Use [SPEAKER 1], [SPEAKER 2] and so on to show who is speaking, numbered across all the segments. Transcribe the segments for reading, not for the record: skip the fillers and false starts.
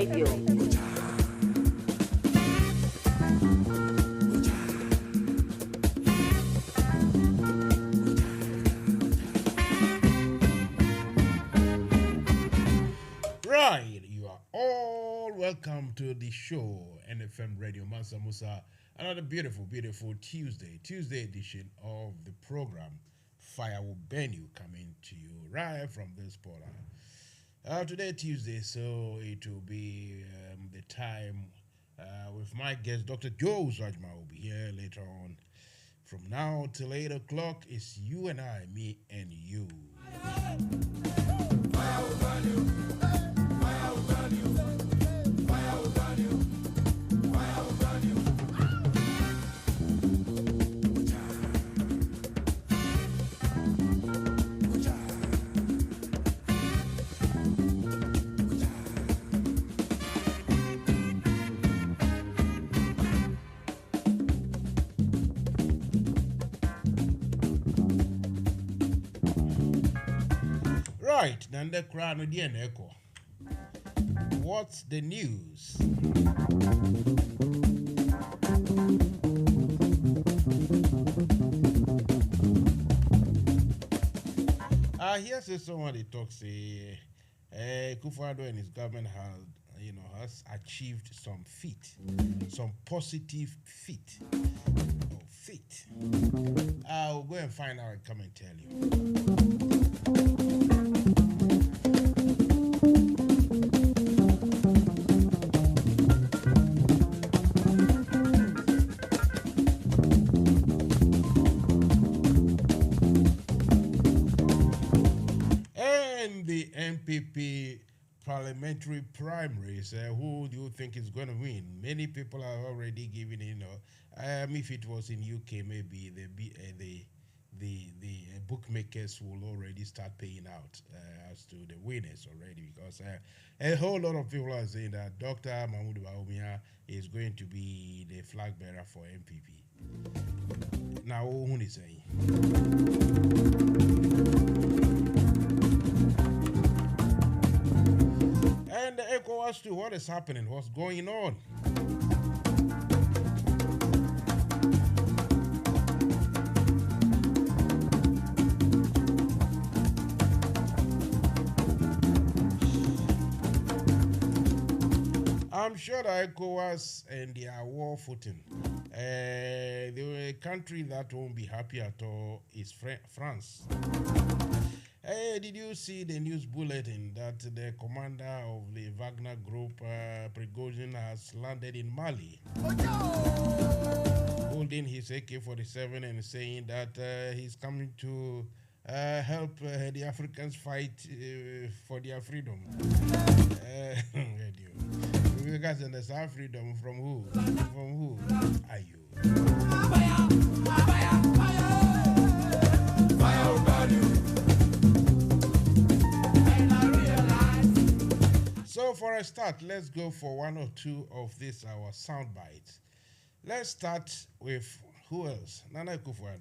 [SPEAKER 1] Radio.
[SPEAKER 2] Right, you are all welcome to the show, NFM Radio, Mansa Musa. Another beautiful Tuesday edition of the program Fire Will Burn You, coming to you right from this portal. Today Tuesday, so it will be the time with my guest, Dr. Joe Rajma will be here later on. From now till 8 o'clock, it's you and I, me and you. Fire will burn you. Fire will burn you. Fire will burn you. Fire will burn you. Right, Nanda Krano Dian Echo. What's the news? Here's somebody talks. Kufuor and his government has achieved some positive feat. I'll go and find out and come and tell you. NPP parliamentary primaries, who do you think is going to win? Many people are already giving, if it was in UK, maybe the bookmakers will already start paying out as to the winners already, because a whole lot of people are saying that Dr. Mahmoud Bawumia is going to be the flag bearer for NPP. Now, who is saying? And the ECOWAS too, what is happening? What's going on? I'm sure that ECOWAS and their war footing, the country that won't be happy at all is France. Hey, did you see the news bulletin that the commander of the Wagner group, Prigozhin, has landed in Mali, holding his AK-47 and saying that he's coming to help the Africans fight for their freedom. You guys understand freedom from who? From who are you? So for a start, let's go for one or two of these our sound bites. Let's start with who else? Nana Kufuor.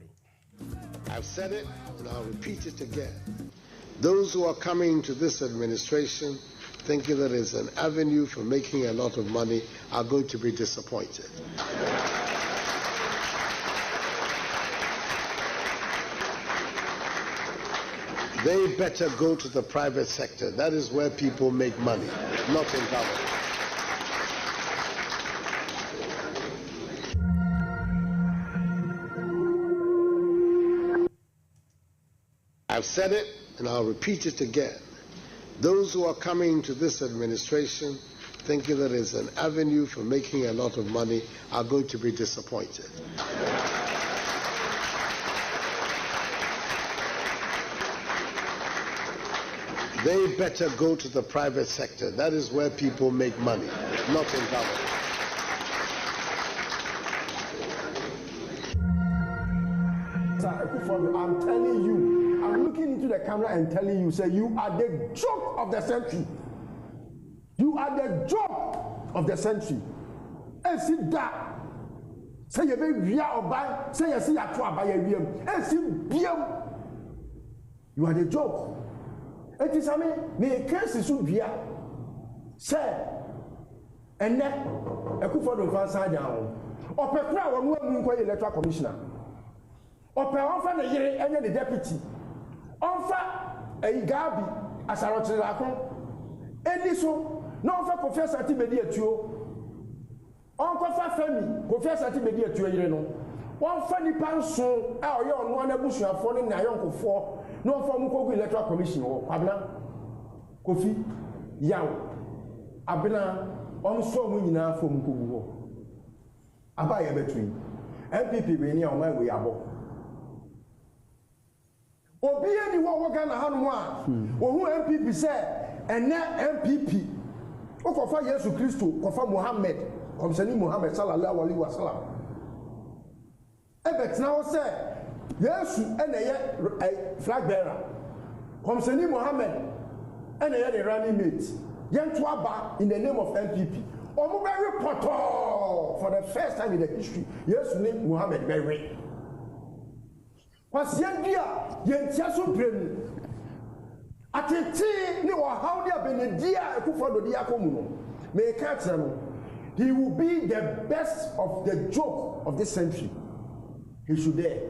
[SPEAKER 3] I've said it and I'll repeat it again. Those who are coming to this administration thinking that it's an avenue for making a lot of money are going to be disappointed. They better go to the private sector. That is where people make money, not in government. I've said it and I'll repeat it again. Those who are coming to this administration thinking that it's an avenue for making a lot of money are going to be disappointed. They better go to the private sector. That is where people make money, not in government.
[SPEAKER 4] I'm telling you, I'm looking into the camera and telling you, say, you are the joke of the century. You are the joke of the century. And see that. Say you be via or buy, say you see a to buy a VM. And see VM. You are the joke. It is a me case is via. Say, And then a coup for the fancy down. Or per crowd one woman electoral commissioner. Or per offer the year and the deputy. Offer a Gabi as a Rotterdam. And so, no offer Professor Tibedia to Uncle Femi, Professor Tibedia to you know. One funny panso, our young one bush are falling na young for no form of electoral commission or Abna Kofi Young Abna on so many now from Kubu. Abaya between MPP being on my way above. Obi any what can Hanwa, or who MPP said, and now MPP. Okofa Yesu Christo, Kofa Muhammad, Komsani Muhammad Sallallahu Alaihi Wasallam. Ebet now say Yesu and a flag bearer. Komsani Muhammad and a running mate. Yentwaba in the name of MPP. Omo very poto for the first time in the history. Yesu name Muhammad very. Kwasiendia yentia so premu. Atete ni wa how dia benedia ekufodo dia komu no. Me ka tire no. He will be the best of the joke of this century. He should dare.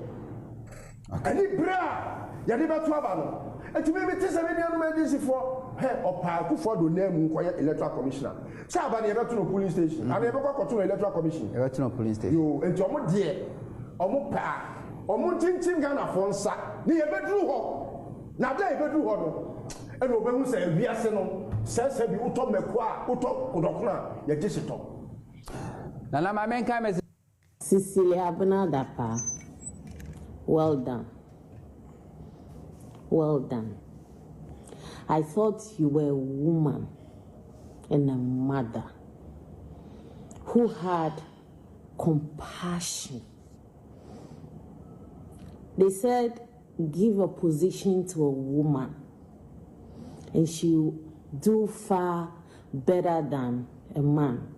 [SPEAKER 4] Any bra ya de beto aba no. Enti me tese me dia no medisi for he opa ekufodo name nkoye electoral commissioner. Say aba ne beto no polling station. Ana e be ko to electoral commission. E beto no polling station. Yo enti omo de omo pa omo tintim Ghana for nsa. Ni e bedru ho. Na da e bedru ho no. And obehu say wiase no say bi uto meko a uto kodokona ya gisito.
[SPEAKER 1] Na na mamenka me
[SPEAKER 5] Cecilia Abinadapa. Well done. Well done. I thought you were a woman and a mother who had compassion. They said, give a position to a woman and she'll do far better than a man.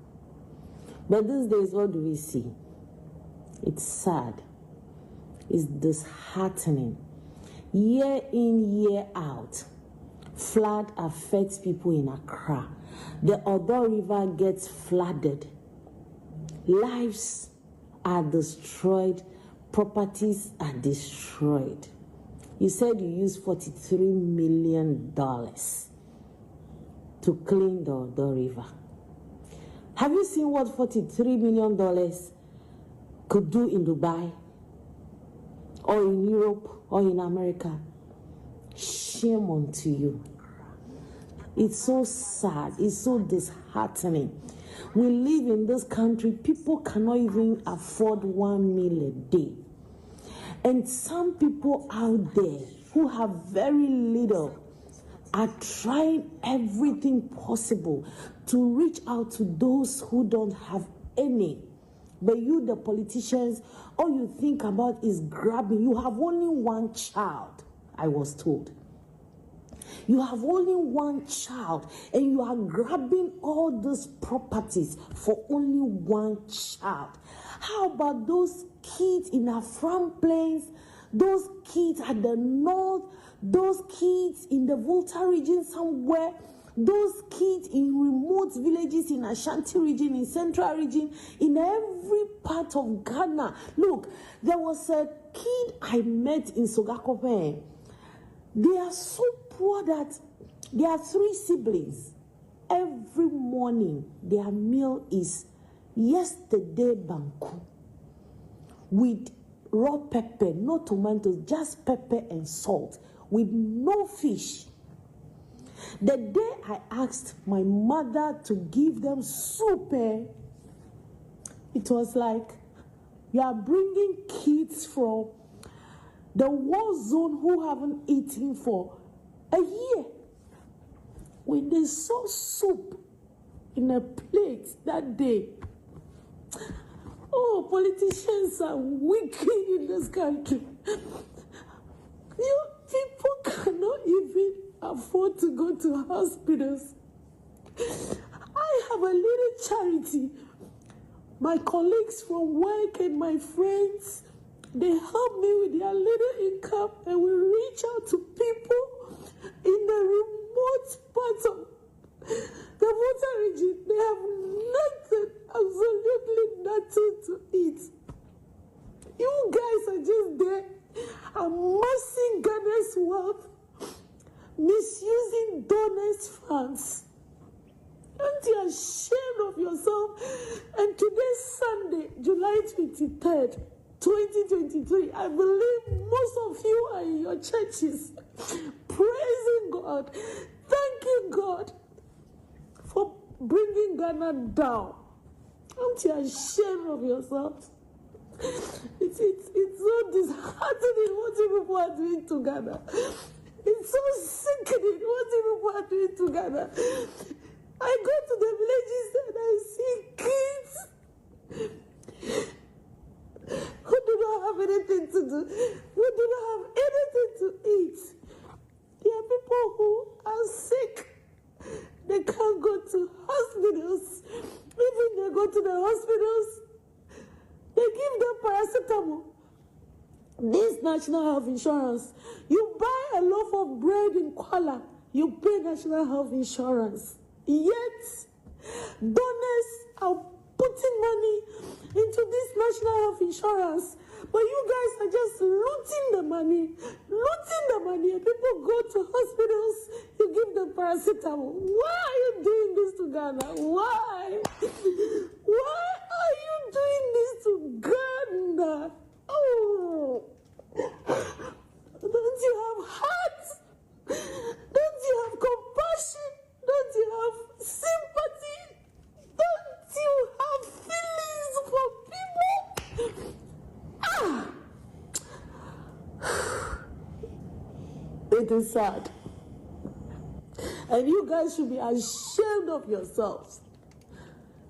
[SPEAKER 5] But these days, what do we see? It's sad. It's disheartening. Year in, year out, flood affects people in Accra. The Odo River gets flooded. Lives are destroyed. Properties are destroyed. You said you used $43 million to clean the Odo River. Have you seen what $43 million could do in Dubai, or in Europe, or in America? Shame unto you. It's so sad. It's so disheartening. We live in this country, people cannot even afford 1 meal a day. And some people out there who have very little are trying everything possible to reach out to those who don't have any. But you, the politicians, all you think about is grabbing. You have only one child, I was told. You have only one child, and you are grabbing all these properties for only one child. How about those kids in our front plains, those kids at the north, those kids in the Volta region somewhere, those kids in remote villages in Ashanti region, in Central region, in every part of Ghana? Look, there was a kid I met in Sogakope. They are so poor that there are 3 siblings. Every morning, their meal is yesterday banku with raw pepper, no tomatoes, just pepper and salt, with no fish. The day I asked my mother to give them soup, it was like, you are bringing kids from the war zone who haven't eaten for a year. When they saw soup in a plate that day, oh, politicians are wicked in this country. You people cannot even afford to go to hospitals. I have a little charity. My colleagues from work and my friends, they help me with their little income, and we reach out to people in the remote parts of the Volta region. They have 23rd, 2023, I believe most of you are in your churches praising God, thanking God for bringing Ghana down. Aren't you ashamed of yourselves? It's so disheartening what you people are doing to Ghana. It's so sickening what you people are doing to Ghana. I go to the villages and I see kids who do not have anything to do, who do not have anything to eat. There are people who are sick. They can't go to hospitals. Even they go to the hospitals, they give them paracetamol. This national health insurance, you buy a loaf of bread in Kuala, you pay national health insurance. Yet, donors are putting money into this national health insurance. But you guys are just looting the money. And people go to hospitals, you give them paracetamol. Why are you doing this to Ghana? Why? Why are you doing this to Ghana? Oh, don't you have heart? Don't you have compassion? Don't you have sympathy? Don't you have feelings for people? It is sad. And you guys should be ashamed of yourselves.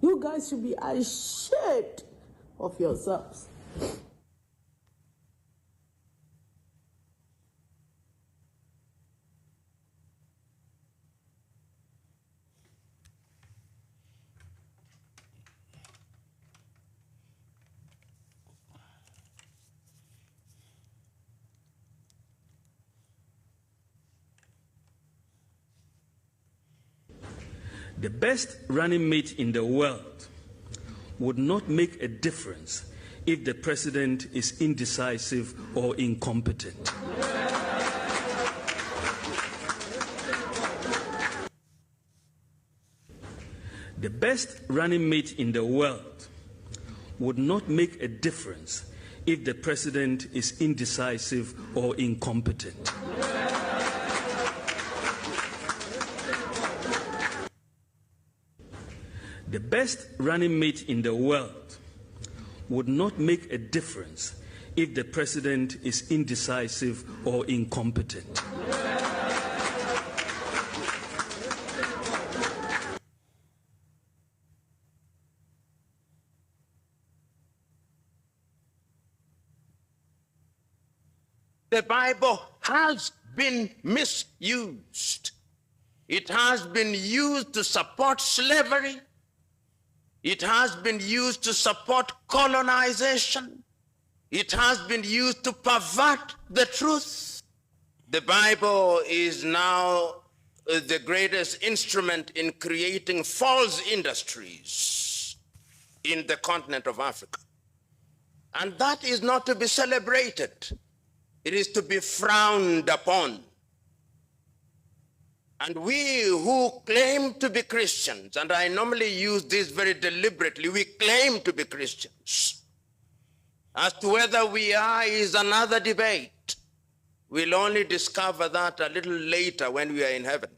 [SPEAKER 5] You guys should be ashamed of yourselves.
[SPEAKER 6] The best running mate in the world would not make a difference if the president is indecisive or incompetent. The best running mate in the world would not make a difference if the president is indecisive or incompetent. The best running mate in the world would not make a difference if the president is indecisive or incompetent.
[SPEAKER 7] The Bible has been misused. It has been used to support slavery. It has been used to support colonization. It has been used to pervert the truth. The Bible is now the greatest instrument in creating false industries in the continent of Africa. And that is not to be celebrated. It is to be frowned upon. And we who claim to be Christians, and I normally use this very deliberately, we claim to be Christians. As to whether we are is another debate. We'll only discover that a little later when we are in heaven.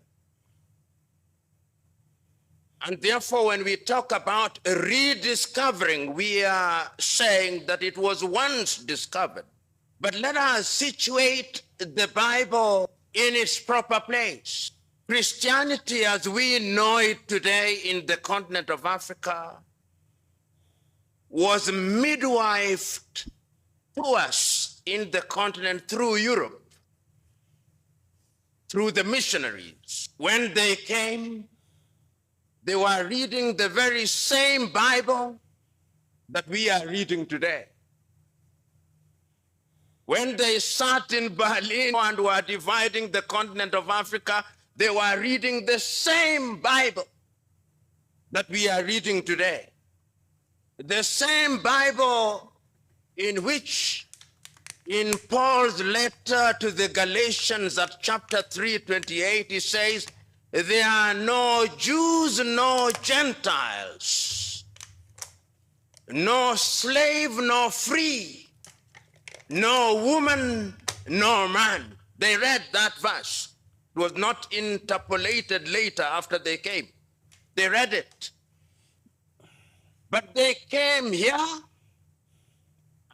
[SPEAKER 7] And therefore, when we talk about rediscovering, we are saying that it was once discovered. But let us situate the Bible in its proper place. Christianity as we know it today in the continent of Africa was midwifed to us in the continent through Europe, through the missionaries. When they came, they were reading the very same Bible that we are reading today. When they sat in Berlin and were dividing the continent of Africa, they were reading the same Bible that we are reading today. The same Bible in which, in Paul's letter to the Galatians at chapter 3:28, he says, there are no Jews, no Gentiles. no slave nor free, no woman nor man. They read that verse. It was not interpolated later after they came. They read it. But they came here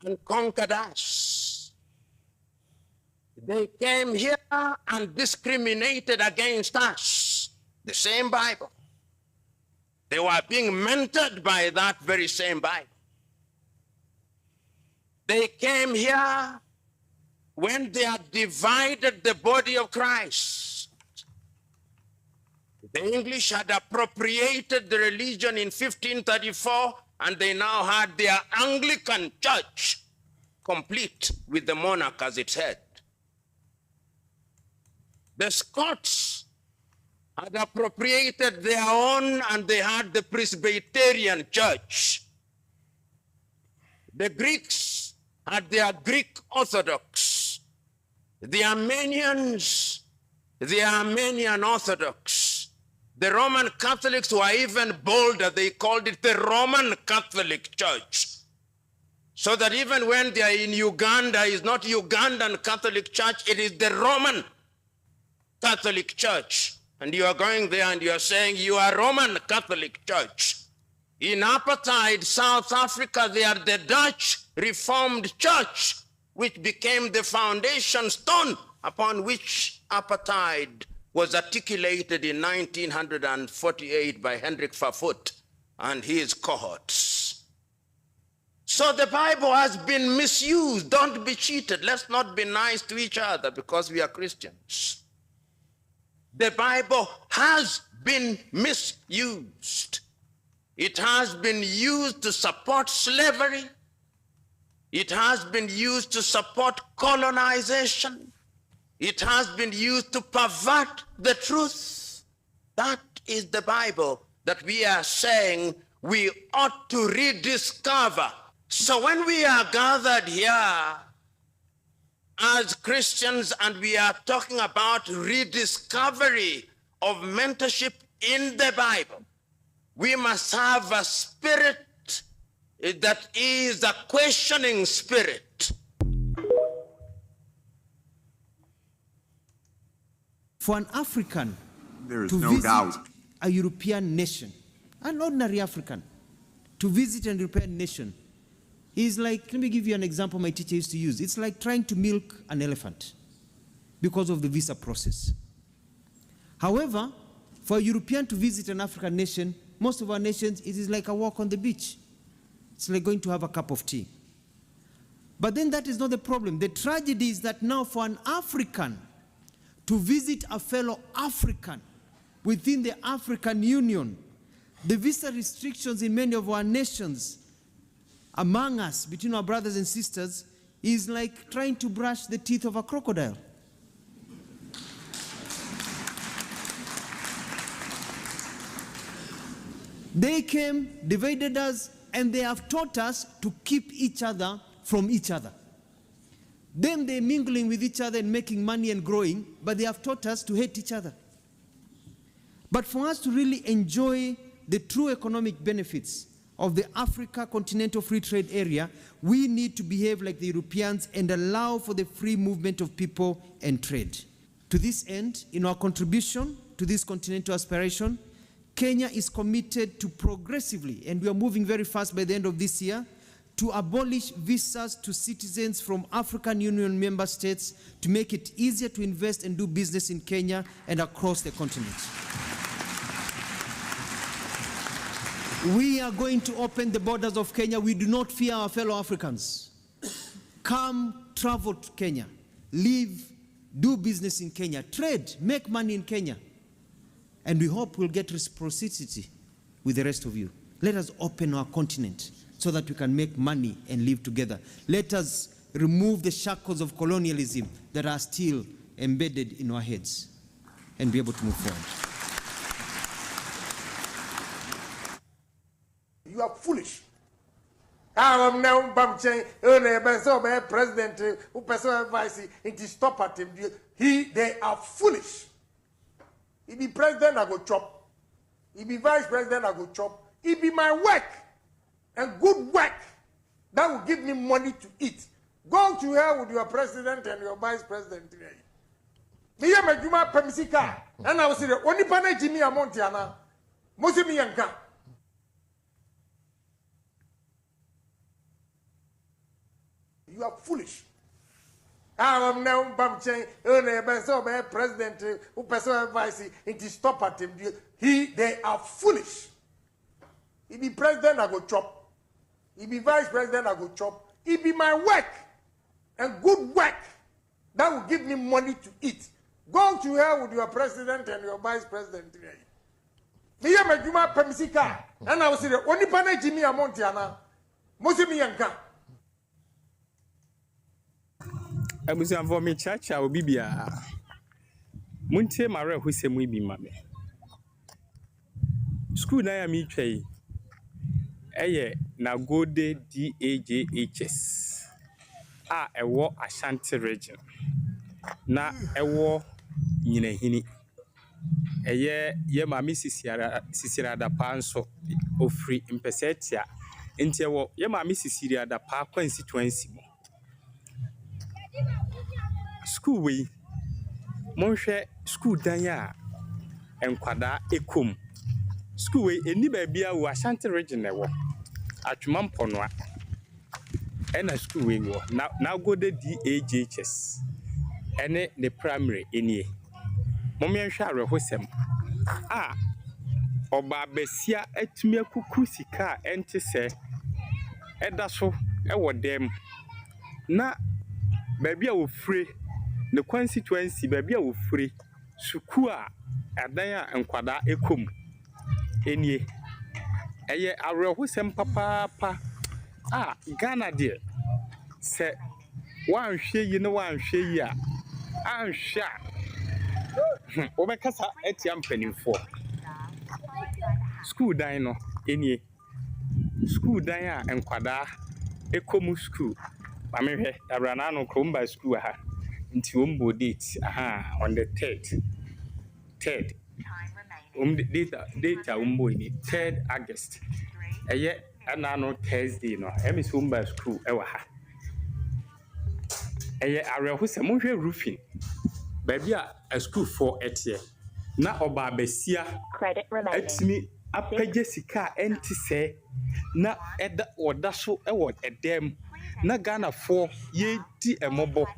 [SPEAKER 7] and conquered us. They came here and discriminated against us. The same Bible. They were being mentored by that very same Bible. They came here when they had divided the body of Christ. The English had appropriated the religion in 1534, and they now had their Anglican church, complete with the monarch as its head. The Scots had appropriated their own, and they had the Presbyterian church. The Greeks had their Greek Orthodox. The Armenians, the Armenian Orthodox. The Roman Catholics were even bolder. They called it the Roman Catholic Church. So that even when they are in Uganda, it's not Ugandan Catholic Church, it is the Roman Catholic Church. And you are going there and you are saying you are Roman Catholic Church. In apartheid South Africa, they are the Dutch Reformed Church, which became the foundation stone upon which apartheid was articulated in 1948 by Hendrik Verwoerd and his cohorts. So the Bible has been misused. Don't be cheated. Let's not be nice to each other because we are Christians. The Bible has been misused. It has been used to support slavery. It has been used to support colonization. It has been used to pervert the truth. That is the Bible that we are saying we ought to rediscover. So when we are gathered here as Christians and we are talking about rediscovery of mentorship in the Bible, we must have a spirit that is a questioning spirit.
[SPEAKER 8] For an African
[SPEAKER 9] there is
[SPEAKER 8] to
[SPEAKER 9] no
[SPEAKER 8] visit
[SPEAKER 9] doubt
[SPEAKER 8] a European nation, an ordinary African, to visit an European nation is like, let me give you an example my teacher used to use. It's like trying to milk an elephant because of the visa process. However, for a European to visit an African nation, most of our nations, it is like a walk on the beach. It's like going to have a cup of tea. But then that is not the problem. The tragedy is that now for an African to visit a fellow African within the African Union, the visa restrictions in many of our nations, among us, between our brothers and sisters, is like trying to brush the teeth of a crocodile. They came, divided us, and they have taught us to keep each other from each other. Them, they're mingling with each other and making money and growing, but they have taught us to hate each other. But for us to really enjoy the true economic benefits of the Africa Continental Free Trade Area, we need to behave like the Europeans and allow for the free movement of people and trade. To this end, in our contribution to this continental aspiration, Kenya is committed to progressively, and we are moving very fast by the end of this year, to abolish visas to citizens from African Union member states to make it easier to invest and do business in Kenya and across the continent. We are going to open the borders of Kenya. We do not fear our fellow Africans. Come, travel to Kenya. Live, do business in Kenya. Trade, make money in Kenya. And we hope we'll get reciprocity with the rest of you. Let us open our continent so that we can make money and live together. Let us remove the shackles of colonialism that are still embedded in our heads and be able to move forward.
[SPEAKER 4] You are foolish. I'm now president who person vice into stop at him. They are foolish. He be president, I go chop. He be vice president, I go chop. It be my work.
[SPEAKER 9] and good work that will give me money to eat. Go to hell with your president and your vice president. Me ya majuma pemsika, and I was saying, only pana Jimmy Amontiana, Mosimi Yanka. You are foolish. I am now Bamchain, president, who person vice, it is stop at him. They are foolish. He be president, I go chop. He be vice president, I go chop. It be my work and good work that will give me money to eat. Go to hell with your president and your vice president. Me ya majuma pemsika, and I was saying, only pana Jimmy Amontiana, Mosimi Yanka.
[SPEAKER 10] Abusan for me church I will be bia. Munte mare who say we be mame. School na ya mi twai. Eye na Gode DAJHS. Ewo Ashanti region. Na ewo Nyinahini. Eye ye mami sisira da panso ofri impesetia. Nti ewo ye mami sisira da pa constituency mo. School we monhwe school dan ya enkwada ekom school we eni ba bia wo Ashanti region ewo atwuma mponoa ena school we wo na Gode DAJHS ene the primary enie momenhwe arehosem oba besia atumi akuku sika ente se eda so ewo dem na baby a ofre the constituency baby a ofre suku a adan a enkwada ekom enie eye arehosem papa Ghana de se wan hwe yi ne wan hwe yi a anhwa obekasa etiam penifo school dan no enie school dan a enkwada ekom school Mamehwe abrana no kromba school ha nti ombo date on the 3rd data ombo ni 3rd August eye ana no Thursday no emis omba school ewa ha eye arehose monhwe roofing baby a school for etie na oba besia atimi apage sika enti se na eda oda so ewo edem na Ghana for ye di emobo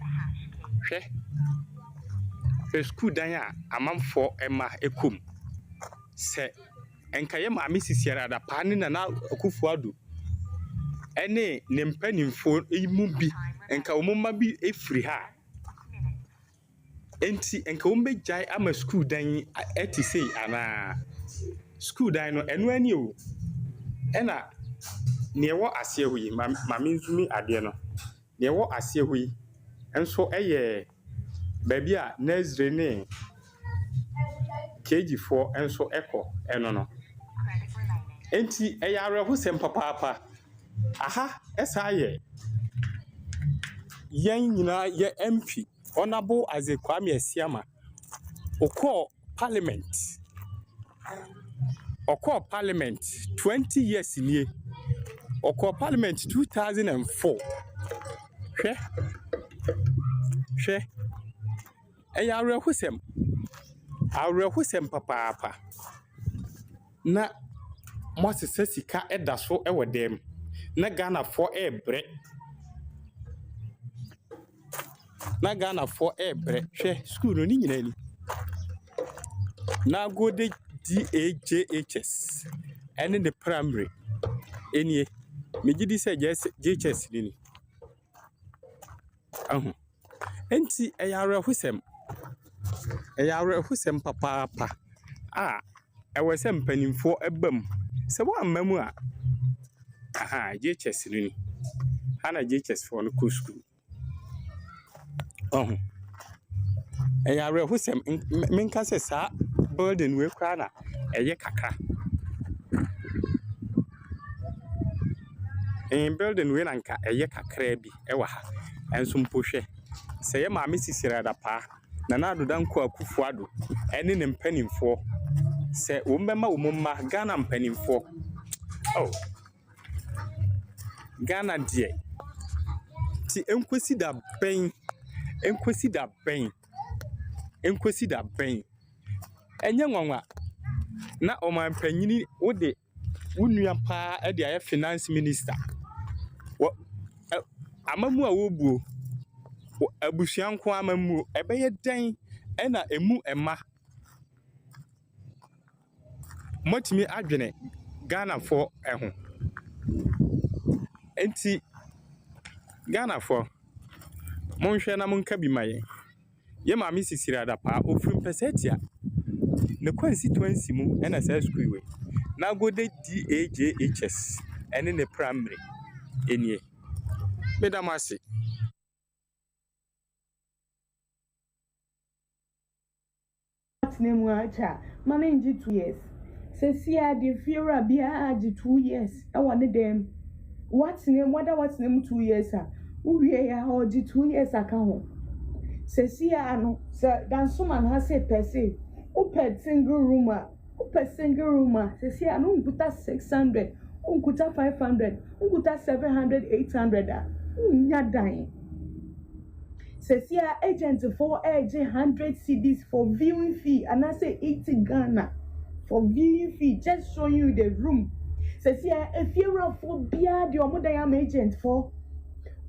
[SPEAKER 10] hwe school dan a amamfo ema ekum se enkaye ma misisiara da pani na akufuado ene ne mpanimfo imu bi enka omoma bi efiri ha enti enka ombejai ama school dan eti sei ana school dan no eno ani o ena newo asiehui mami nzumi ade no newo asiehui enso eye baby a nursery ne KG4 enso echo eno no enti eyare husem papa esaye yen nyina ye MP honorable Azekwame Asiama okọ parliament 20 years nie okọ parliament 2004 hwe eyare husem papa na Moses sika eda so ewo dem na Ghana for ebre hwe school no ni nyina ni na Gode DAJHS and the primary enie megidi se JHS ni enti eyare husem papa ewe se mpanimfo ebam se wa mamu a JHS ni ana JHS for no school eyare husem menka se sa building we kwa na eye kakra building we nanka eye kakra bi ewa ha enso mpohwe se ye ma mesisira da pa na adodanko akufuado ene ne mpanimfo se wombema womma Ghana mpanimfo Ghana dear. Ti enkwesi da ben. Enye nwanwa. Na oman panyini wode wunua pa e de aye finance minister. Wo amamu a wobuo. Abusuanko amamu ebeye den e na emu ema. Motimi adwene Ghana for ehun. Enti Ghana for monhwe na monka bi maye. Ye ma mi sisira da pa ofrim pesetia. Ne constituency mu na say school we. Na go de DAJHS ene ne primary enie. Medamasi.
[SPEAKER 11] Name wacha mama nji 2 years. Sesia the Fiora bia agi 2 years. I want them. What's name 2 years ah. Uwie ya ogi 2 years aka ho. Sesia ano se dan soman ha say per se. Upe single room sesia no unkuta 600, unkuta 500, unkuta 700, 800 nya dan. Sesia agent for age 100 cedis for viewing fee and I say 80 Ghana for viewing fee, just showing you the room. Sesia if you're for bia the omodayam agent for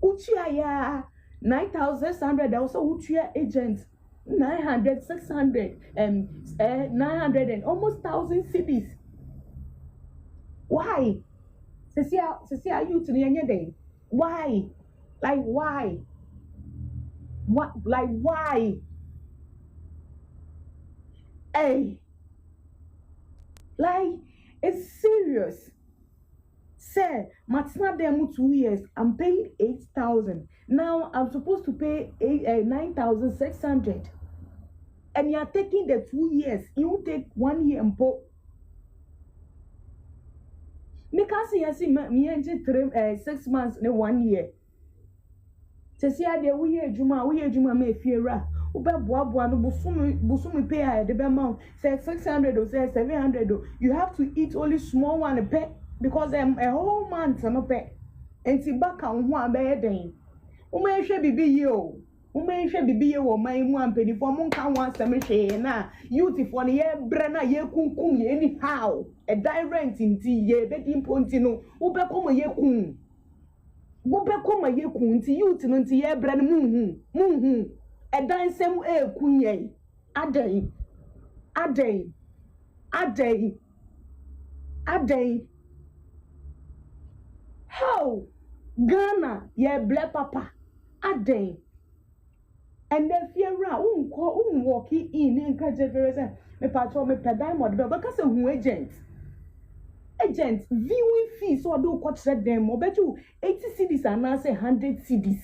[SPEAKER 11] uchia ya 9,600 also uchia agent 900, 600, 900 and almost 1,000 cedis. Why? Sesia you to the day. Why? Like why? What? Like why? Hey, like it's serious. Say, Matsna demo 2 years. I'm paying 8,000. Now I'm supposed to pay 9,600. And you're taking the 2 years. You take 1 year and put. Me can't see me engine 6 months in 1 year. See how we hear Juma me fear. Ube boa no busumi pay a the amount. Say 600 or say 700. You have to eat only small one pay because a whole month no pay. And see back on one bed day. Ume she bibi yo. Ume she bibi yo my one penny for mon can want some share na. Youth for the year brana ye kum ye anyhow. A direct in tea ye betting pontino. Ube come ye kum. Bobekoma ye kunti youth no nti ye bra no muhu edan sem kunye adai how Ghana ye ble papa adai and the feara walk in encourage very me patro me pedai mod be because who agent viewing fees so do quote them or bet you 80 cedis and now say 100 cedis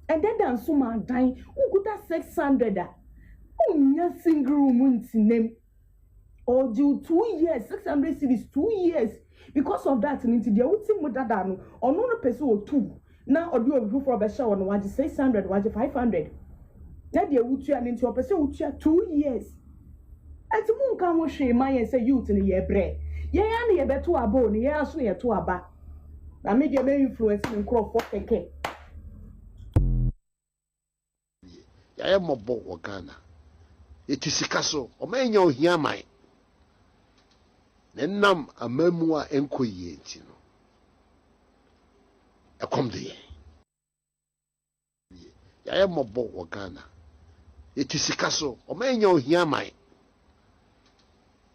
[SPEAKER 11] and then dan so man dying who got 600 nya single room name or do 2 years 600 cedis 2 years because of that into the ultimate mother no or no person or two now or do a for a show on 600 500 now the utu and into a person 2 years at moon can shame my say youth in the year bread. Ye and ye beto abo ni ye aso ye to aba na me dey influence in crop for keke
[SPEAKER 3] ya mobo wo Ghana etisika so o manya ohia man nenam amamu a enkoyie nti no ekom de ya mobo wo Ghana etisika so o manya ohia man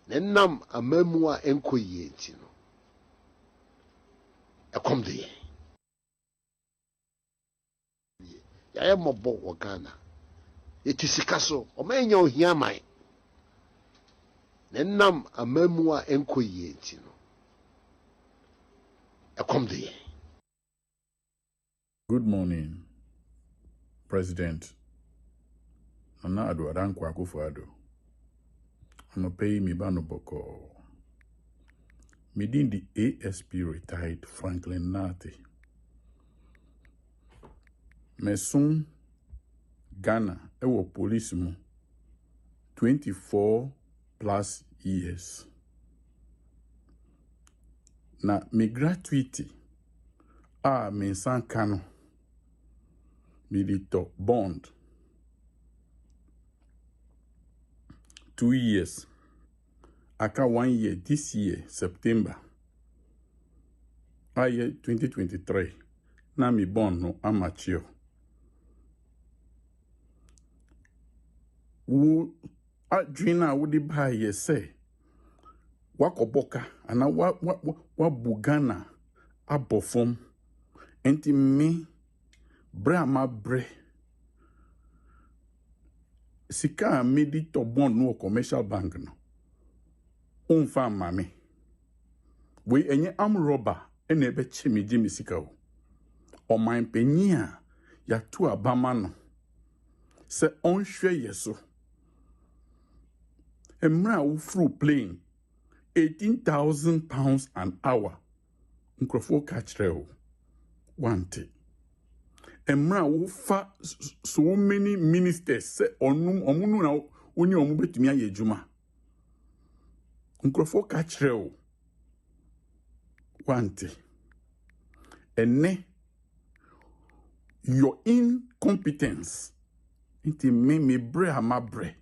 [SPEAKER 3] nenam amamu a enkoyie nti no ekom de ya mobo wo Ghana etisika so o manya ohia man nenam amamu a enkoyie nti no ekom de.
[SPEAKER 12] Good morning, President Nana Addo Dankwa Akufo-Addo. No pay me bano boko. Midin the ASP retired Franklin Nati. Mesun Ghana ewo police mu 24 plus years. Na me gratuity Mansa Kano Milito bond 2 years. Aka 1 year this year, September. Year 2023. Na mi bond no amateur. Wo adwina wo di ba ye say wakoboka ana wa bugana abofom enti me bra ma bre sika medi to bond no commercial bank no unfa mame we enye am robber ene ebe chimi jimi sika o oman panyi a ya tu abama no se onhwe yeso emra wo fru plane 18,000 pounds an hour nkrofo kachre wante emra wo fa so many ministers se omunu na oni omu betumi aye adwuma nkrofo kachre wante ene your incompetence inti me bre amabre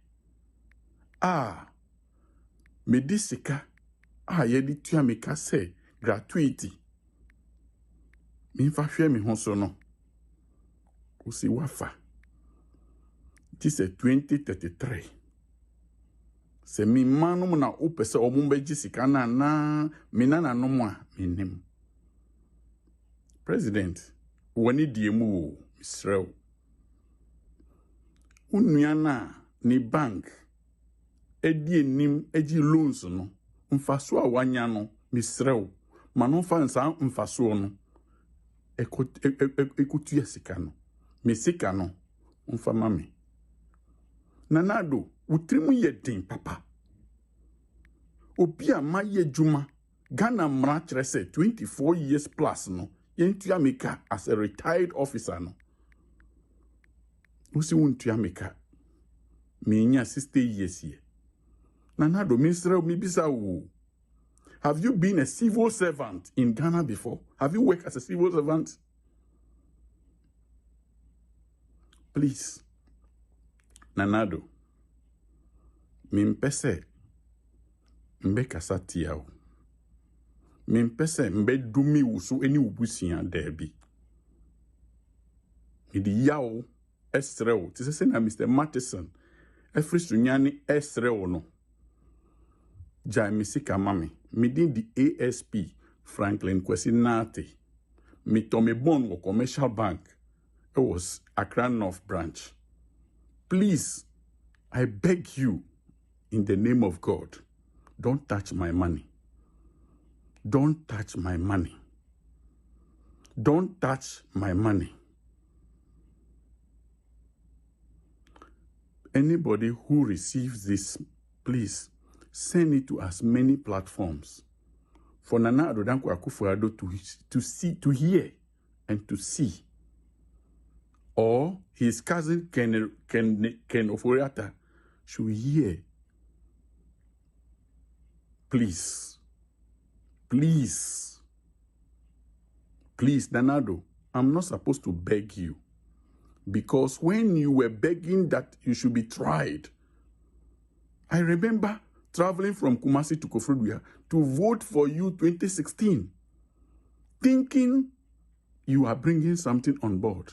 [SPEAKER 12] medisika yedi tua me ka say gratuity mi fa hwe me ho so no usi wafa this is 2033 se mi manum na opese omumbe jisika na minana no mo a minim president woni diemu Israel unuana ni bank edi enim eji loans no mfaso a wanya no misrew mano fa nsa mfaso no ekutu yesika no mesika no mfa mame nanado utrimu yedin papa obi ama yejuma Ghana mra kire se 24 years plus no yentu ameka as a retired officer no usi untu ameka menya 60 years here nanado misrew mibisa wo. Have you been a civil servant in Ghana before? Have you worked as a civil servant? Please. Nanado. Mimpese. Mbe kasati yao. Mimpese mbe dumi usu eni ubusiya derbi. Midi yao esreo. Tise na Mr. Matheson. Efri sunyani esreo no. Jai misika mami. Midin the ASP Franklin Kwesi Nate. Mi tome bon o commercial bank. It was Accra North branch. Please, I beg you, in the name of God, don't touch my money. Don't touch my money. Don't touch my money. Anybody who receives this, please, send it to as many platforms for Nana Adodankwa Akufo-Addo to see, to hear, and to see. Or his cousin Ken Oforiatta should hear. Please, please, please, Nanado, I'm not supposed to beg you, because when you were begging that you should be tried, I remember traveling from Kumasi to Kofrodua to vote for you 2016, thinking you are bringing something on board.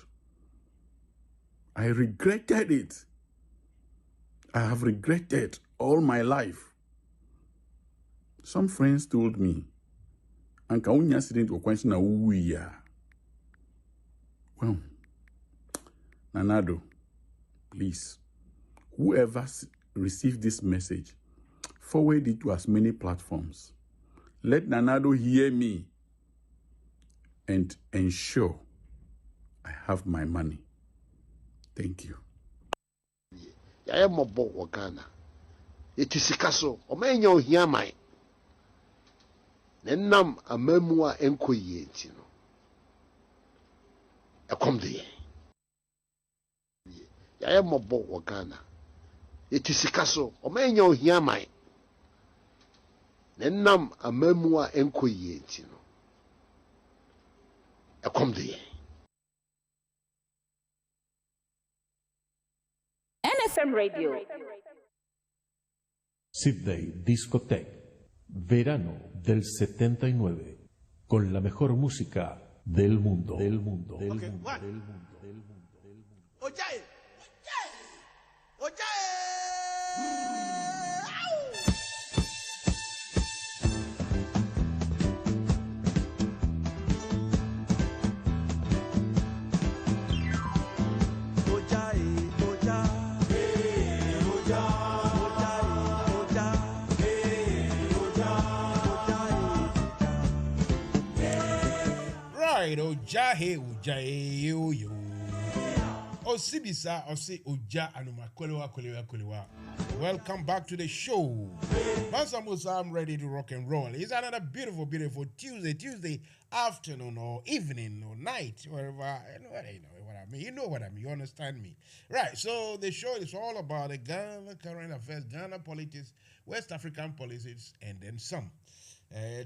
[SPEAKER 12] I regretted it. I have regretted all my life. Some friends told me, Anka unya accident or question na uya. Well, Nanado, please, whoever received this message, forward it to as many platforms. Let Nanado hear me and ensure I have my money. Thank you.
[SPEAKER 3] Ya emo bo wakana. Etisikaso, omenya ohiamai. Nenam amemua enkoye ntino. Ekomde. Ya emo bo wakana. Etisikaso, omenya ohiamai. Nenam amemua enkoye ntino. ɛkɔm de yɛn.
[SPEAKER 13] NFM Radio.
[SPEAKER 14] Sydney Discotheque, verano del 79, con la mejor música del mundo, del mundo, del mundo, del mundo, del mundo, del mundo.
[SPEAKER 15] Ojae. Ojae.
[SPEAKER 2] Ojahe, ojahe, yo. Osibisa, osi oja anuma kwelewa. Welcome back to the show. Mansa Musa, I'm ready to rock and roll. It's another beautiful, beautiful Tuesday afternoon or evening or night, wherever. You know what I mean. You know what I mean. You understand me, right? So the show is all about the Ghana current affairs, Ghana politics, West African politics, and then some.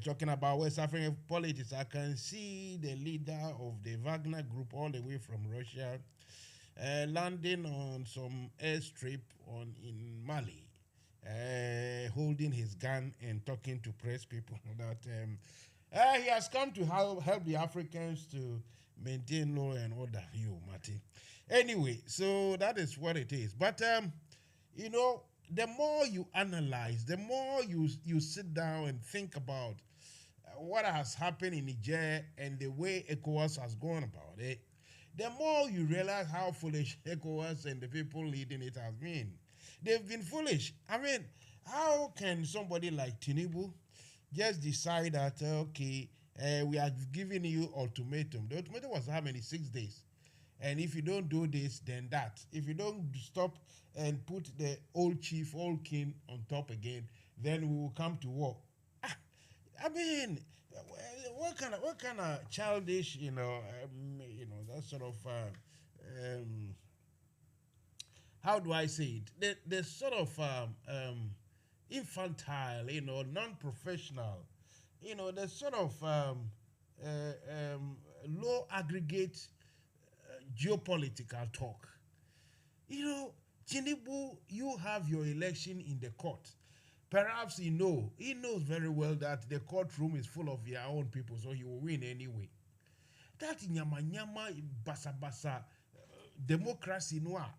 [SPEAKER 2] Talking about West African politics, I can see the leader of the Wagner group all the way from Russia landing on some airstrip in Mali, holding his gun and talking to press people that he has come to help the Africans to maintain law and order. Marty. Anyway, so that is what it is. But, the more you analyze, the more you sit down and think about what has happened in Niger and the way ECOWAS has gone about it, the more you realize how foolish ECOWAS and the people leading it has been. They've been foolish. I mean, how can somebody like Tinubu just decide that, we are giving you ultimatum? The ultimatum was how many? 6 days. And if you don't do this, then that. If you don't stop and put the old chief, old king on top again, then we will come to war. I mean, what kind of childish, that sort of, how do I say it? The sort of infantile, non-professional, the sort of low aggregate geopolitical talk. Tinubu, you have your election in the court. Perhaps he knows very well that the courtroom is full of your own people, so he will win anyway. That nyama basa democracy noa,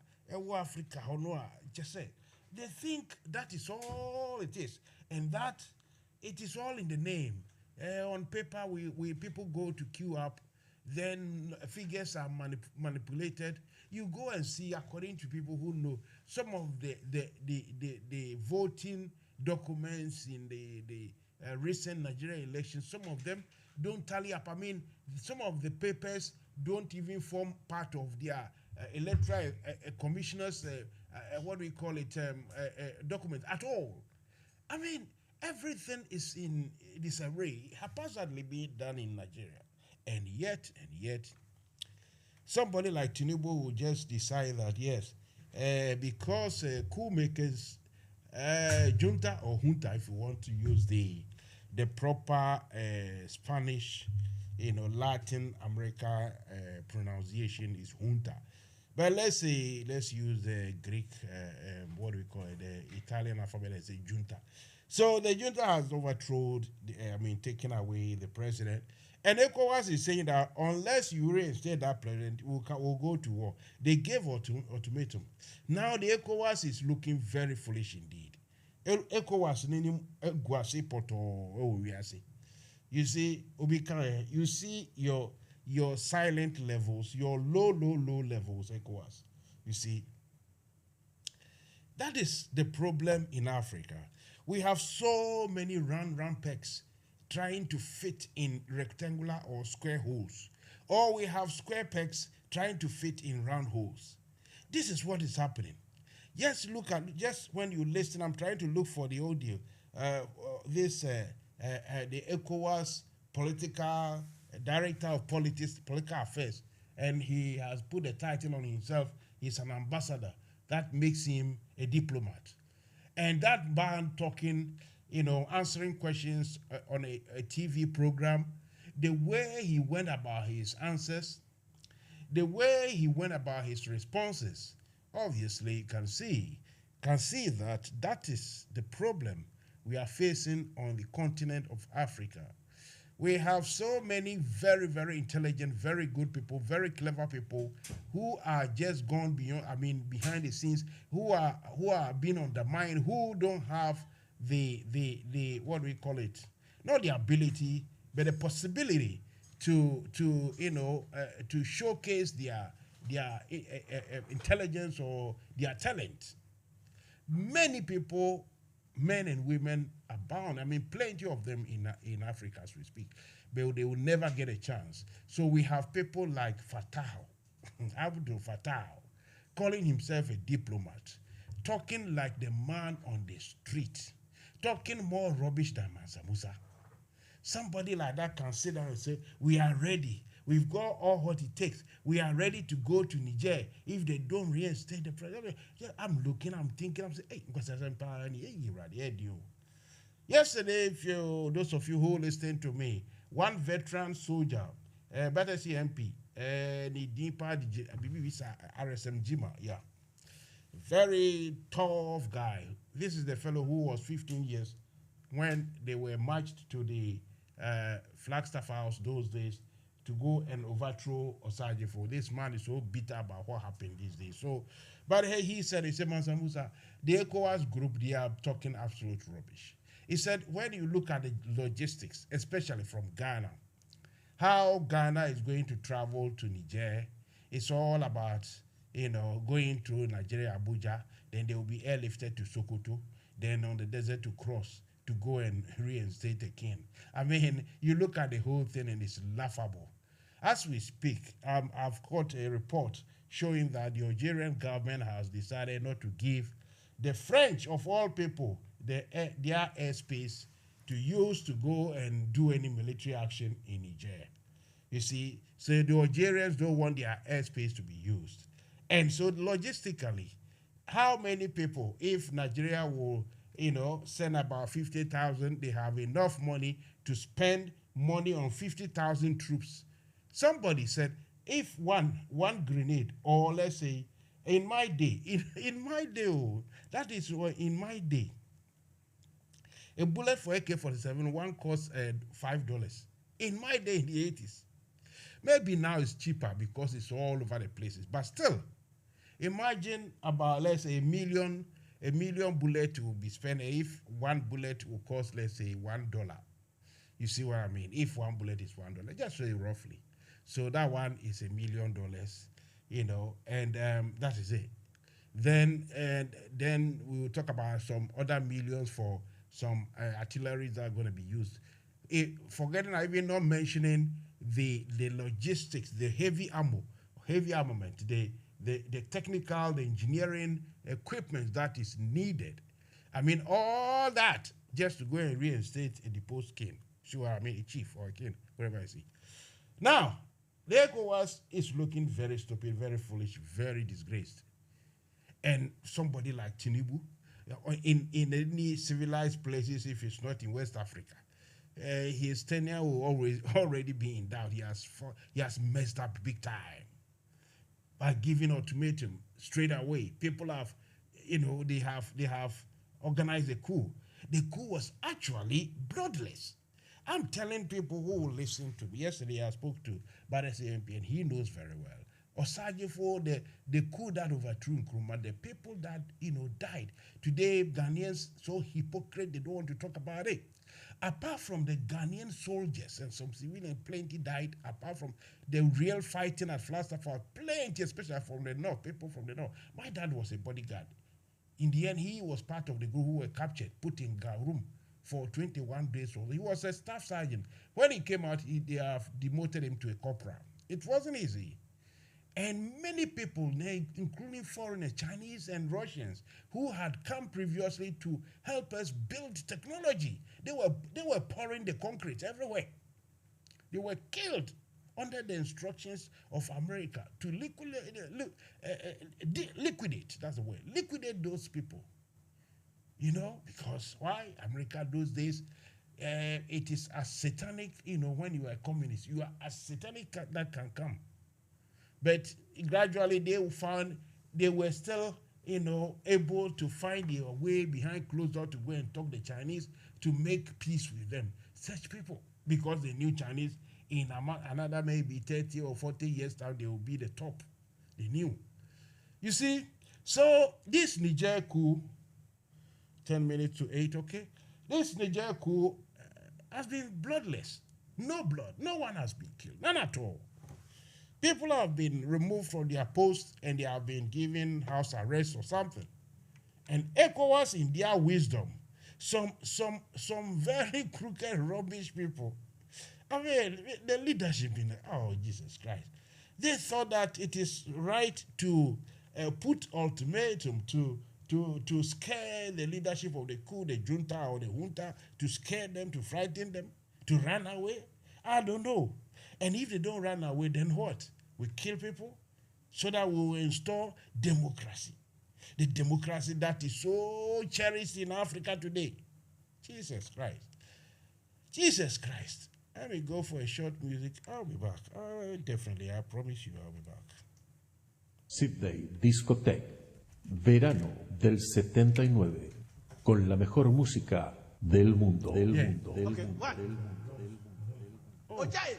[SPEAKER 2] Africa noa, just say they think that is all it is, and that it is all in the name. On paper, we people go to queue up. Then figures are manipulated. You go and see, according to people who know, some of the voting documents in the recent Nigerian elections, some of them don't tally up. I mean, some of the papers don't even form part of their electoral commissioners, document at all. I mean, everything is in disarray, haphazardly being done in Nigeria. And yet, somebody like Tinubu will just decide that, yes, because coup makers, junta or junta, if you want to use the proper Spanish, Latin America pronunciation is junta. But let's use the Greek, the Italian alphabet, let's say junta. So the junta has overthrown, taken away the president. And ECOWAS is saying that unless you reinstate that president, we'll go to war. They gave ultimatum. Now the ECOWAS is looking very foolish indeed. ECOWAS you see, you see your silent levels, your low levels, ECOWAS. You see, that is the problem in Africa. We have so many round pegs trying to fit in rectangular or square holes. Or we have square pegs trying to fit in round holes. This is what is happening. Just when you listen, I'm trying to look for the audio. The ECOWAS political director of political affairs, and he has put a title on himself. He's an ambassador. That makes him a diplomat. And that man talking, answering questions on a TV program, the way he went about his answers, the way he went about his responses, obviously you can see that that is the problem we are facing on the continent of Africa. We have so many very, very intelligent, very good people, very clever people who are just gone beyond, behind the scenes, who are being undermined, who don't have the what do we call it? Not the ability, but the possibility to showcase their intelligence or their talent. Many people, men and women, abound. Plenty of them in Africa as we speak, but they will never get a chance. So we have people like Abdul Fattah, calling himself a diplomat, talking like the man on the street, talking more rubbish than Mansa Musa. Somebody like that can sit down and say, we are ready. We've got all what it takes. We are ready to go to Niger if they don't reinstate the president. Yeah, I'm looking, I'm thinking, I'm saying, hey, yesterday, those of you who listen to me, one veteran soldier, better CMP, RSM Jima, yeah. Very tough guy. This is the fellow who was 15 years when they were marched to the Flagstaff House those days to go and overthrow Osajifo. This man is so bitter about what happened these days. So, but hey, he said, Mansa Musa, the ECOWAS group, they are talking absolute rubbish. He said, when you look at the logistics, especially from Ghana, how Ghana is going to travel to Niger, it's all about, going to Nigeria, Abuja, then they will be airlifted to Sokoto, then on the desert to cross to go and reinstate the king. You look at the whole thing and it's laughable. As we speak, I've got a report showing that the Algerian government has decided not to give the French, of all people, their airspace to use to go and do any military action in Niger. You see, so the Algerians don't want their airspace to be used. And so logistically, how many people, if Nigeria will, send about 50,000, they have enough money to spend money on 50,000 troops. Somebody said, if one grenade, or let's say, in my day, that is in my day, a bullet for AK-47, one cost $5. In my day, in the 80s. Maybe now it's cheaper because it's all over the places. But still, imagine about, let's say, a million bullet will be spent if one bullet will cost, let's say, $1. You see what I mean? If one bullet is $1, just say roughly. So that one is $1 million, and that is it. Then we will talk about some other millions for some artillery that are going to be used. Forgetting, I even not mentioning the logistics, the heavy armament, the technical, the engineering equipment that is needed. All that just to go and reinstate a deposed king. Sure, a chief or a king, whatever I see. Now, the ECOWAS is looking very stupid, very foolish, very disgraced. And somebody like Tinubu, in any civilized places, if it's not in West Africa, his tenure will already be in doubt. He has messed up big time by giving ultimatum straight away. People have, they have organized a coup. The coup was actually bloodless. I'm telling people who will listen to me. Yesterday I spoke to Barres MP and he knows very well. Osajifo, the coup that overthrew Nkrumah, the people that, died. Today, Ghanaians, so hypocrite, they don't want to talk about it. Apart from the Ghanaian soldiers and some civilians, plenty died. Apart from the real fighting at Flagstaff, plenty, especially from the north, people from the north. My dad was a bodyguard. In the end, he was part of the group who were captured, put in room for 21 days. He was a staff sergeant. When he came out, they have demoted him to a corporal. It wasn't easy. And many people, including foreigners, Chinese and Russians, who had come previously to help us build technology, they were pouring the concrete everywhere. They were killed under the instructions of America to liquidate, that's the word, liquidate those people. Because why? America those days, it is as satanic, when you are a communist. You are as satanic that can come. But gradually they found they were still, able to find their way behind closed door to go and talk the Chinese to make peace with them. Such people, because they knew Chinese, in another maybe 30 or 40 years time, they will be the top. They knew. You see, so this Niger coup, 10 minutes to 8, okay? This Niger coup has been bloodless. No blood. No one has been killed. None at all. People have been removed from their posts and they have been given house arrest or something. And ECOWAS, in their wisdom, some very crooked, rubbish people, I mean, the leadership Jesus Christ. They thought that it is right to put ultimatum to scare the leadership of the coup, the junta or the junta, to scare them, to frighten them, to run away. I don't know. And if they don't run away, then what? We kill people so that we will install democracy. The democracy that is so cherished in Africa today. Jesus Christ. Jesus Christ. Let me go for a short music. I'll be back. Definitely, I promise you I'll be back.
[SPEAKER 14] Sydney Discotheque, verano del 79, con la mejor música del mundo. Del mundo. Del mundo. Del mundo.
[SPEAKER 2] Okay.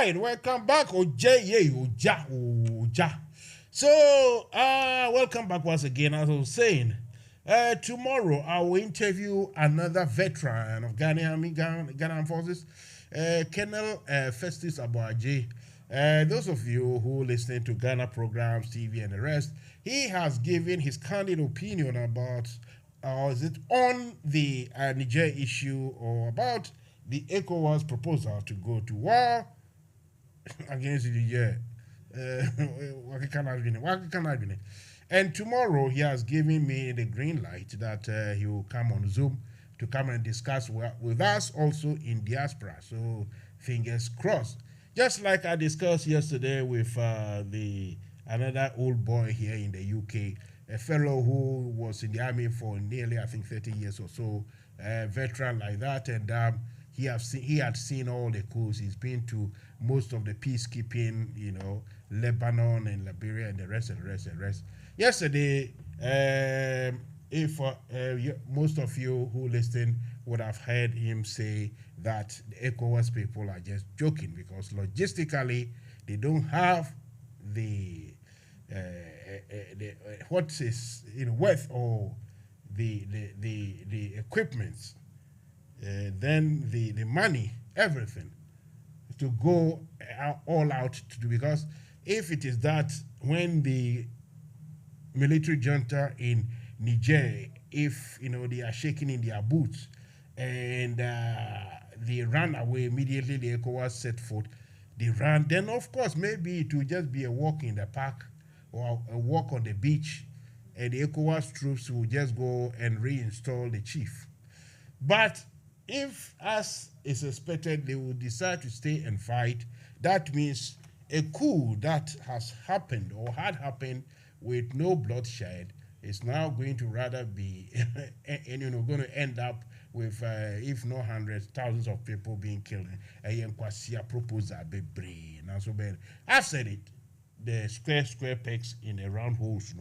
[SPEAKER 2] Right, welcome back. Oja. So, welcome back once again. As I was saying, tomorrow I will interview another veteran of Ghanaian forces, Colonel Festus Aboaje. Those of you who listen to Ghana programs, TV, and the rest, he has given his candid opinion about, is it on the Niger issue or about the ECOWAS proposal to go to war against the Niger. And tomorrow he has given me the green light that he will come on Zoom to come and discuss with us also in diaspora. So fingers crossed. Just like I discussed yesterday with another old boy here in the UK, a fellow who was in the army for nearly, I think, 30 years or so, a veteran like that, and he had seen all the coups. He's been to most of the peacekeeping, Lebanon and Liberia and the rest. Yesterday, most of you who listen would have heard him say that the ECOWAS people are just joking because logistically they don't have the what is worth or the equipments, then the money, everything to go all out to do, because if it is that when the military junta in Niger, if they are shaking in their boots and they ran away immediately, the ECOWAS set forth, they ran, then of course maybe it will just be a walk in the park or a walk on the beach, and the ECOWAS troops will just go and reinstall the chief. But if, as is expected, they will decide to stay and fight, that means a coup that has happened or had happened with no bloodshed is now going to rather be going to end up with, if not hundreds, thousands of people being killed. I've said it, the square pegs in the round holes,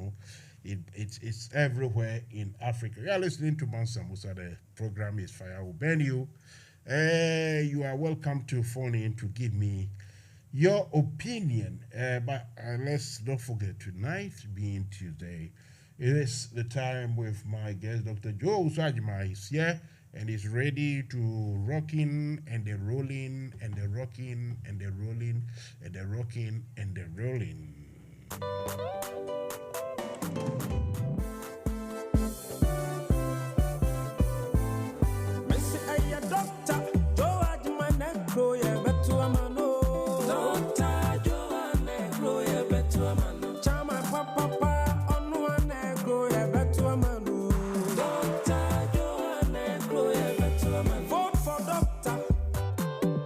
[SPEAKER 2] it's everywhere in Africa. You are listening to Mansa Musa. The program is Fire Will Burn You. You are welcome to phone in to give me your opinion. But let's not forget, tonight being Tuesday, it is the time with my guest, Dr. Joe Usajima. He's here and is ready to rocking and the rolling and the rocking and the rolling and the rocking and the rolling.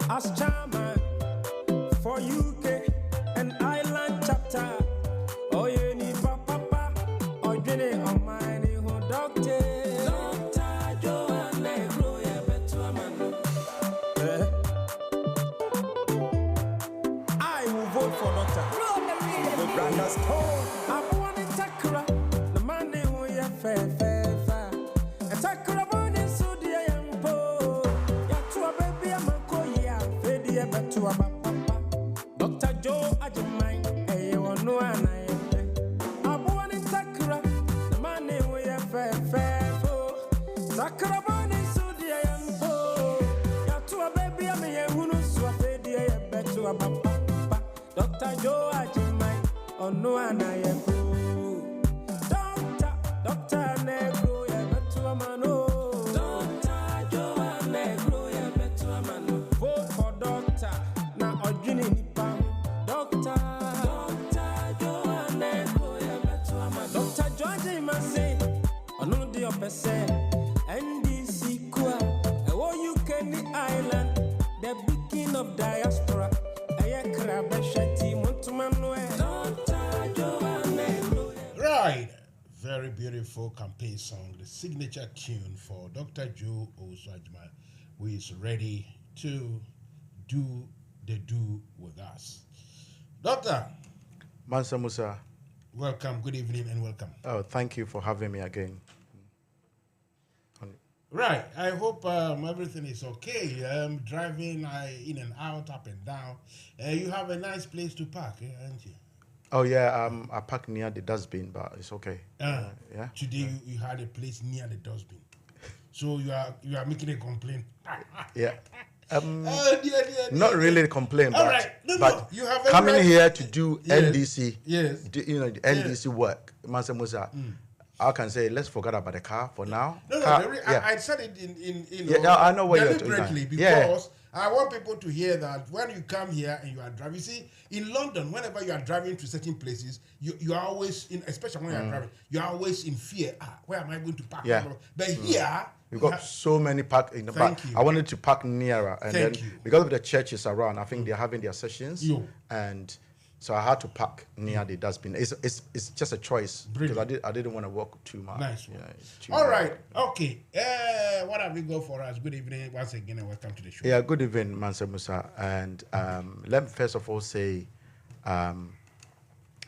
[SPEAKER 15] As chairman for UK and Ireland chapter, oh you need papa, or Jenny on my new doctor. Doctor Joanne Negro, yeah, better man. I will vote for Doctor. Understand? I'm one in Takra, the man who you fair. And Takra born in Saudi Arabia. Dr. Joe Ajimai, you know, and I born in Takra, the man who you fair. Takra born in Saudi Arabia. To a baby, I'm a who knows what they bet to a papa. Dr. Joe Ajimai, oh no, and I am Doctor Negro, yeah, bet to a man. Dr. Joe Negro, yeah, bet to a man. Vote for Doctor. Now, Ojini Nipam. Doctor Joe Negro, yeah, bet to a man. Dr. George Mase, I know the opposite. NDC Kwa, a UK Island, the beginning of diaspora.
[SPEAKER 2] Right. Very beautiful campaign song, the signature tune for Dr. Joe Osajima, who is ready to do the do with us. Doctor.
[SPEAKER 16] Mansa Musa.
[SPEAKER 2] Welcome, good evening and welcome.
[SPEAKER 16] Oh, thank you for having me again.
[SPEAKER 2] Right. I hope everything is okay. Driving in and out, up and down. You have a nice place to park, haven't you?
[SPEAKER 16] Oh yeah, I park near the dustbin, but it's okay. Yeah.
[SPEAKER 2] Today you had a place near the dustbin, so you are making a complaint.
[SPEAKER 16] Yeah.
[SPEAKER 2] Dear.
[SPEAKER 16] Not really a complaint,
[SPEAKER 2] All
[SPEAKER 16] but,
[SPEAKER 2] right. No,
[SPEAKER 16] but
[SPEAKER 2] you have
[SPEAKER 16] coming
[SPEAKER 2] right.
[SPEAKER 16] here to do NDC,
[SPEAKER 2] Yes.
[SPEAKER 16] the NDC work, Mansa Musa. I can say let's forget about the car for now.
[SPEAKER 2] No, I said it in
[SPEAKER 16] I know what you're
[SPEAKER 2] deliberately because I want people to hear that when you come here and you are driving. You see, in London, whenever you are driving to certain places, you are always in, especially when you are driving, you are always in fear. Where am I going to park?
[SPEAKER 16] Yeah.
[SPEAKER 2] But here
[SPEAKER 16] we've got so many park in the back. I wanted to park nearer, and because of the churches around, I think they're having their sessions, and so I had to park near the dustbin. It's just a choice because I didn't want to walk too much.
[SPEAKER 2] Nice one. All right. Okay. What have we got for us? Good evening once again, and welcome to the show.
[SPEAKER 16] Yeah. Good evening, Mansa Musa, and let me first of all say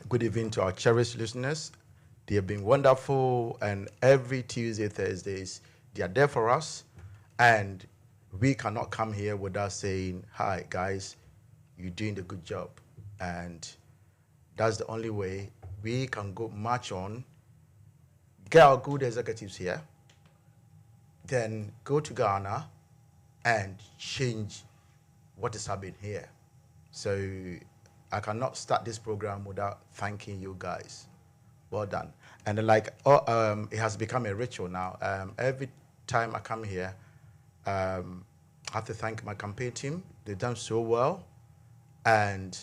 [SPEAKER 16] good evening to our cherished listeners. They have been wonderful, and every Tuesday, Thursdays, they are there for us, and we cannot come here without saying, hi, guys, you're doing a good job. And that's the only way we can go march on, get our good executives here, then go to Ghana and change what is happening here. So I cannot start this program without thanking you guys. Well done. And it has become a ritual now. Every time I come here, I have to thank my campaign team. They've done so well. And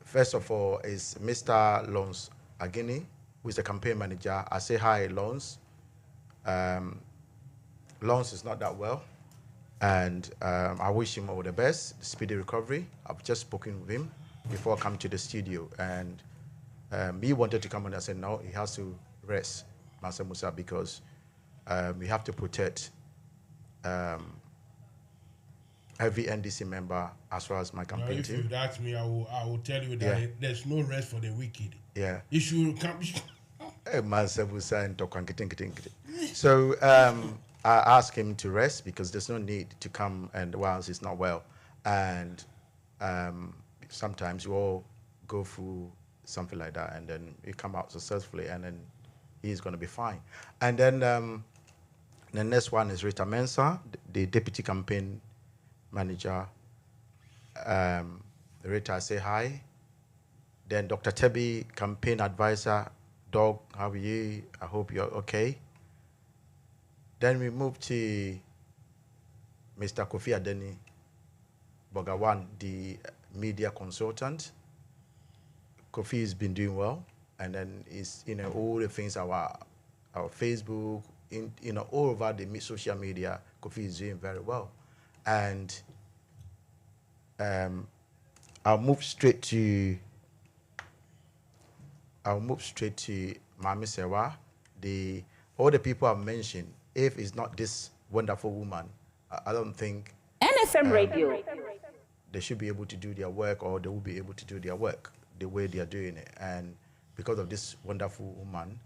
[SPEAKER 16] first of all is Mr. Lons Agini, who is the campaign manager. I say hi, Lons. Lons is not that well, and I wish him all the best, speedy recovery. I've just spoken with him before I come to the studio, and he wanted to come and I said no, he has to rest, Mansa Musa, because we have to protect every NDC member as far as my campaign team.
[SPEAKER 2] If you ask me, I will tell you that there's no rest for the wicked.
[SPEAKER 16] Yeah.
[SPEAKER 2] You should come.
[SPEAKER 16] Mansa Musa and So I asked him to rest because there's no need to come and whilst he's not well. And sometimes you all go through something like that and then you come out successfully and then he's going to be fine. And then the next one is Rita Mensah, the deputy campaign manager. Rita, I say hi. Then Dr. Tebi, campaign advisor. Dog, how are you? I hope you're okay. Then we move to Mr. Kofi Adeni Bogawan, the media consultant. Kofi has been doing well, and then it's all the things our Facebook, all over the social media. Kofi is doing very well, and I'll move straight to Mami Sewa. All the people I've mentioned, if it's not this wonderful woman, I don't think
[SPEAKER 13] NFM Radio.
[SPEAKER 16] They should be able to do their work, or they will be able to do their work the way they are doing it. And because of this wonderful woman,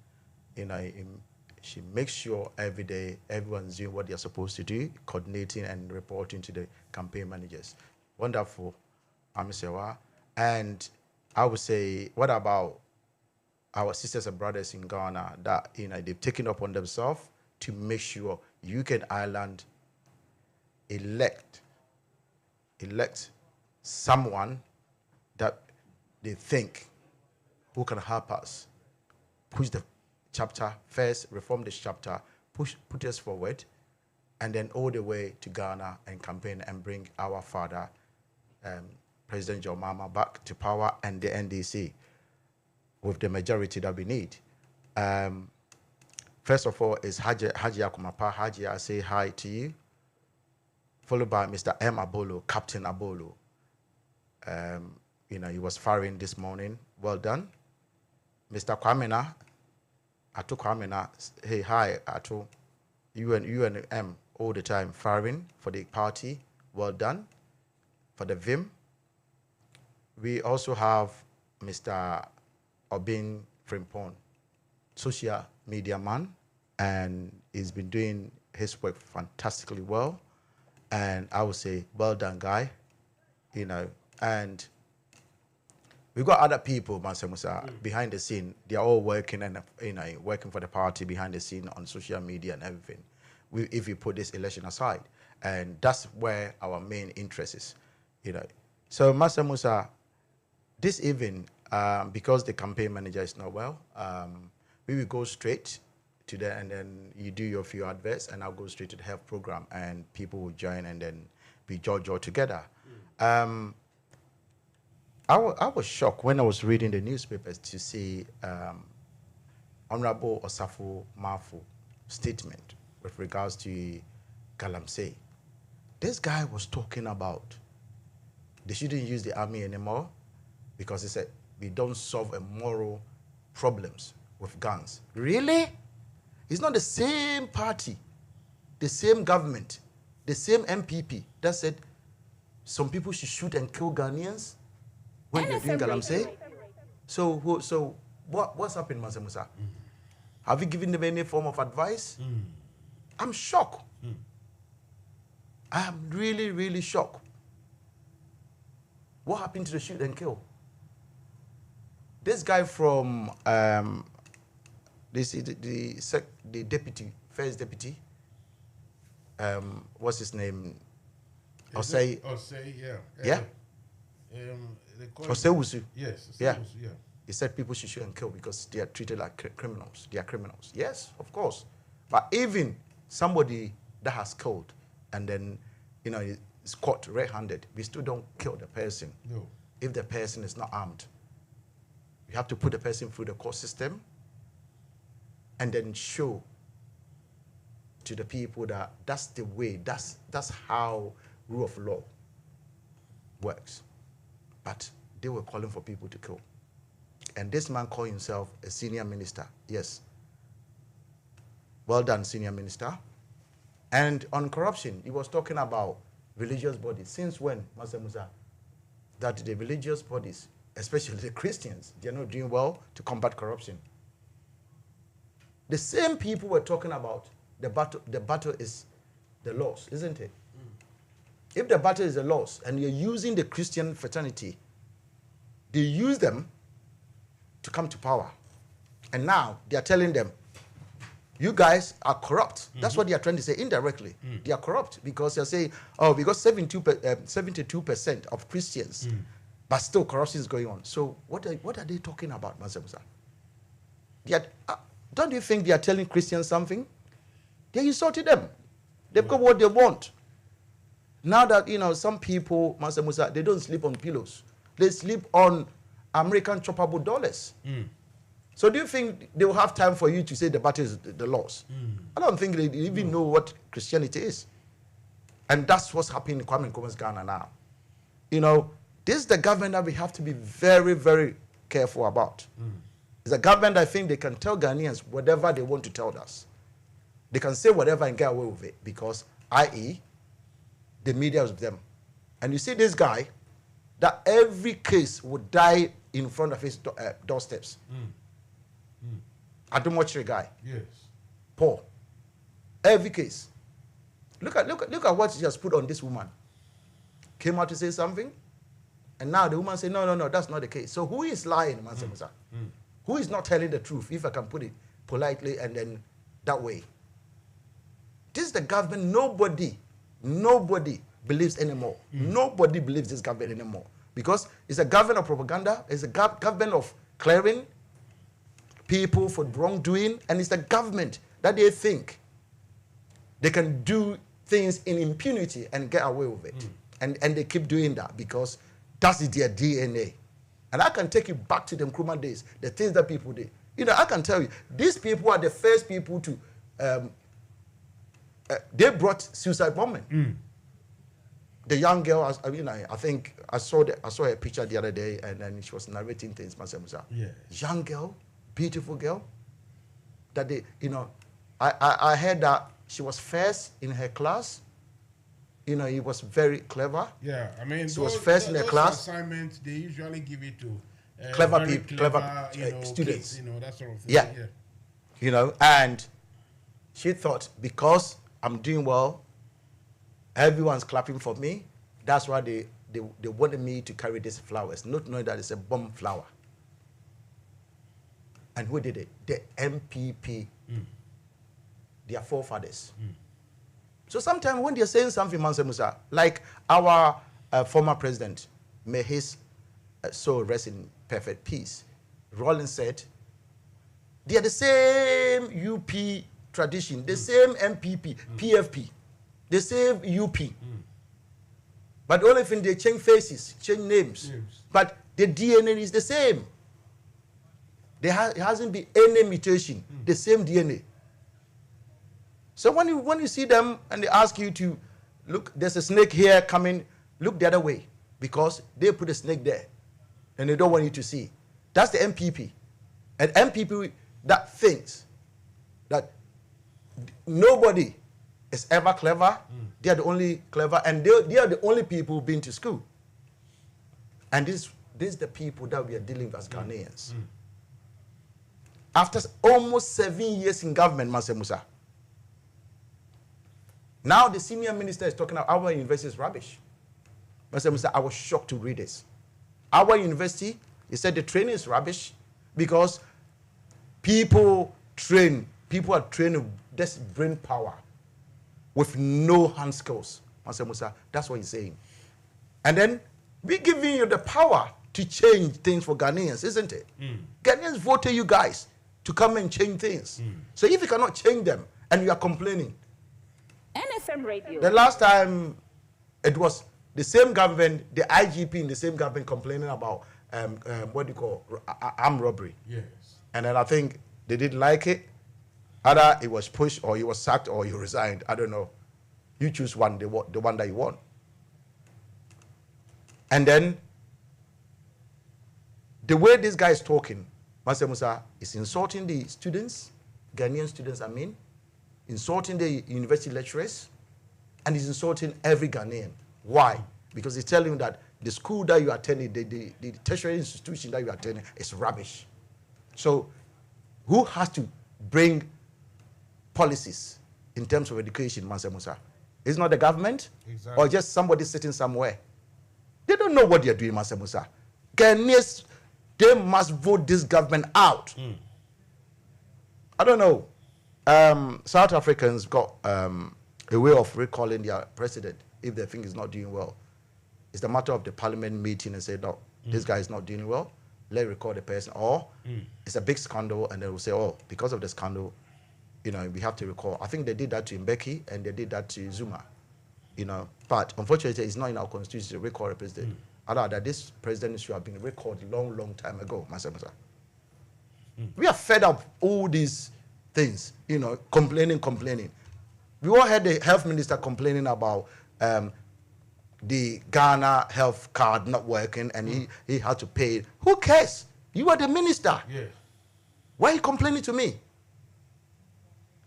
[SPEAKER 16] she makes sure every day everyone's doing what they're supposed to do, coordinating and reporting to the campaign managers. Wonderful, Mami Sewa. And I would say, what about our sisters and brothers in Ghana that they've taken upon themselves to make sure UK and Ireland elect someone that they think who can help us push the chapter first, reform this chapter, put us forward, and then all the way to Ghana and campaign and bring our father, President John Mahama, back to power and the NDC with the majority that we need. First of all is Haji Akumapa. Haji, I say hi to you. Followed by Mr. M. Abolo, Captain Abolo. He was firing this morning. Well done. Mr. Kwamena, Atu Kwamena, hey, hi, Atu. You and M all the time firing for the party. Well done. For the Vim. We also have Mr. Obin Frimpong, social media man, and he's been doing his work fantastically well. And I would say, well done, guy. And we've got other people, Mansa Musa, behind the scene. They are all working and working for the party behind the scene on social media and everything. If you put this election aside, and that's where our main interest is, So Mansa Musa, this evening, because the campaign manager is not well, we will go straight to that, and then you do your few adverts, and I'll go straight to the health program, and people will join, and then we judge all together. I was shocked when I was reading the newspapers to see Honorable Osafo Mafu statement with regards to Galamsey. This guy was talking about they shouldn't use the army anymore because he said we don't solve moral problems with guns. Really? It's not the same party, the same government, the same MPP that said some people should shoot and kill Ghanaians when they're doing Galamsey. So what's happened, Mansa Musa? Have you given them any form of advice? I'm shocked. I am really, really shocked. What happened to the shoot and kill? This guy from the deputy, first deputy, what's his name? Osei.
[SPEAKER 2] Osei, yeah.
[SPEAKER 16] Yeah? Osei Wusu.
[SPEAKER 2] Yes, Osei
[SPEAKER 16] yeah.
[SPEAKER 2] Wusu, yeah.
[SPEAKER 16] He said people should shoot and kill because they are treated like criminals. They are criminals. Yes, of course. But even somebody that has killed and then, is caught red-handed, we still don't kill the person.
[SPEAKER 2] No.
[SPEAKER 16] If the person is not armed. You have to put the person through the court system and then show to the people that that's the way, that's how rule of law works. But they were calling for people to kill. And this man called himself a senior minister. Yes. Well done, senior minister. And on corruption, he was talking about religious bodies. Since when, Mansa Musa, that the religious bodies, especially the Christians, they're not doing well to combat corruption? The same people were talking about the battle is the laws, isn't it? If the battle is the laws and you're using the Christian fraternity, they use them to come to power. And now they are telling them, you guys are corrupt. That's what they are trying to say indirectly. They are corrupt because they're saying, oh, we got 72% of Christians, but still corruption is going on. So what are they talking about, Mansa Musa? Don't you think they are telling Christians something? They insulted them. They've got what they want. Now that, some people, Mansa Musa, they don't sleep on pillows. They sleep on American choppable dollars. So do you think they will have time for you to say the battle is the laws? I don't think they even know what Christianity is. And that's what's happening in Kwame Nkrumah's Ghana now. This is the government that we have to be very, very careful about. It's a government I think they can tell Ghanaians whatever they want to tell us. They can say whatever and get away with it because, i.e., the media is with them. And you see this guy, that every case would die in front of his doorsteps. Adomochiri guy.
[SPEAKER 2] Yes.
[SPEAKER 16] Paul. Every case. Look at what he has put on this woman. Came out to say something, and now the woman said, no, that's not the case. So who is lying, Mansa Musa? Who is not telling the truth, if I can put it politely and then that way? This is the government nobody believes anymore. Nobody believes this government anymore. Because it's a government of propaganda, it's a government of clearing people for wrongdoing, and it's a government that they think they can do things in impunity and get away with it. And they keep doing that because that's their DNA. And I can take you back to the Nkrumah days, the things that people did. I can tell you, these people are the first people to, they brought suicide bombing. The young girl, I think I saw her picture the other day, and then she was narrating things, Mansa Musa.
[SPEAKER 2] Yes.
[SPEAKER 16] Young girl, beautiful girl, that I heard that she was first in her class. He was very clever.
[SPEAKER 2] Yeah, I mean,
[SPEAKER 16] she was first in her class.
[SPEAKER 2] Assignments, they usually give it to
[SPEAKER 16] clever people, clever students.
[SPEAKER 2] kids, that sort of thing.
[SPEAKER 16] Yeah. And She thought because I'm doing well, everyone's clapping for me. That's why they wanted me to carry these flowers, not knowing that it's a bomb flower. And who did it? The MPP. Their forefathers. So sometimes when they're saying something, Mansa Musa, like our former president, may his soul rest in perfect peace, Rollins said, they are the same UP tradition, the same MPP, PFP, the same UP. But the only thing they change faces, change names. But the DNA is the same. There hasn't been any mutation, the same DNA. So when you see them and they ask you to look, there's a snake here coming, look the other way because they put a snake there and they don't want you to see. That's the MPP. And MPP that thinks that nobody is ever clever. They are the only clever and they are the only people who've been to school. And this is the people that we are dealing with as Ghanaians. After almost 7 years in government, Mansa Musa, now the senior minister is talking about our university is rubbish. Mansa Musa, I was shocked to read this. Our university, he said the training is rubbish because people are trained with this brain power with no hand skills. Mansa Musa, that's what he's saying. And then we're giving you the power to change things for Ghanaians, isn't it? Ghanaians voted you guys to come and change things. So if you cannot change them and you are complaining,
[SPEAKER 13] NFM Radio.
[SPEAKER 16] the last time it was the same government, the IGP in the same government complaining about what do you call armed robbery.
[SPEAKER 2] Yes.
[SPEAKER 16] And then I think they didn't like it. Either it was pushed or he was sacked or he resigned. I don't know. You choose one, the one that you want. And then the way this guy is talking, Mansa Musa is insulting the students, Ghanaian students, I mean, insulting the university lecturers, and he's insulting every Ghanaian. Why? Because he's telling you that the school that you are attending, the tertiary institution that you are attending is rubbish. So who has to bring policies in terms of education, Mansa Musa? It's not the government or just somebody sitting somewhere. They don't know what they're doing, Mansa Musa. Ghanaians, they must vote this government out. I don't know. South Africans got a way of recalling their president if they think he's not doing well. It's the matter of the parliament meeting and say, no, this guy is not doing well. Let's recall the person. Or it's a big scandal and they will say, oh, because of the scandal, we have to recall. I think they did that to Mbeki and they did that to Zuma. But unfortunately, it's not in our constitution to recall a president. Other that this president should have been recalled long time ago, Mansa Musa. We are fed up all these things, complaining. We all heard the health minister complaining about the Ghana health card not working and he had to pay it. Who cares? You are the minister.
[SPEAKER 2] Yeah.
[SPEAKER 16] Why are you complaining to me?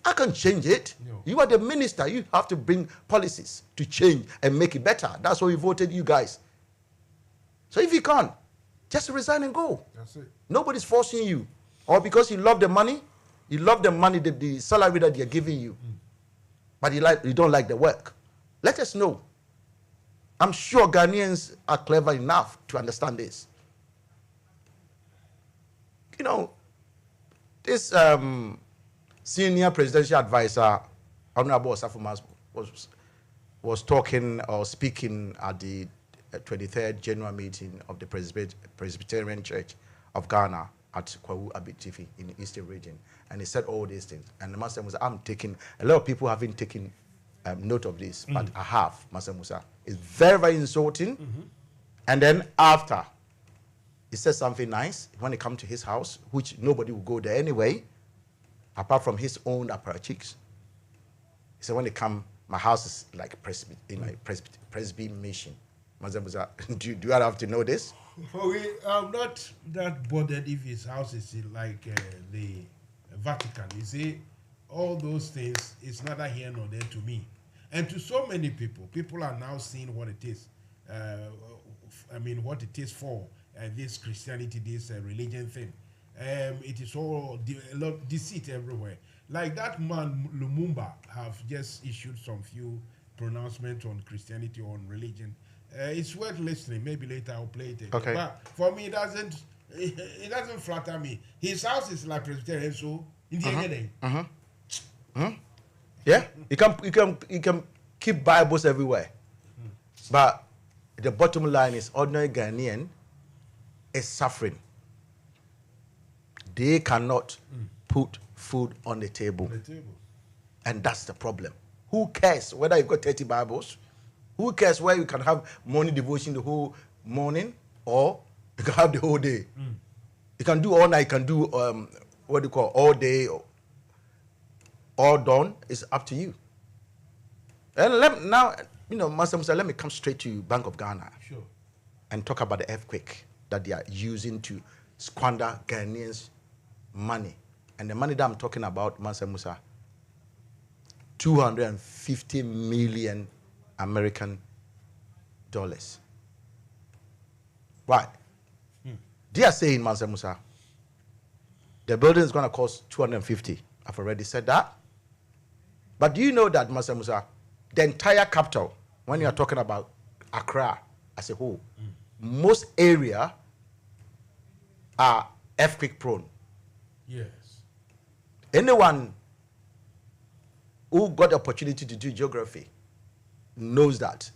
[SPEAKER 16] I can change it.
[SPEAKER 2] No.
[SPEAKER 16] You are the minister. You have to bring policies to change and make it better. That's why we voted you guys. So if you can't, just resign and go.
[SPEAKER 2] That's it.
[SPEAKER 16] Nobody's forcing you. Or because you love the money, the salary that they're giving you. But you don't like the work. Let us know. I'm sure Ghanaians are clever enough to understand this. This senior presidential advisor, Honorable Osafumas, was talking or speaking at the 23rd General Meeting of the Presbyterian Church of Ghana at Kwawu Abitifi in the Eastern region. And he said all these things. And the Mansa Musa, a lot of people haven't taken note of this, but I have, Mansa Musa. It's very, very insulting. And then after, he said something nice when he come to his house, which nobody will go there anyway, apart from his own apparatchiks. He said, when they come, my house is like Presby mission. Mansa Musa, do I have to know this?
[SPEAKER 2] I'm not that bothered if his house is like the Vatican. You see, all those things, it's neither here nor there to me. And to so many people are now seeing what it is. What it is for this Christianity, this religion thing. It is all a lot deceit everywhere. like that man Lumumba have just issued some few pronouncements on Christianity, on religion. It's worth listening. Maybe later I'll play it again.
[SPEAKER 16] Okay.
[SPEAKER 2] But for me, it doesn't flatter me. His house is like Presbyterian, so in the end.
[SPEAKER 16] Yeah, you can keep Bibles everywhere, but the bottom line is ordinary Ghanaian is suffering. They cannot put food on the table. And that's the problem. Who cares whether you've got 30 Bibles? Who cares where you can have morning devotion the whole morning or you can have the whole day? You can do all night, you can do what do you call all day or all dawn. It's up to you. And Mansa Musa, let me come straight to Bank of Ghana and talk about the earthquake that they are using to squander Ghanaians' money. And the money that I'm talking about, Mansa Musa, 250 million American dollars. Right. They are saying, Mansa Musa, the building is going to cost 250. I've already said that. But do you know that, Mansa Musa, the entire capital, when you are talking about Accra as a whole, most area are earthquake prone.
[SPEAKER 2] Yes.
[SPEAKER 16] Anyone who got the opportunity to do geography knows that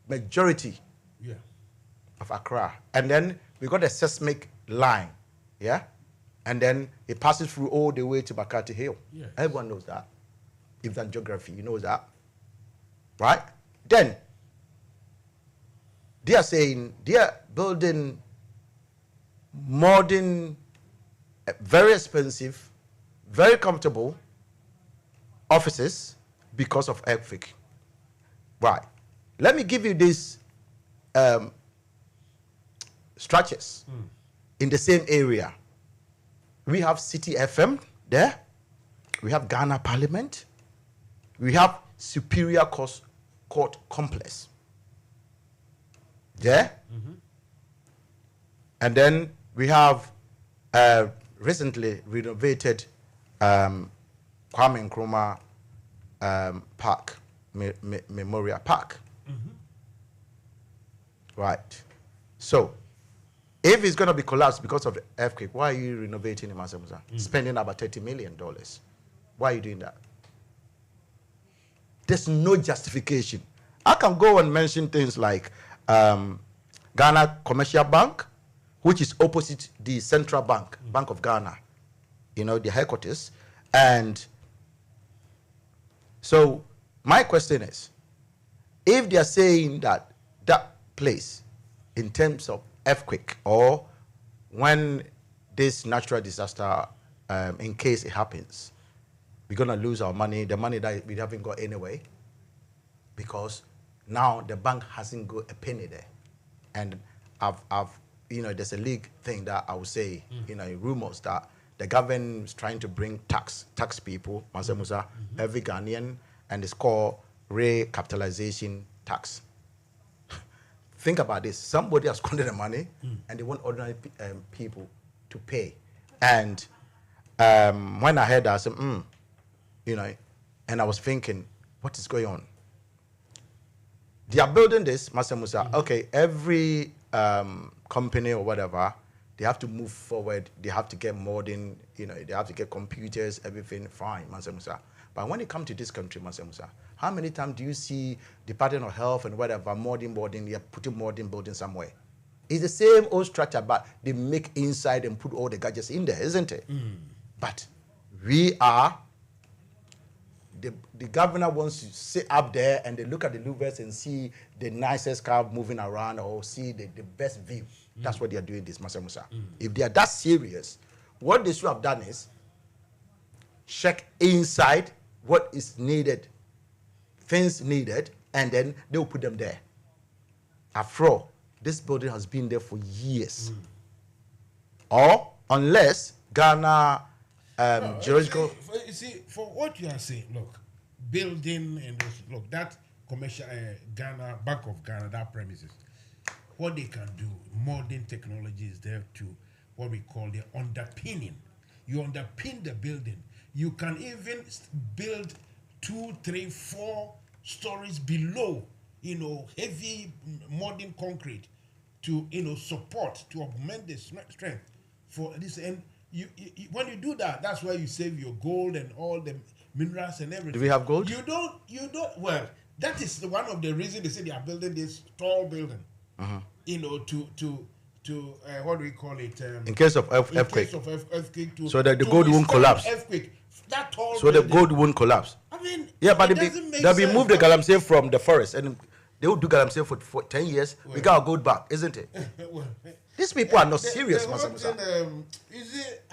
[SPEAKER 16] majority of Accra, and then we got a seismic line, and then it passes through all the way to Makati Hill.
[SPEAKER 2] Yes.
[SPEAKER 16] Everyone knows that. If that's geography, you know that, right? Then they are saying they are building modern, very expensive, very comfortable offices because of earthquake. Right. Let me give you these structures in the same area. We have City FM there. We have Ghana Parliament. We have Superior Court Complex. Yeah? And then we have recently renovated Kwame Nkrumah Park, Memorial Park. Right. So, if it's going to be collapsed because of the earthquake, why are you renovating it, Mansa Musa? Spending about $30 million. Why are you doing that? There's no justification. I can go and mention things like Ghana Commercial Bank, which is opposite the Central Bank, Bank of Ghana, the headquarters. And so my question is, if they are saying that that place, in terms of earthquake or when this natural disaster, in case it happens, we're going to lose our money, the money that we haven't got anyway, because now the bank hasn't got a penny there. And there's a league thing that I would say, rumors that the government is trying to bring tax people, Mansa Musa, every Ghanaian, and it's called recapitalization tax. Think about this. Somebody has squandered the money and they want ordinary people to pay. And when I heard that, I said, and I was thinking, what is going on? They are building this, Mansa Musa. Okay, every company or whatever, they have to move forward. They have to get modern, they have to get computers, everything, fine, Mansa Musa. But when it comes to this country, Mansa Musa, how many times do you see Department of Health and whatever, modern, you're putting modern building somewhere? It's the same old structure, but they make inside and put all the gadgets in there, isn't it? But we are, the governor wants to sit up there and they look at the louvers and see the nicest car moving around or see the best view. That's what they are doing this, Mansa Musa. If they are that serious, what they should have done is check inside what is needed, things needed, and then they will put them there. After all, this building has been there for years. Or unless Ghana geological...
[SPEAKER 2] You see, for what you are saying, look, building and look, that commercial Ghana, Bank of Ghana, that premises, what they can do, modern technology is there to what we call the underpinning. You underpin the building. You can even build 2, 3, 4 stories below, heavy modern concrete to, support, to augment the strength for this. And you when you do that, that's why you save your gold and all the minerals and everything.
[SPEAKER 16] Do we have gold?
[SPEAKER 2] You don't, well, that is one of the reasons they say they are building this tall building, to what do we call it?
[SPEAKER 16] In case of earthquake.
[SPEAKER 2] In case of earthquake.
[SPEAKER 16] So that the gold won't collapse.
[SPEAKER 2] Earthquake. That tall
[SPEAKER 16] so
[SPEAKER 2] building,
[SPEAKER 16] the gold won't collapse.
[SPEAKER 2] I mean,
[SPEAKER 16] yeah, but they'll be moved the galamsey from the forest, and they will do galamsey for 10 years. We got our gold back, isn't it?
[SPEAKER 2] Well,
[SPEAKER 16] these people are not serious, Mansa Musa.
[SPEAKER 2] Is it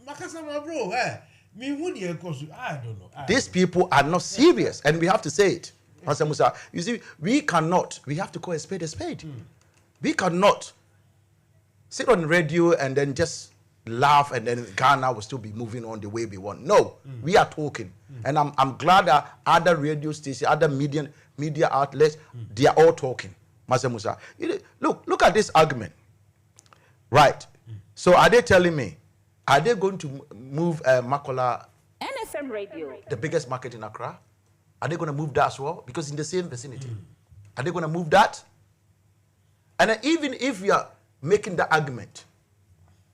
[SPEAKER 2] Makasama, bro? I don't know.
[SPEAKER 16] These people are not serious, and we have to say it, Mansa Musa. You see, we have to call a spade a spade. We cannot sit on radio and then just laugh and then Ghana will still be moving on the way we want. No, we are talking. And I'm glad that other radio stations, other media outlets, they are all talking. Mansa Musa, look at this argument. Right. So are they telling me, are they going to move Makola,
[SPEAKER 13] NFM Radio,
[SPEAKER 16] the biggest market in Accra? Are they going to move that as well? Because in the same vicinity. Are they going to move that? And then even if we are making the argument,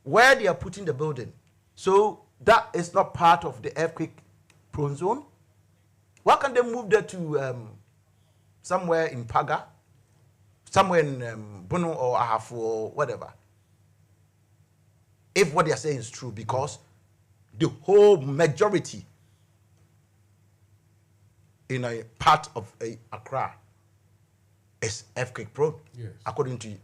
[SPEAKER 16] where they are putting the building, so that is not part of the earthquake prone zone, why can't they move that to somewhere in Paga, somewhere in Bono or Ahafu or whatever? If what they are saying is true, because the whole majority in a part of Accra is earthquake prone, according to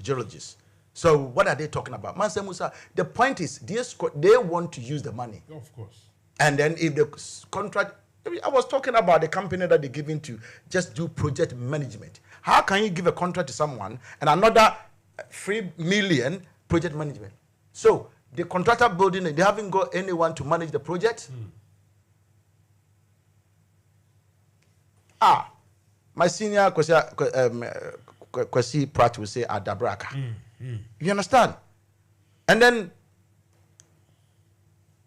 [SPEAKER 16] geologists. So what are they talking about? Mansa Musa, the point is, they want to use the money.
[SPEAKER 2] Of course.
[SPEAKER 16] And then if the contract, I was talking about the company that they're giving to just do project management. How can you give a contract to someone and another 3 million project management? So the contractor building, they haven't got anyone to manage the project. My senior Kwesi Pratt will say Adabraka. You understand? And then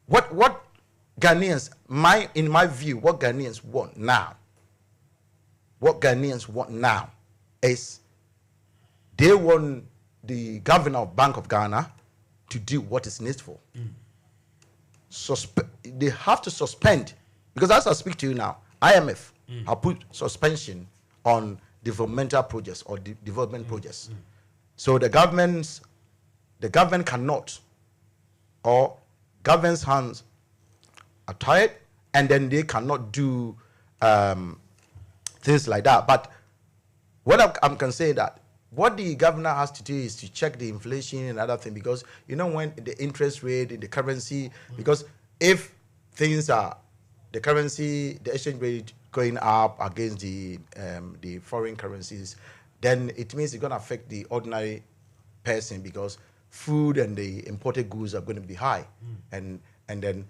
[SPEAKER 16] what Ghanaians, in my view, what Ghanaians want now is they want the governor of Bank of Ghana to do what is needful. They have to suspend, because as I speak to you now, IMF have put suspension on developmental projects or development projects. So the government cannot, or government's hands are tied, and then they cannot do things like that. But what I can say that what the governor has to do is to check the inflation and other things, because when the interest rate, the currency, because if things are, the currency, the exchange rate going up against the foreign currencies, then it means it's going to affect the ordinary person, because food and the imported goods are going to be high, and then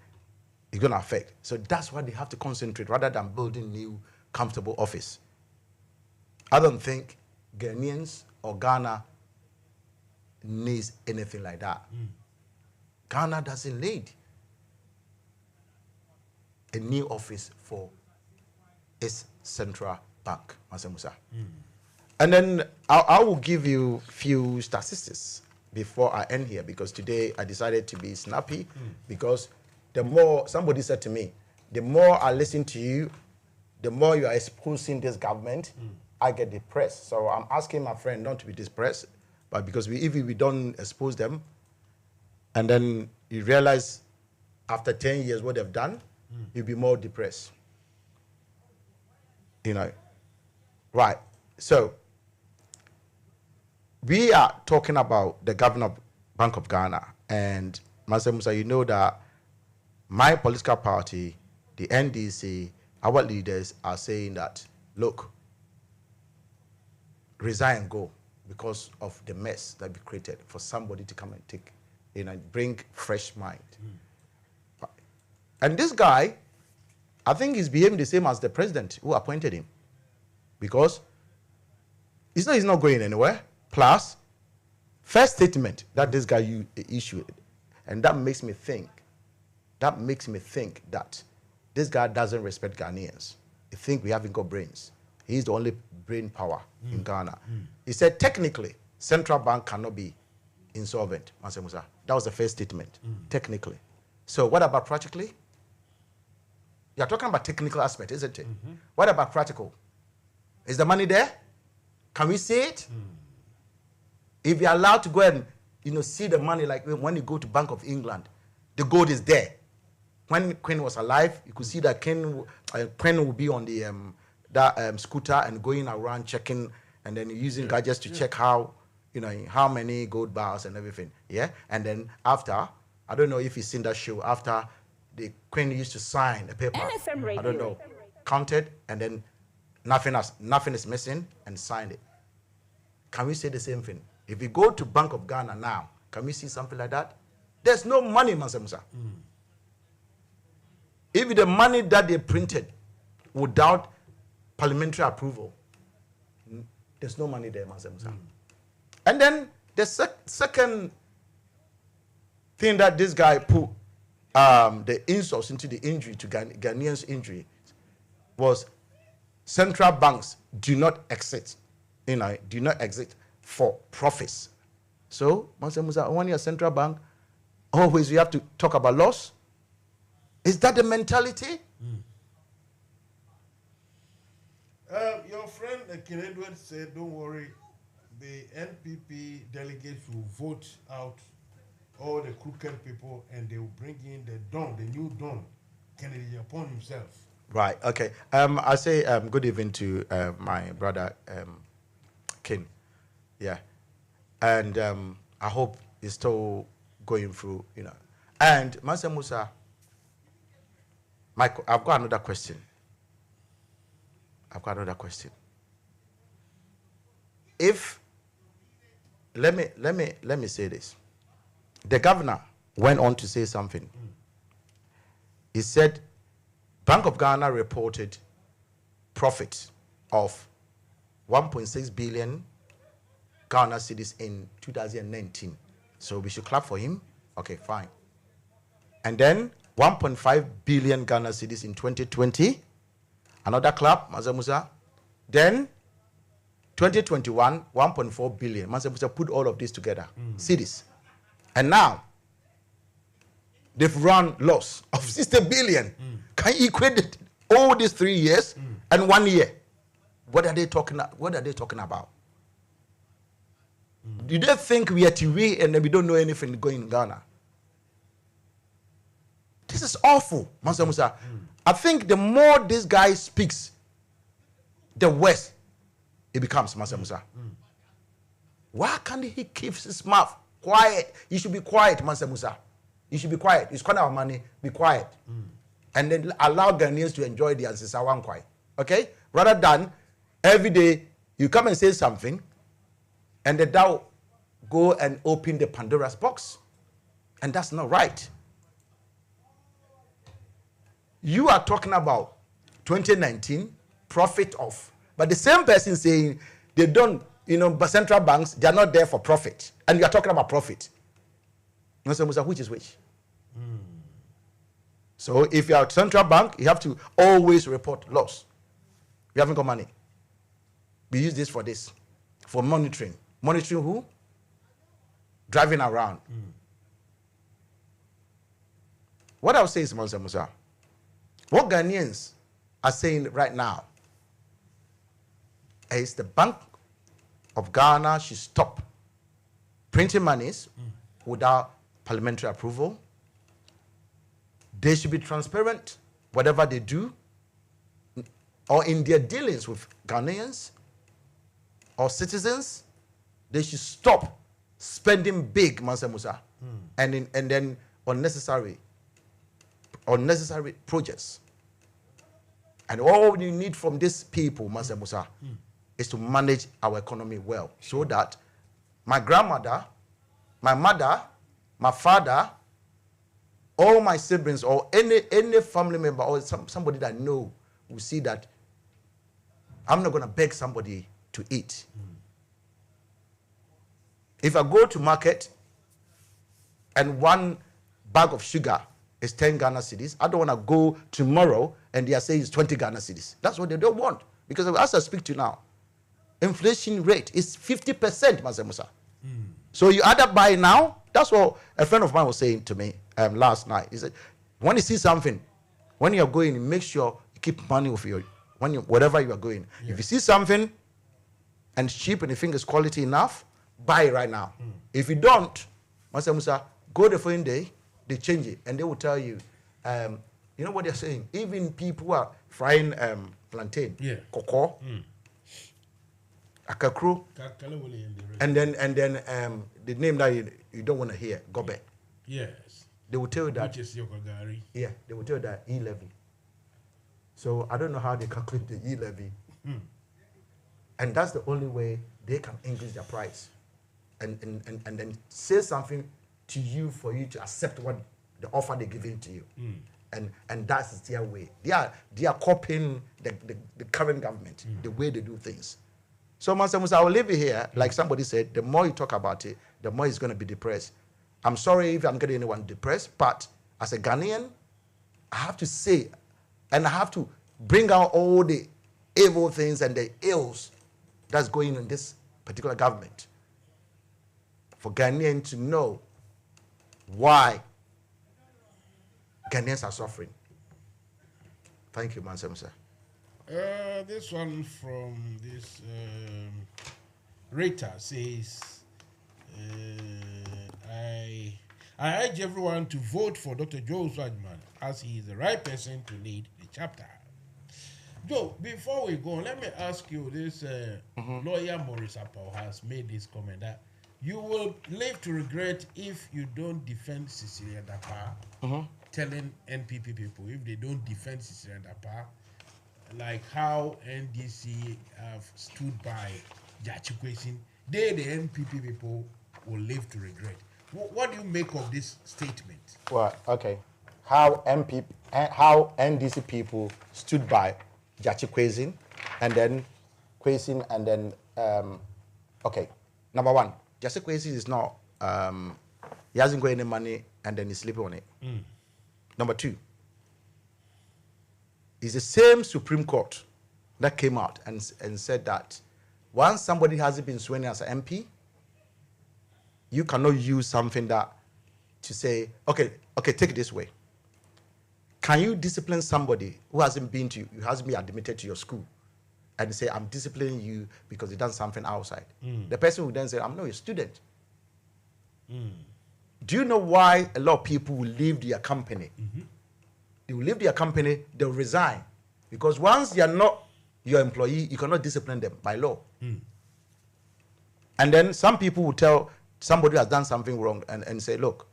[SPEAKER 16] it's going to affect. So that's why they have to concentrate rather than building new comfortable office. I don't think Ghanaians or Ghana needs anything like that. Ghana doesn't need a new office for its central bank, Mansa Musa. And then I will give you a few statistics before I end here, because today I decided to be snappy, because the more, somebody said to me, the more I listen to you, the more you are exposing this government, I get depressed. So I'm asking my friend not to be depressed, but because if we don't expose them, and then you realize after 10 years what they've done, you'll be more depressed. Right. So we are talking about the governor of Bank of Ghana, and Mansa Musa, you know that my political party, the NDC, our leaders are saying that, look, resign and go, because of the mess that we created, for somebody to come and take, bring fresh mind. And this guy, I think he's behaving the same as the president who appointed him, because he's not going anywhere. Plus, first statement that this guy issued, and that makes me think that makes me think that this guy doesn't respect Ghanaians. He thinks we haven't got brains. He's the only brain power in Ghana. He said technically, central bank cannot be insolvent, Mansa Musa. That was the first statement, technically. So what about practically? You're talking about technical aspect, isn't it? What about practical? Is the money there? Can we see it? If you're allowed to go and see the money, like when you go to Bank of England, the gold is there. When Queen was alive, you could see that Queen would be on the scooter and going around checking, and then using gadgets to check how many gold bars and everything. Yeah, and then after, I don't know if you've seen that show. After the Queen used to sign a paper,
[SPEAKER 13] NFM Radio.
[SPEAKER 16] I don't know, counted, and then nothing is missing, and signed it. Can we say the same thing? If you go to Bank of Ghana now, can we see something like that? There's no money, Mansa Musa. If the money that they printed without parliamentary approval, there's no money there, Mansa Musa. And then the second thing that this guy put the insults into the injury to Ghanaians' injury was central banks do not exit for profits. So, Mansa Musa, when you're a central bank, always you have to talk about loss. Is that the mentality?
[SPEAKER 2] Your friend Ken Edwards said, don't worry, the NPP delegates will vote out all the crooked people and they will bring in the new Don, Kennedy upon himself.
[SPEAKER 16] Right, okay. I say good evening to my brother Ken. Yeah. And I hope he's still going through, And Mansa Musa, Michael, I've got another question. If let me say this. The governor went on to say something. He said Bank of Ghana reported profit of 1.6 billion Ghana cedis in 2019. So we should clap for him. Okay, fine. And then 1.5 billion Ghana cedis in 2020. Another clap, Mansa Musa. Then 2021, 1.4 billion. Mansa Musa put all of this together. Cedis. And now they've run loss of 60 billion. Can you equate all these 3 years and 1 year? What are they talking about? Do they think we are TV and we don't know anything going in Ghana? This is awful, Mansa Musa. I think the more this guy speaks, the worse it becomes, Mansa Musa. Why can't he keep his mouth quiet? You should be quiet, Mansa Musa. You should be quiet. It's kind of money. Be quiet. And then allow Ghanaians to enjoy the Ansisawan quiet. Okay? Rather than every day you come and say something and then thou go and open the Pandora's box. And that's not right. You are talking about 2019 profit of, but the same person saying they don't, but central banks, they are not there for profit. And you are talking about profit. Which is which? So if you are a central bank, you have to always report loss. You haven't got money. We use this, for monitoring. Monitoring who? Driving around. What I'll say is, Mansa Musa, what Ghanaians are saying right now is the Bank of Ghana should stop printing monies without parliamentary approval. They should be transparent, whatever they do, or in their dealings with Ghanaians or citizens. They should stop spending big, Mansa Musa, and then unnecessary projects. And all you need from these people, Mansa Musa, is to manage our economy well, so that my grandmother, my mother, my father, all my siblings, or any family member, or somebody that I know will see that I'm not going to beg somebody to eat. If I go to market and one bag of sugar it's 10 Ghana cedis. I don't want to go tomorrow and they are saying it's 20 Ghana cedis. That's what they don't want. Because as I speak to you now, inflation rate is 50%, Mansa Musa. So you either buy now. That's what a friend of mine was saying to me last night. He said, when you see something, when you're going, make sure you keep money with you, wherever you are going. If you see something and it's cheap and you think it's quality enough, buy it right now. If you don't, Mansa Musa, go the following day, they change it, and they will tell you, you know what they're saying? Even people who are frying plantain, cocoa, akakru, and then the name that you don't want to hear, gobe.
[SPEAKER 2] Yes.
[SPEAKER 16] They will tell you that.
[SPEAKER 2] Which is Yokogari.
[SPEAKER 16] Yeah, they will tell you that E-levy. So I don't know how they calculate the E-levy. And that's the only way they can increase their price. And then say something to you for you to accept what the offer they're giving to you. And that's their way. They are copying the current government, the way they do things. So Mansa Musa, I will leave it here. Like somebody said, the more you talk about it, the more he's going to be depressed. I'm sorry if I'm getting anyone depressed, but as a Ghanaian, I have to say, and I have to bring out all the evil things and the ills that's going in this particular government for Ghanaians to know why Ghanaians are suffering. Thank you, Mansa Musa.
[SPEAKER 2] This one from this Rita says, I urge everyone to vote for Dr. Joe Swajman as he is the right person to lead the chapter. Joe, before we go, let me ask you this. Lawyer Maurice Apau has made this comment that you will live to regret if you don't defend Cecilia Dapa, telling NPP people if they don't defend Cecilia Dapa, like how NDC have stood by Jachikwesi, they, the NPP people, will live to regret. What do you make of this statement?
[SPEAKER 16] Well, okay. How NDC people stood by Jachikwesi, and then Kwesi, and then, okay. Number one, Jachikwesi is not, he hasn't got any money, and then he's sleeping on it. Number two, it's the same Supreme Court that came out and said that once somebody hasn't been sworn in as an MP, you cannot use something that to say, okay, take it this way. Can you discipline somebody who hasn't been admitted to your school and say, I'm disciplining you because you done something outside? The person will then say, I'm not your student. Do you know why a lot of people will leave their company? They will leave their company, they'll resign. Because once they are not your employee, you cannot discipline them by law. And then some people will tell somebody who has done something wrong and say, look,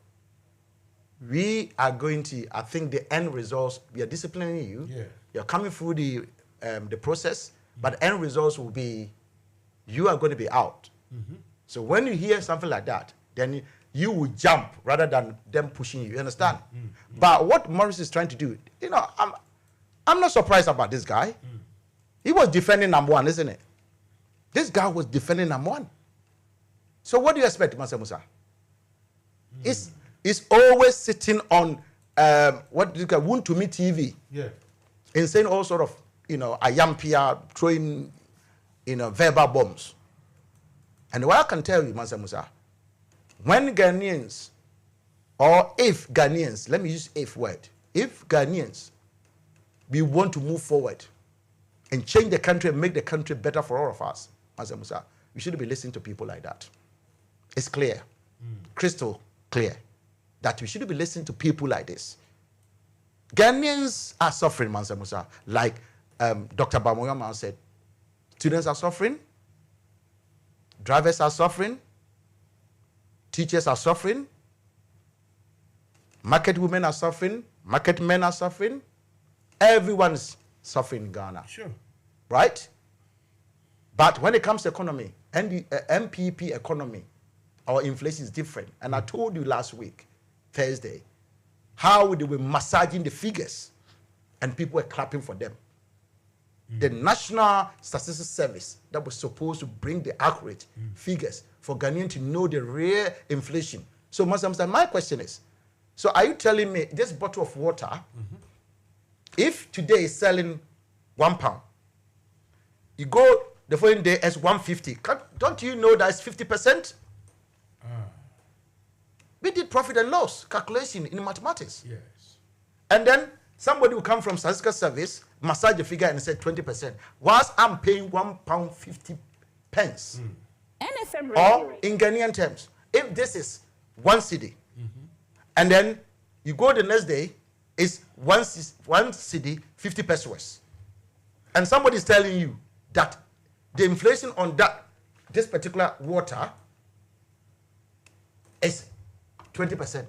[SPEAKER 16] we are going to, I think the end results, we are disciplining you. You're coming through the process, but the end results will be, you are going to be out. So when you hear something like that, then you will jump rather than them pushing you. You understand? But what Morris is trying to do, you know, I'm not surprised about this guy. He was defending number one, isn't it? This guy was defending number one. So what do you expect, Mansa Musa? It's always sitting on what do you call Wuntumi TV, and saying all sort of, you know, ayampia, throwing, you know, verbal bombs. And what I can tell you, Mansa Musa, when Ghanaians, or if Ghanaians, let me use if word, if Ghanaians, we want to move forward and change the country and make the country better for all of us, Mansa Musa, we shouldn't be listening to people like that. It's clear, crystal clear, that we shouldn't be listening to people like this. Ghanaians are suffering, Mansa Musa, like Dr. Bamoyama said. Students are suffering, drivers are suffering, teachers are suffering, market women are suffering, market men are suffering, everyone's suffering in Ghana.
[SPEAKER 2] Sure.
[SPEAKER 16] Right? But when it comes to economy, and the MPP economy, our inflation is different. And I told you last week, Thursday, how they were massaging the figures and people were clapping for them. The National Statistics Service that was supposed to bring the accurate figures for Ghanaians to know the real inflation. So my question is, So are you telling me this bottle of water, if today is selling £1, you go the following day as 150. Don't you know that's 50%? We did profit and loss calculation in mathematics.
[SPEAKER 2] Yes.
[SPEAKER 16] And then somebody will come from statistical service, massage the figure and say 20%. Whilst I'm paying £1.50.
[SPEAKER 13] NFM Radio.
[SPEAKER 16] Or in Ghanaian terms, if this is 1 cedi, and then you go the next day, it's one cedi, 50 pesos. And somebody is telling you that the inflation on this particular water is 20%.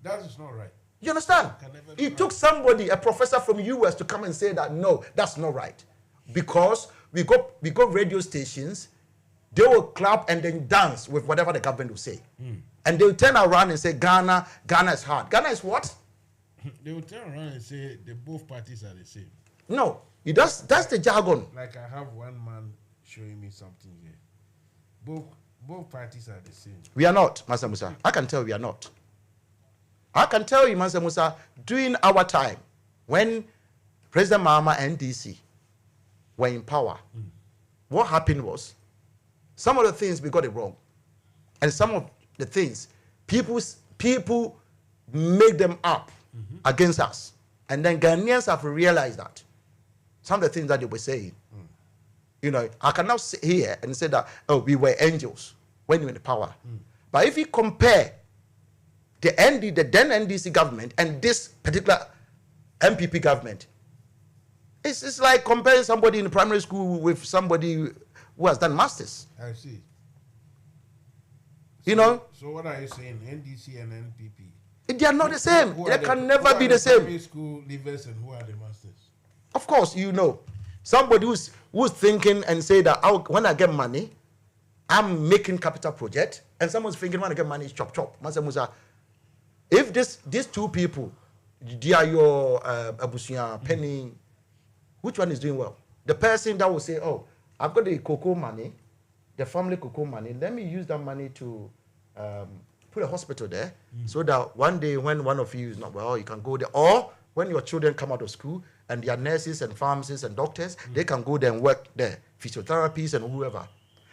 [SPEAKER 2] That is not right.
[SPEAKER 16] You understand? It took somebody, a professor from US, to come and say that no, that's not right. Because we go radio stations, they will clap and then dance with whatever the government will say. And they will turn around and say, Ghana is hard. Ghana is what?
[SPEAKER 2] They will turn around and say both parties are the same.
[SPEAKER 16] No, that's the jargon.
[SPEAKER 2] Like I have one man showing me something here. Both parties are the same.
[SPEAKER 16] We are not, Mansa Musa. I can tell we are not. I can tell you, Mansa Musa, during our time, when President Mahama and DC were in power, what happened was, some of the things we got it wrong. And some of the things, people make them up against us. And then Ghanaians have realized that. Some of the things that they were saying. You know, I can now sit here and say that, oh, we were angels when we were in power. But if you compare the then NDC government and this particular MPP government, it's like comparing somebody in primary school with somebody who has done masters.
[SPEAKER 2] I see.
[SPEAKER 16] You know?
[SPEAKER 2] So what are you saying? NDC and NPP?
[SPEAKER 16] They are not the same. They can never be the same.
[SPEAKER 2] Primary school leavers and who are the masters?
[SPEAKER 16] Of course, you know. Somebody who's thinking and say that when I get money, I'm making capital project, and someone's thinking when I get money, it's chop chop. Mansa Musa, if these two people, they are your Abusia, Penny, which one is doing well? The person that will say, oh, I've got the cocoa money, the family cocoa money, let me use that money to put a hospital there, so that one day when one of you is not well, you can go there. Or when your children come out of school and they are nurses and pharmacists and doctors, they can go there and work there, physiotherapists and whoever.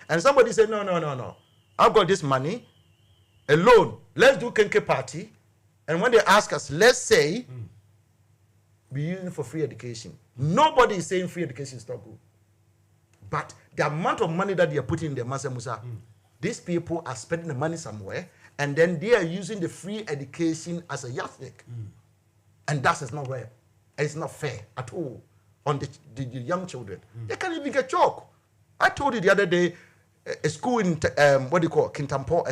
[SPEAKER 16] And somebody said, no. I've got this money, a loan. Let's do Kenke party. And when they ask us, let's say, we use it for free education. Nobody is saying free education is not good. But the amount of money that they are putting in the Mansa Musa, these people are spending the money somewhere, and then they are using the free education as a yardstick. And that is not right. It's not fair at all on the young children. They can't even get chalk. I told you the other day, a school in Kintampo,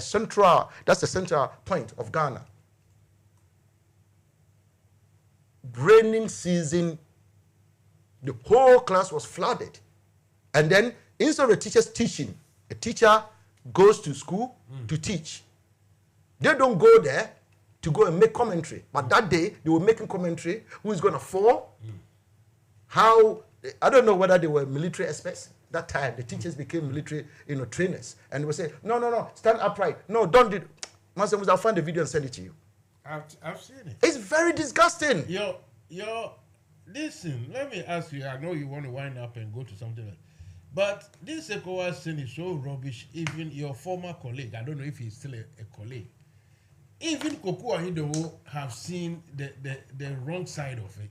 [SPEAKER 16] that's the central point of Ghana. Raining season, the whole class was flooded. And then instead of the teachers teaching, a teacher goes to school to teach. They don't go there to go and make commentary. But that day, they were making commentary. Who is going to fall? How, I don't know whether they were military experts. That time, the teachers became military trainers. And they would say, no, stand upright. No, don't do it. Mansa Musa, I'll find the video and send it to you.
[SPEAKER 2] I've seen it.
[SPEAKER 16] It's very disgusting.
[SPEAKER 2] Listen, let me ask you, I know you want to wind up and go to something else. But this ECOWAS thing is so rubbish. Even your former colleague, I don't know if he's still a colleague, even Koko Ahidowo have seen the wrong side of it.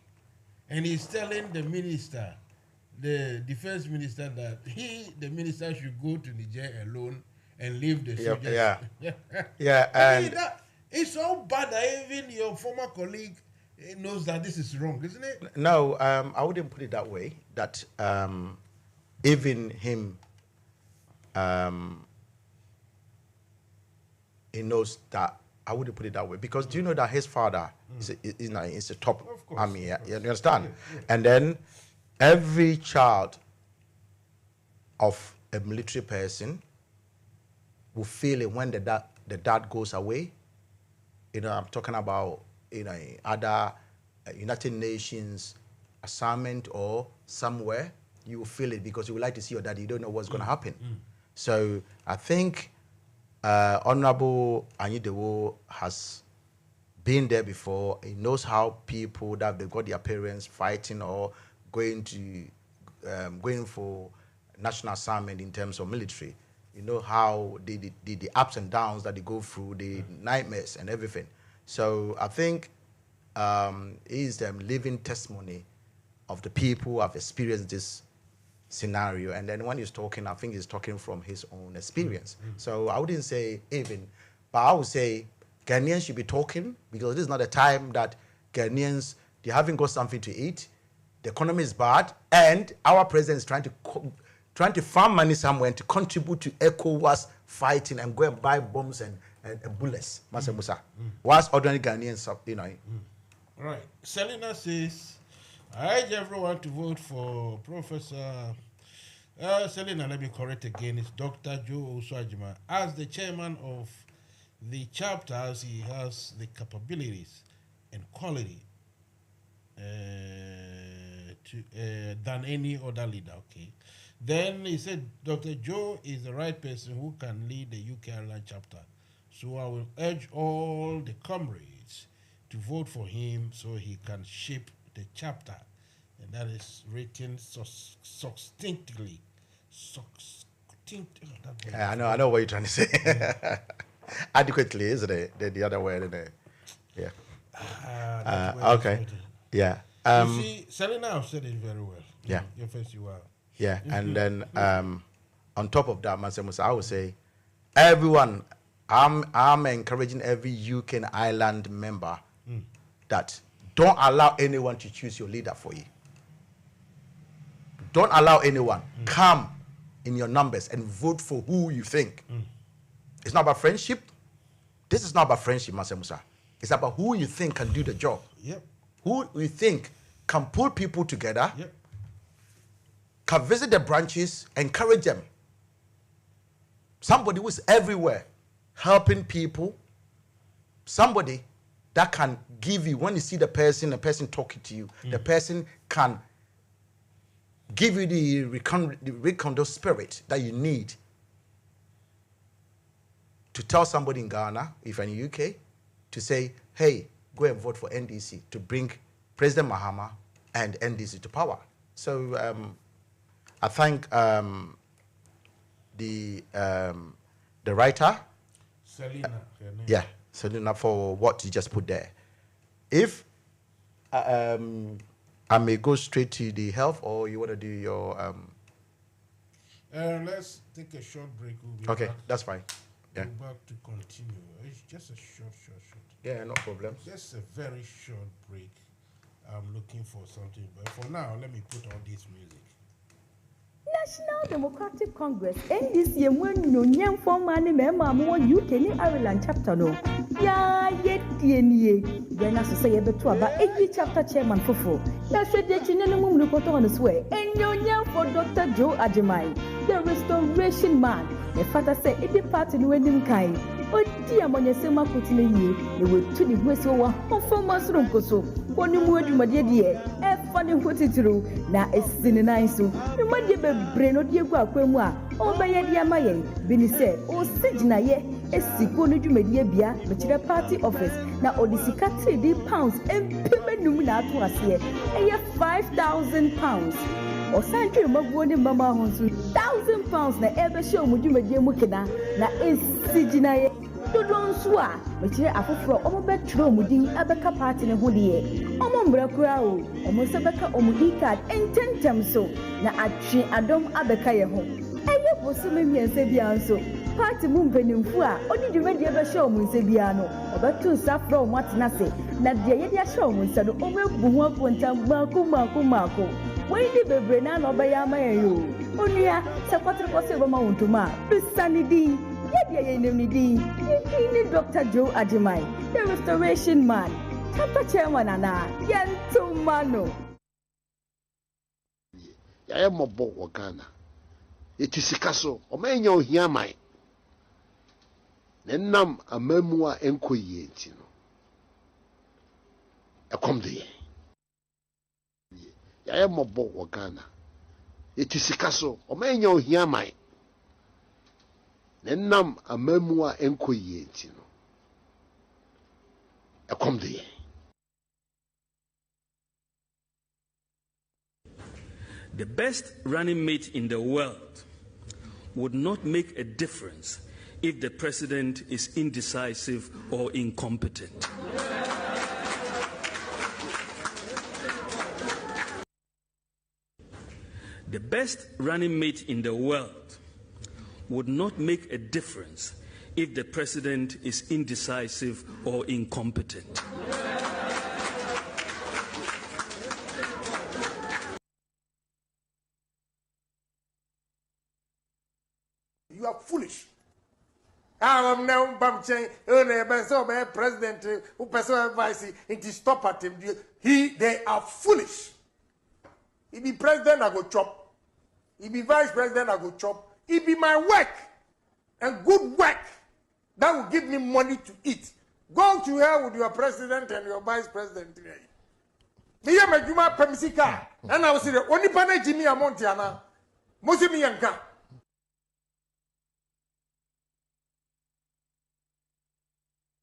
[SPEAKER 2] And he's telling the minister, the defense minister, that the minister should go to Niger alone and leave the soldiers.
[SPEAKER 16] Yeah. And
[SPEAKER 2] it's so bad that even your former colleague knows that this is wrong, isn't it?
[SPEAKER 16] No, I wouldn't put it that way. That even him, he knows that. I wouldn't put it that way, because do you know that his father is a top army? Yeah? You understand? Yeah. And then every child of a military person will feel it when the dad goes away. I'm talking about other United Nations assignment or somewhere. You will feel it because you would like to see your dad. You don't know what's going to happen. So I think Honorable Ahidowo has been there before. He knows how people that they've got their parents fighting or going for national assignment in terms of military. You know how the ups and downs that they go through, the nightmares and everything. So I think he's the living testimony of the people who have experienced this scenario. And then when he's talking, I think he's talking from his own experience. So I wouldn't say even, but I would say Ghanaians should be talking, because this is not a time that Ghanaians, they haven't got something to eat, the economy is bad, and our president is trying to farm money somewhere to contribute to ECOWAS fighting and go and buy bombs and bullets. Mansa Musa. Whilst ordinary Ghanaians, you know.
[SPEAKER 2] All right. Selena says, I urge everyone to vote for Professor Selena. Let me correct again. It's Dr. Joe Oswajima. As the chairman of the chapters, he has the capabilities and quality than any other leader. Okay. Then he said, Dr. Joe is the right person who can lead the UK Ireland chapter. So I will urge all the comrades to vote for him so he can shape the chapter. And that is written succinctly.
[SPEAKER 16] I know what you're trying to say. Adequately, isn't it? The other word, isn't it? Yeah. Okay. Yeah.
[SPEAKER 2] You see, Selena said it very well.
[SPEAKER 16] Yeah.
[SPEAKER 2] Your face, you are.
[SPEAKER 16] Yeah, and then on top of that, Mansa Musa, I would say, everyone, I'm encouraging every UK and Ireland member that don't allow anyone to choose your leader for you. Don't allow anyone. Come in your numbers and vote for who you think. It's not about friendship. This is not about friendship, Mansa Musa. It's about who you think can do the job.
[SPEAKER 2] Yep.
[SPEAKER 16] Who you think can pull people together.
[SPEAKER 2] Yep.
[SPEAKER 16] Can visit the branches, encourage them. Somebody who is everywhere, helping people. Somebody that can give you, when you see the person talking to you, the person can give you the rekindled spirit that you need to tell somebody in Ghana, if you're in the UK, to say, hey, go and vote for NDC to bring President Mahama and NDC to power. So I thank the writer,
[SPEAKER 2] Selena.
[SPEAKER 16] yeah, Selena, for what you just put there. If I may go straight to the health, or you want to do your
[SPEAKER 2] let's take a short break. We'll be
[SPEAKER 16] okay,
[SPEAKER 2] back.
[SPEAKER 16] that's fine. Yeah.
[SPEAKER 2] We'll back to continue. It's just a short.
[SPEAKER 16] Yeah, no problem.
[SPEAKER 2] Just a very short break. I'm looking for something, but for now, let me put on this music.
[SPEAKER 11] National Democratic Congress NDC no former member UK ni Ireland chapter no ya yetienie gena so say beto aba every chapter chairman fofo na hwede chinene mum no koto on swear enyonya for Dr. Joe Ajimai, the restoration man. The father say e dey party no enim kai odi amonyesema kotine yie ne wetu ni hwesi wo former soro nkoso woni mu adwumade die e fa ne hotitiru na esini nan so numade bebre no die gu akwemu a obeye die amaye bini se o sigina ye esiko no dwumade bia be kire party office na odisika £3 empemenum na ato ase eye £5,000 Osanju magwoni mama honsu £1,000 na ebe show mudwumade mu kena na esigina ye dodon so a mekire afoforo omo betro mudin abeka party ne ho de omo mbrakura o omo se beka omo e-card ententem so na atwe adom abeka ye ho eye bosume miense bia nso party mu mpanimfu a odi dwumade be show mu nse bia no obetu safro omo atena se na de ye de show mu nse no omo ebu ho aponta mako we di bebre na no be ya mayo onua se kwatre kwose bo ma wontuma bisanidi Dr. Joe Ajimai, the restoration man, chapter chairman ana Yantumano.
[SPEAKER 3] I am a boat Wakana. It is a castle, or may you hear my Nenam a memoir enquietino. A come there. I am a boat Wakana. It is a castle, or may you hear my Nenam a memoir enquietino. Come there.
[SPEAKER 6] The best running mate in the world would not make a difference if the president is indecisive or incompetent. The best running mate in the world would not make a difference if the president is indecisive or incompetent.
[SPEAKER 9] You are foolish. I'm now Bamchain, president, who person vice, into stop at him. They are foolish. He be president, I go chop. He be vice president, I go chop. He be my work and good work that will give me money to eat. Go to hell with your president and your vice president. Me ya majuma pemisika, and I was say only pane Jimmy Amontiana, Mosimi Yanka.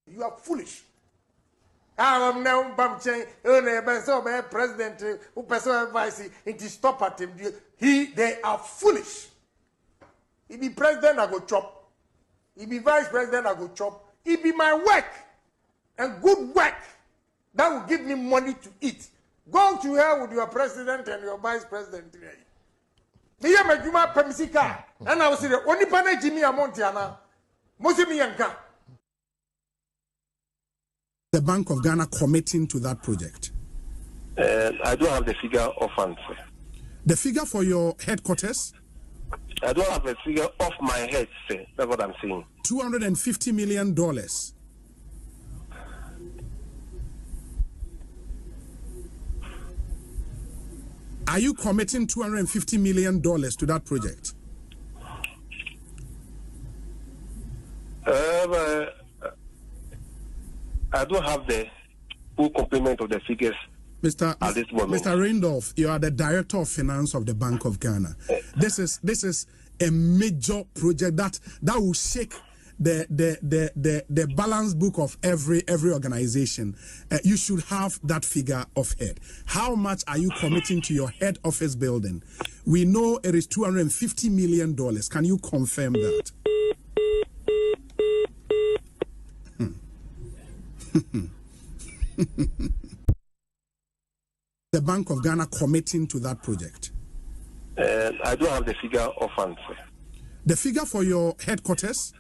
[SPEAKER 9] You are foolish. I'm now Bamchain, president, who person vice, into stop at him. They are foolish. He be president, I go chop. He be vice president, I go chop. He be my work and good work that will give me money to eat. Go to hell with your president and your vice president. Me ya majuma pemisika, and I was say only pane Jimmy Amontiana, Mosimi Yanka.
[SPEAKER 17] The Bank of Ghana committing to that project?
[SPEAKER 18] I don't have the figure offhand, sir.
[SPEAKER 17] The figure for your headquarters?
[SPEAKER 18] I don't have a figure off my head, sir. That's what I'm saying.
[SPEAKER 17] $250 million. Are you committing $250 million to that project?
[SPEAKER 18] I don't have the full complement of the figures at this moment.
[SPEAKER 17] Mr. Randolph, you are the Director of Finance of the Bank of Ghana. This is a major project that will shake the balance book of every organization. You should have that figure of head. How much are you committing to your head office building? We know it is $250 million. Can you confirm that? The Bank of Ghana committing to that project?
[SPEAKER 18] I don't have the figure offhand, sir.
[SPEAKER 17] The figure for your headquarters?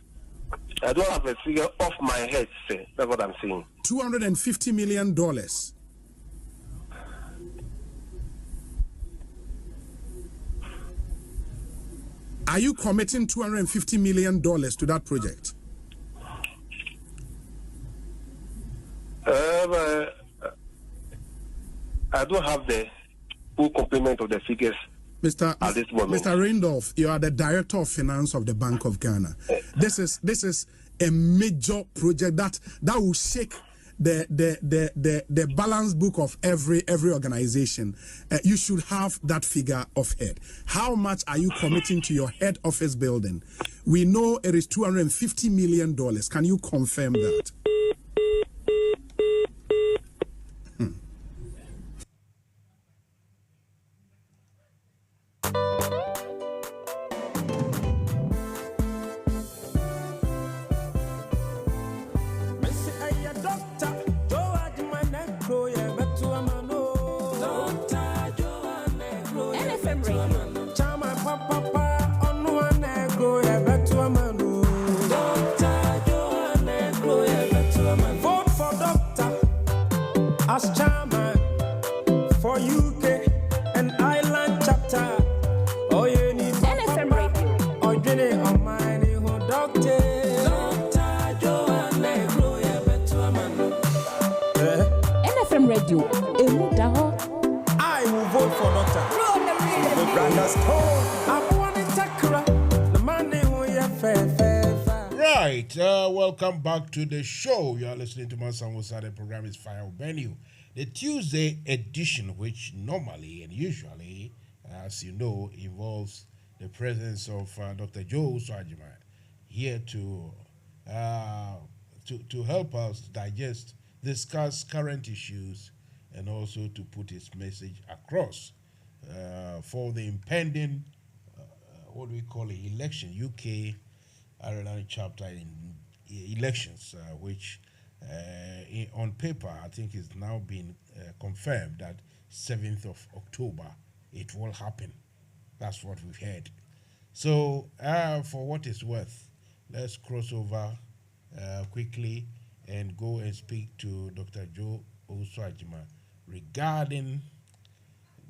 [SPEAKER 18] I don't have a figure off my head, sir. That's what I'm saying.
[SPEAKER 17] $250 million. Are you committing $250 million to that project?
[SPEAKER 18] I don't have the full complement of the figures at this moment.
[SPEAKER 17] Mr. Randolph, you are the Director of Finance of the Bank of Ghana. This is a major project that will shake the balance book of every organization. You should have that figure of head. How much are you committing to your head office building? We know it is $250 million. Can you confirm that?
[SPEAKER 15] NFM Radio. Chama papa onwa negro ya betu amano. Doctor Joan negro ya betu amano. Vote for doctor as chairman for UK and Ireland chapter. Oh you need NFM Radio. Oh jene on mine who doctor. Doctor Joan negro ya betu amano. NFM Radio. I will vote for doctor.
[SPEAKER 2] Right, welcome back to the show. You are listening to Mansa Musa. The program is Fire Venue, the Tuesday edition, which normally and usually, as you know, involves the presence of Dr. Joe Swajima here to help us digest discuss current issues, and also to put its message across for the impending, what do we call it, election, UK Ireland chapter in elections, which on paper, I think it's now been confirmed that 7th of October, it will happen. That's what we've heard. So, for what it's worth, let's cross over quickly and go and speak to Dr. Joe Oswajima regarding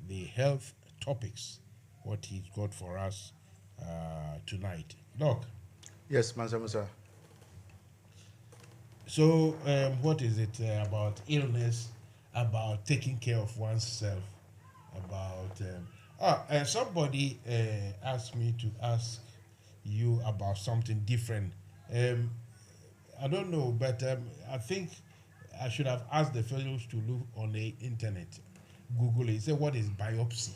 [SPEAKER 2] the health topics, what he's got for us tonight. Doc.
[SPEAKER 16] Yes, Mansa Musa.
[SPEAKER 2] So, what is it about illness, about taking care of oneself, about... somebody asked me to ask you about something different. I don't know, but I think I should have asked the fellows to look on the internet, Google it. Say, what is biopsy?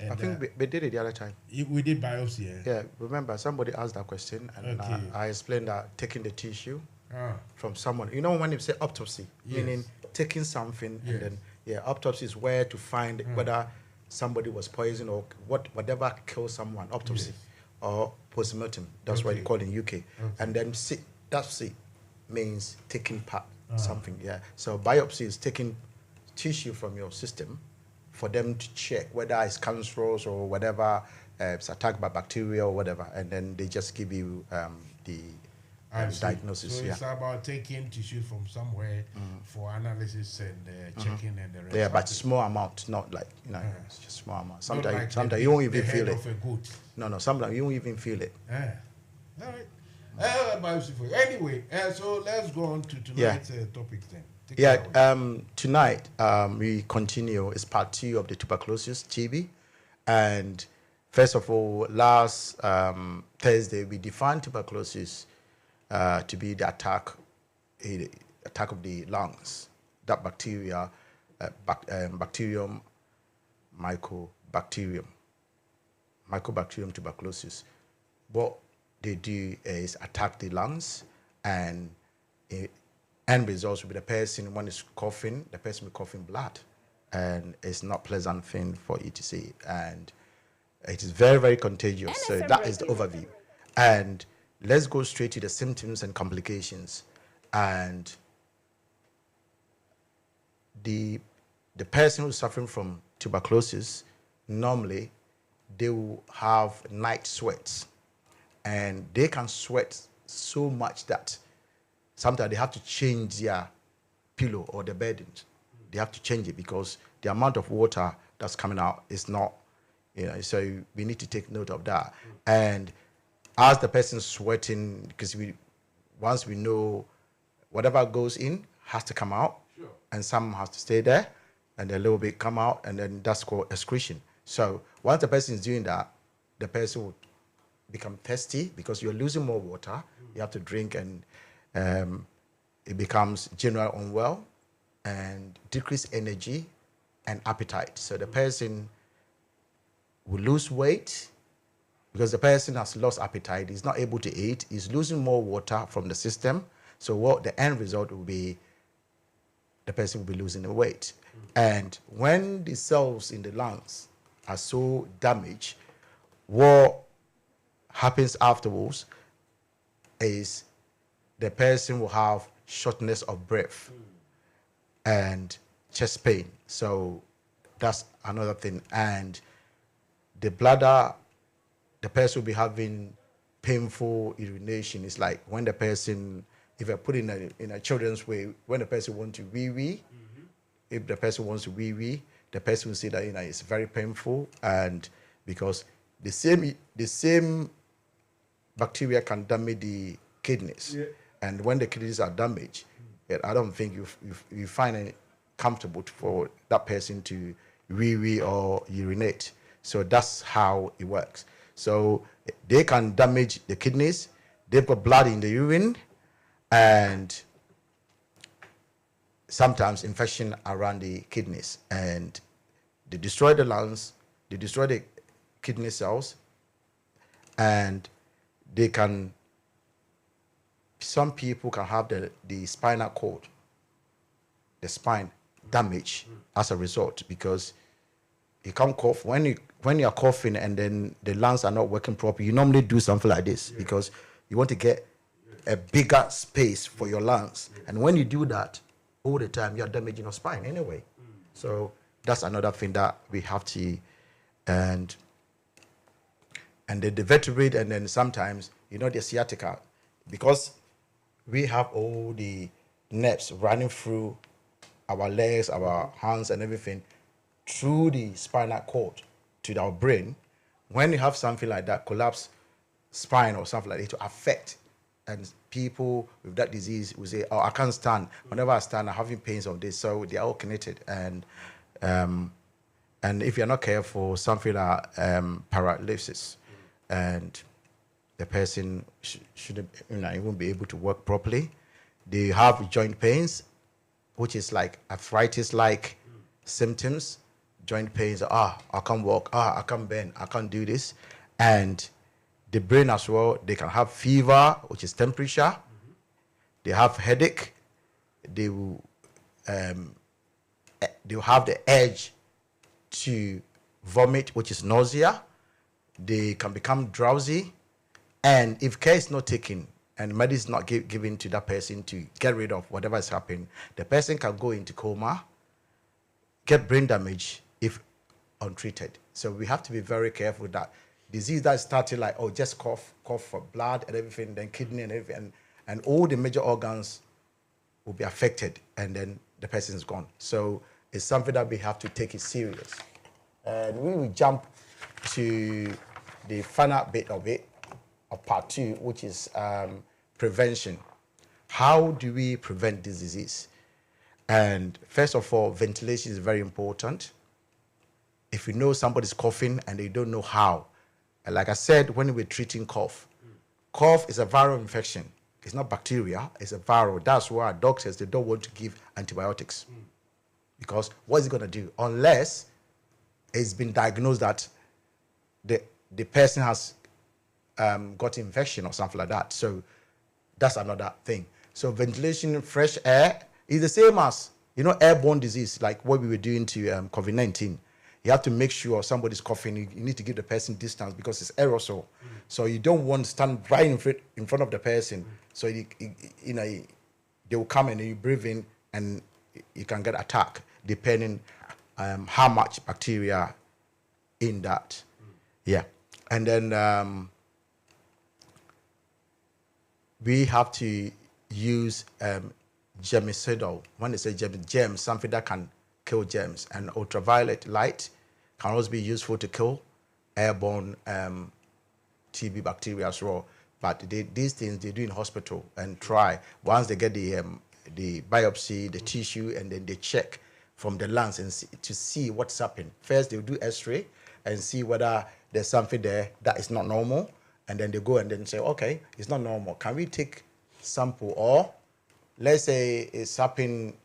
[SPEAKER 2] And,
[SPEAKER 16] I think we did it the other time.
[SPEAKER 2] We did biopsy, yeah?
[SPEAKER 16] Yeah, remember, somebody asked that question, and
[SPEAKER 2] Okay.
[SPEAKER 16] I explained that taking the tissue
[SPEAKER 2] Ah.
[SPEAKER 16] from someone. You know when you say autopsy,
[SPEAKER 2] Yes.
[SPEAKER 16] meaning taking something,
[SPEAKER 2] Yes.
[SPEAKER 16] and then, autopsy is where to find whether somebody was poisoned or whatever killed someone, autopsy,
[SPEAKER 2] Yes.
[SPEAKER 16] or postmortem. That's what
[SPEAKER 2] Okay.
[SPEAKER 16] you call it in UK. And then biopsy means taking part, something, yeah. So biopsy is taking tissue from your system for them to check whether it's cancerous or whatever, it's attacked by bacteria or whatever, and then they just give you the diagnosis.
[SPEAKER 2] So
[SPEAKER 16] yeah.
[SPEAKER 2] it's about taking tissue from somewhere for analysis and checking and the rest.
[SPEAKER 16] Yeah, but small amount, not like, it's just small amount.
[SPEAKER 2] Not
[SPEAKER 16] Sometimes,
[SPEAKER 2] like
[SPEAKER 16] sometimes
[SPEAKER 2] the
[SPEAKER 16] you won't
[SPEAKER 2] big-
[SPEAKER 16] even
[SPEAKER 2] the
[SPEAKER 16] feel
[SPEAKER 2] head
[SPEAKER 16] it.
[SPEAKER 2] of a goat.
[SPEAKER 16] No, sometimes you won't even feel it.
[SPEAKER 2] All right. Biopsy for you. Anyway, so let's go on to tonight's topics then. Take it away.
[SPEAKER 16] Tonight we continue. It's part 2 of the tuberculosis TB, and first of all, last Thursday we defined tuberculosis to be the attack of the lungs. That bacteria, bacterium, mycobacterium tuberculosis. What they do is attack the lungs, and end results will be the person, when it's coughing, the person will be coughing blood, and it's not pleasant thing for you to see, and it is very, very contagious. So that is the overview, and let's go straight to the symptoms and complications. And the person who's suffering from tuberculosis, normally they will have night sweats, and they can sweat so much that sometimes they have to change their pillow or the bedding. They have to change it because the amount of water that's coming out is not, so we need to take note of that. And as the person's sweating, because once we know whatever goes in has to come out, and some has to stay there, and a little bit come out, and then that's called excretion. So once the person is doing that, the person will become thirsty because you're losing more water. You have to drink, and it becomes general unwell and decreased energy and appetite. So the person will lose weight because the person has lost appetite. He's not able to eat. He's losing more water from the system. So what the end result will be, the person will be losing the weight. And when the cells in the lungs are so damaged, what happens afterwards is the person will have shortness of breath and chest pain. So that's another thing. And the bladder, the person will be having painful urination. It's like when the person, if I put it in a children's way, when the person wants to wee-wee, if the person wants to wee-wee, the person will say that it's very painful, and because the same bacteria can damage the kidneys, and when the kidneys are damaged, I don't think you find it comfortable for that person to wee-wee or urinate. So that's how it works. So they can damage the kidneys. They've got blood in the urine, and sometimes infection around the kidneys, and they destroy the lungs, they destroy the kidney cells, and some people can have the spinal cord the spine damage as a result, because you can't cough. When you're coughing and then the lungs are not working properly, you normally do something like this because you want to get a bigger space for your lungs. And when you do that all the time, you're damaging your spine anyway. So that's another thing that we have to, and the vertebrae, and then sometimes, the sciatica, because we have all the nerves running through our legs, our hands, and everything through the spinal cord to our brain. When you have something like that, collapse spine or something like that, it will affect. And people with that disease will say, "Oh, I can't stand. Whenever I stand, I'm having pains of this." So they are all connected. And if you're not careful, something like paralysis, and the person shouldn't, he won't be able to work properly. They have joint pains, which is like arthritis-like symptoms. Joint pains, I can't walk, I can't bend, I can't do this. And the brain as well, they can have fever, which is temperature. They have headache. They will have the urge to vomit, which is nausea. They can become drowsy. And if care is not taken and medicine is not given to that person to get rid of whatever is happening, the person can go into coma, get brain damage if untreated. So we have to be very careful that disease that started like, just cough for blood and everything, then kidney and everything, and all the major organs will be affected, and then the person is gone. So it's something that we have to take it serious. And we will jump to the final bit of it, of part 2, which is prevention. How do we prevent this disease? And first of all, ventilation is very important. If you know somebody's coughing and they don't know how, and like I said, when we're treating cough is a viral infection. It's not bacteria, it's a viral. That's why doctors, they don't want to give antibiotics. Because what is it going to do? Unless it's been diagnosed that the person has got infection or something like that. So that's another thing. So ventilation, fresh air is the same as, airborne disease, like what we were doing to COVID-19. You have to make sure somebody's coughing. You need to give the person distance because it's aerosol. So you don't want to stand right in front of the person. So they will come and you breathe in and you can get attacked depending how much bacteria in that. Yeah. And then we have to use germicidal. When they say germs, something that can kill germs. And ultraviolet light can also be useful to kill airborne TB bacteria as well. But these things they do in hospital and try. Once they get the biopsy, the tissue, and then they check from the lungs and to see what's happening. First, they'll do X-ray and see whether there's something there that is not normal. And then they go and then say, okay, it's not normal. Can we take sample? Or let's say it's happening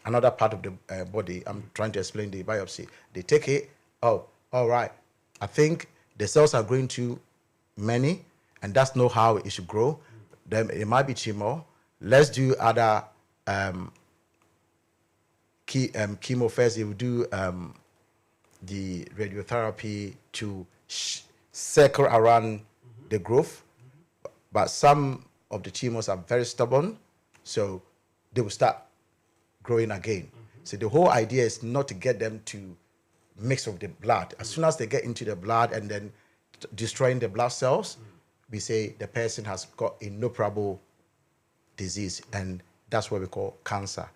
[SPEAKER 16] another part of the body. I'm trying to explain the biopsy. They take it. Oh, all right. I think the cells are growing too many, and that's not how it should grow. Then it might be tumor. Let's do other chemo first. They will do the radiotherapy to circle around the growth. But some of the tumors are very stubborn, so they will start growing again. So the whole idea is not to get them to mix with the blood. As soon as they get into the blood and then destroying the blood cells, we say the person has got inoperable disease, and that's what we call cancer.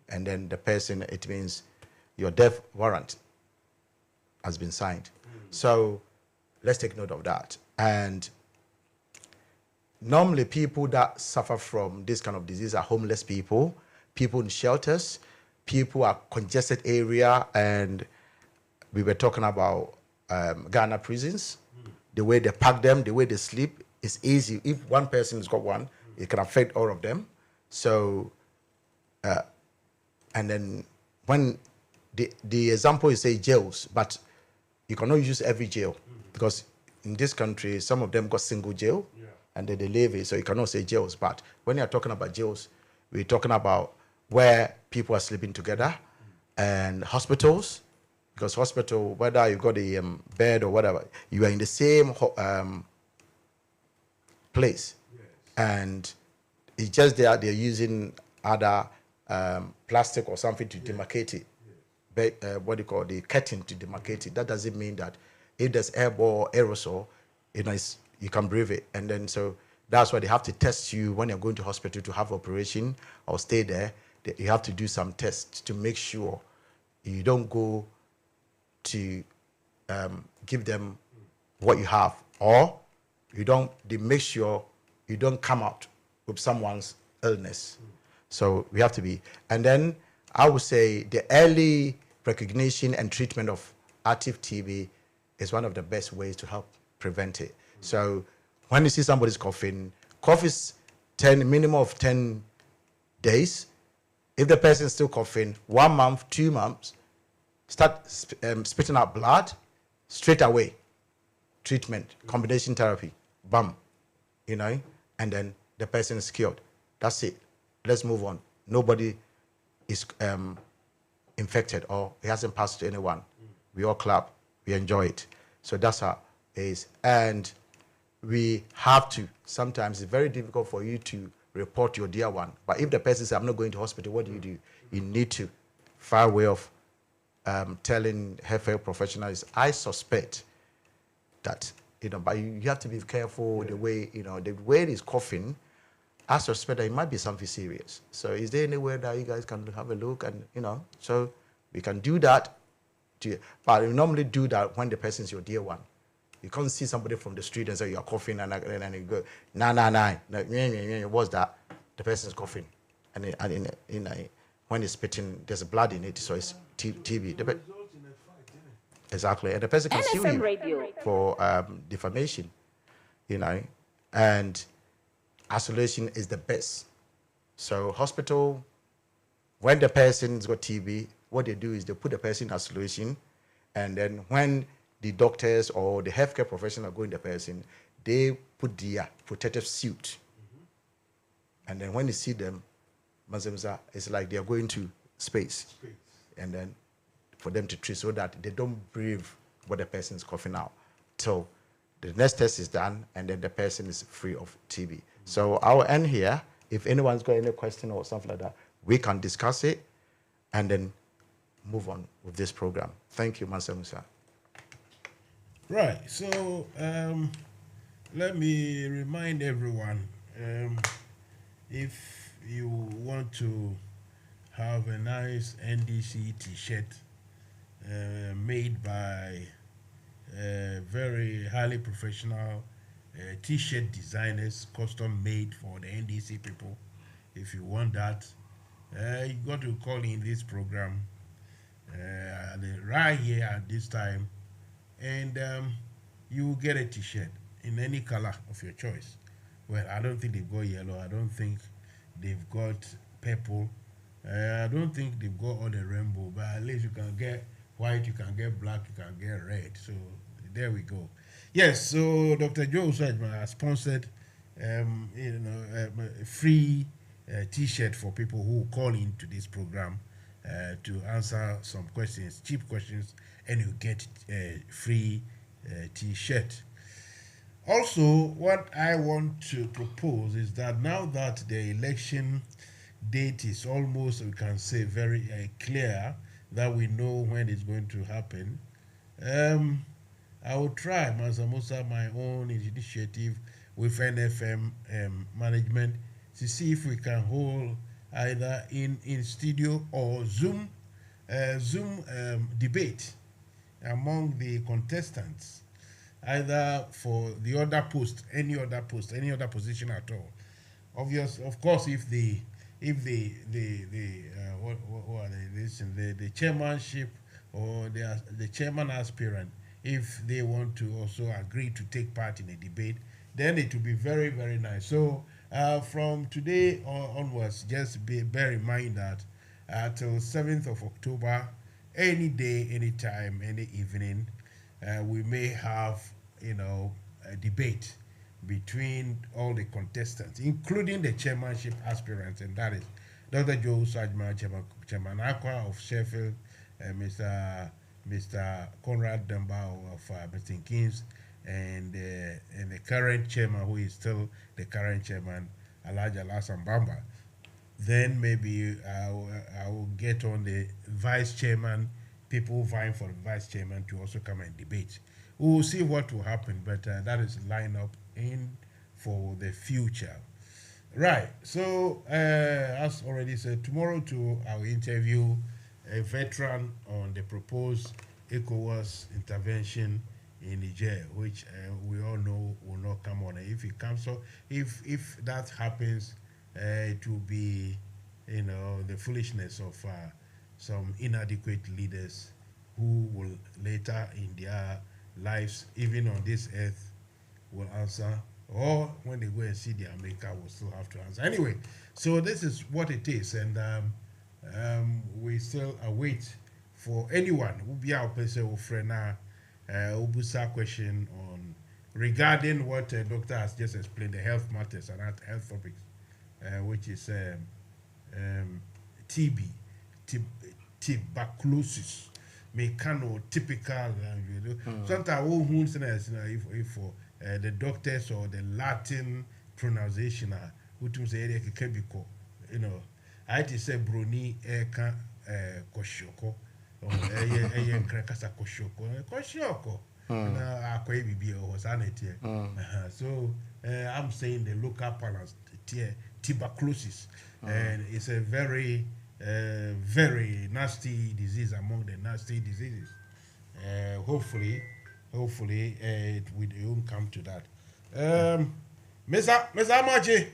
[SPEAKER 16] And then the person, it means your death warrant has been signed. So let's take note of that. And normally people that suffer from this kind of disease are homeless people, people in shelters, people are congested area, and we were talking about Ghana prisons, the way they pack them, the way they sleep is easy. If one person has got one, it can affect all of them. So, and then when the example is say jails, but you cannot use every jail because in this country, some of them got single jail and then they leave it, so you cannot say jails. But when you're talking about jails, we're talking about where people are sleeping together, and hospitals, because hospital, whether you got a bed or whatever, you are in the same place, and it's just they're using other plastic or something to demarcate it. What do you call the curtain to demarcate it? That doesn't mean that if there's airborne aerosol, you can breathe it. And then so that's why they have to test you when you're going to hospital to have operation or stay there. You have to do some tests to make sure you don't go to give them what you have, or they make sure you don't come out with someone's illness. So we have to be. And then I would say the early recognition and treatment of active TB is one of the best ways to help prevent it. So when you see somebody's coughing, cough is minimum of 10 days. If the person is still coughing, 1 month, 2 months, start spitting out blood straight away. Treatment, combination therapy, bam, and then the person is cured. That's it. Let's move on. Nobody is infected or it hasn't passed to anyone. We all clap, we enjoy it. So that's how it is. And we have to, sometimes it's very difficult for you to report your dear one. But if the person says, I'm not going to hospital, what do? You need to find a way of telling healthcare professionals, I suspect that, but you have to be careful the way it is coughing. I suspect that it might be something serious. So is there any way that you guys can have a look and, so we can do that. But we normally do that when the person is your dear one. You can't see somebody from the street and say you're coughing and you go, nah. What's that? The person is coughing. And when it's spitting, there's blood in it, so it's TB. Exactly. And the person can sue
[SPEAKER 13] NFM
[SPEAKER 16] you
[SPEAKER 13] Radio.
[SPEAKER 16] For defamation, and isolation is the best. So hospital, when the person's got TB, what they do is they put the person in isolation, and then when the doctors or the healthcare professional go in the person, they put their protective suit. And then when you see them, Mansa Musa, it's like they're going to space. And then for them to treat so that they don't breathe what the person is coughing out. So the next test is done, and then the person is free of TB. So I'll end here. If anyone's got any question or something like that, we can discuss it and then move on with this program. Thank you, Mansa Musa.
[SPEAKER 2] Right. So let me remind everyone, if you want to have a nice NDC T-shirt made by very highly professional T-shirt designers, custom made for the NDC people. If you want that, you got to call in this program right here at this time, and you will get a T-shirt in any color of your choice. Well, I don't think they've got yellow. I don't think they've got purple. I don't think they've got all the rainbow, but at least you can get white, you can get black, you can get red. So there we go. Yes, so Dr. Joe Sajman has sponsored a free T-shirt for people who call into this program to answer some questions, cheap questions, and you get a free T-shirt. Also, what I want to propose is that now that the election date is almost, we can say, very clear, that we know when it's going to happen, I will try, Mansa Musa, my own initiative with NFM management to see if we can hold either in studio or Zoom debate among the contestants, either for the other post, any other position at all. Of course, if the chairmanship or the chairman aspirant, if they want to also agree to take part in a debate, then it will be very, very nice. So from today onwards, just bear in mind that till 7th of October, any day, any time, any evening, we may have, a debate between all the contestants, including the chairmanship aspirants, and that is Dr. Joe Sajman, Chairman Aqua of Sheffield, Mr. Conrad Dambao of Mr. Kings, and the current chairman, who is still the current chairman, Elijah Lassan Bamba. Then maybe I will get on the vice chairman, people vying for the vice chairman to also come and debate. We will see what will happen, but that is line up in for the future. Right, so as already said, tomorrow too, I will interview a veteran on the proposed ECOWAS intervention in Niger, which we all know will not come on. If it comes, so if that happens, it will be, the foolishness of some inadequate leaders who will later in their lives, even on this earth, will answer, or when they go and see their maker, will still have to answer. Anyway, so this is what it is, and we still await for anyone who be our person or friend now, Ubusa question on regarding what doctor has just explained, the health matters and health topics, which is TB, tuberculosis, typical. Sometimes if for the doctors or the Latin pronunciation, who say I just say Bruni eka koshoko. So I'm saying the local balance tuberculosis, and it's a very very nasty disease among the nasty diseases. Hopefully it won't come to that. Mr. Amachi.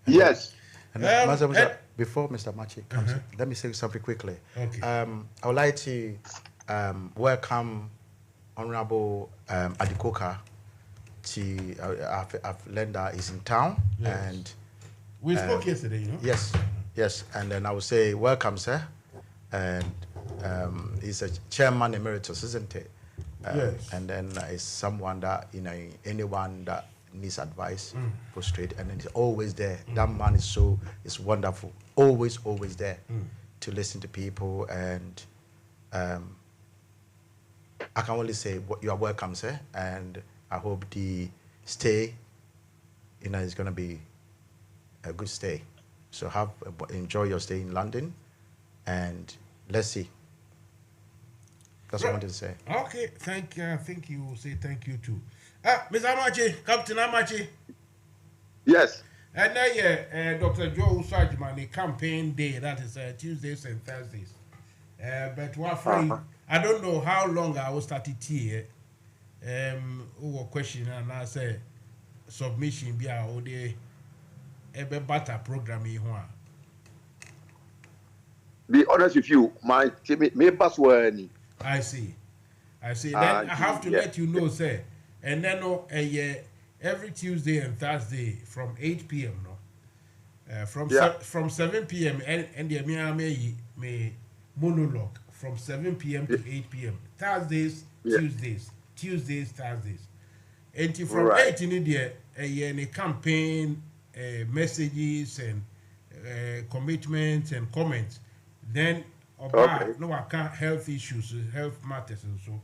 [SPEAKER 16] Yes. Mansa Musa, before Mr. Machi comes, let me say something quickly.
[SPEAKER 2] Okay.
[SPEAKER 16] I would like to welcome Honorable Adikoka to. I've learned that he's in town, and
[SPEAKER 2] we spoke yesterday,
[SPEAKER 16] Yes, and then I would say welcome, sir. And he's a chairman emeritus, isn't it?
[SPEAKER 2] Yes.
[SPEAKER 16] And then it's someone that anyone that needs advice, go straight, and then he's always there. That man is wonderful, always there to listen to people, and I can only say you are welcome, sir, and I hope the stay, is going to be a good stay. So enjoy your stay in London, and let's see. That's what I wanted to say.
[SPEAKER 2] Okay, thank you. I think you will say thank you too. Mr. Amachi, Captain Amachi.
[SPEAKER 18] Yes.
[SPEAKER 2] And then, Dr. Joe Sajman, the campaign day, that is Tuesdays and Thursdays. But I don't know how long I will start it here. Who question and I say submission be our day better programming.
[SPEAKER 18] Be honest with you, my members were any.
[SPEAKER 2] I see. Then I have to let you know, sir. And then every Tuesday and Thursday from 8 p.m. From 7 p.m. and the me monologue from 7 p.m. to 8 p.m. Thursdays, Tuesdays, Thursdays. And from 8 in the a campaign messages and commitments and comments. Then I can't health issues, health matters and so.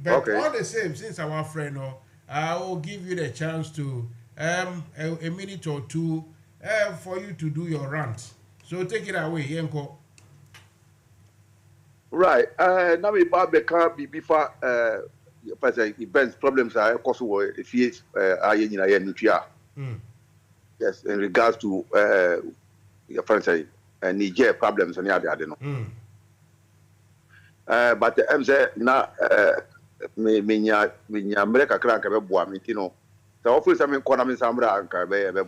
[SPEAKER 2] But all the same, since our friend, I will give you the chance to a minute or two for you to do your rant. So take it away, Yenko.
[SPEAKER 18] Right. Now we can't be before events problems are also if it's yes, in regards to your friends Niger problems and other, I don't know. But the MZ now me America crank a boa, so hopefully some economy samra and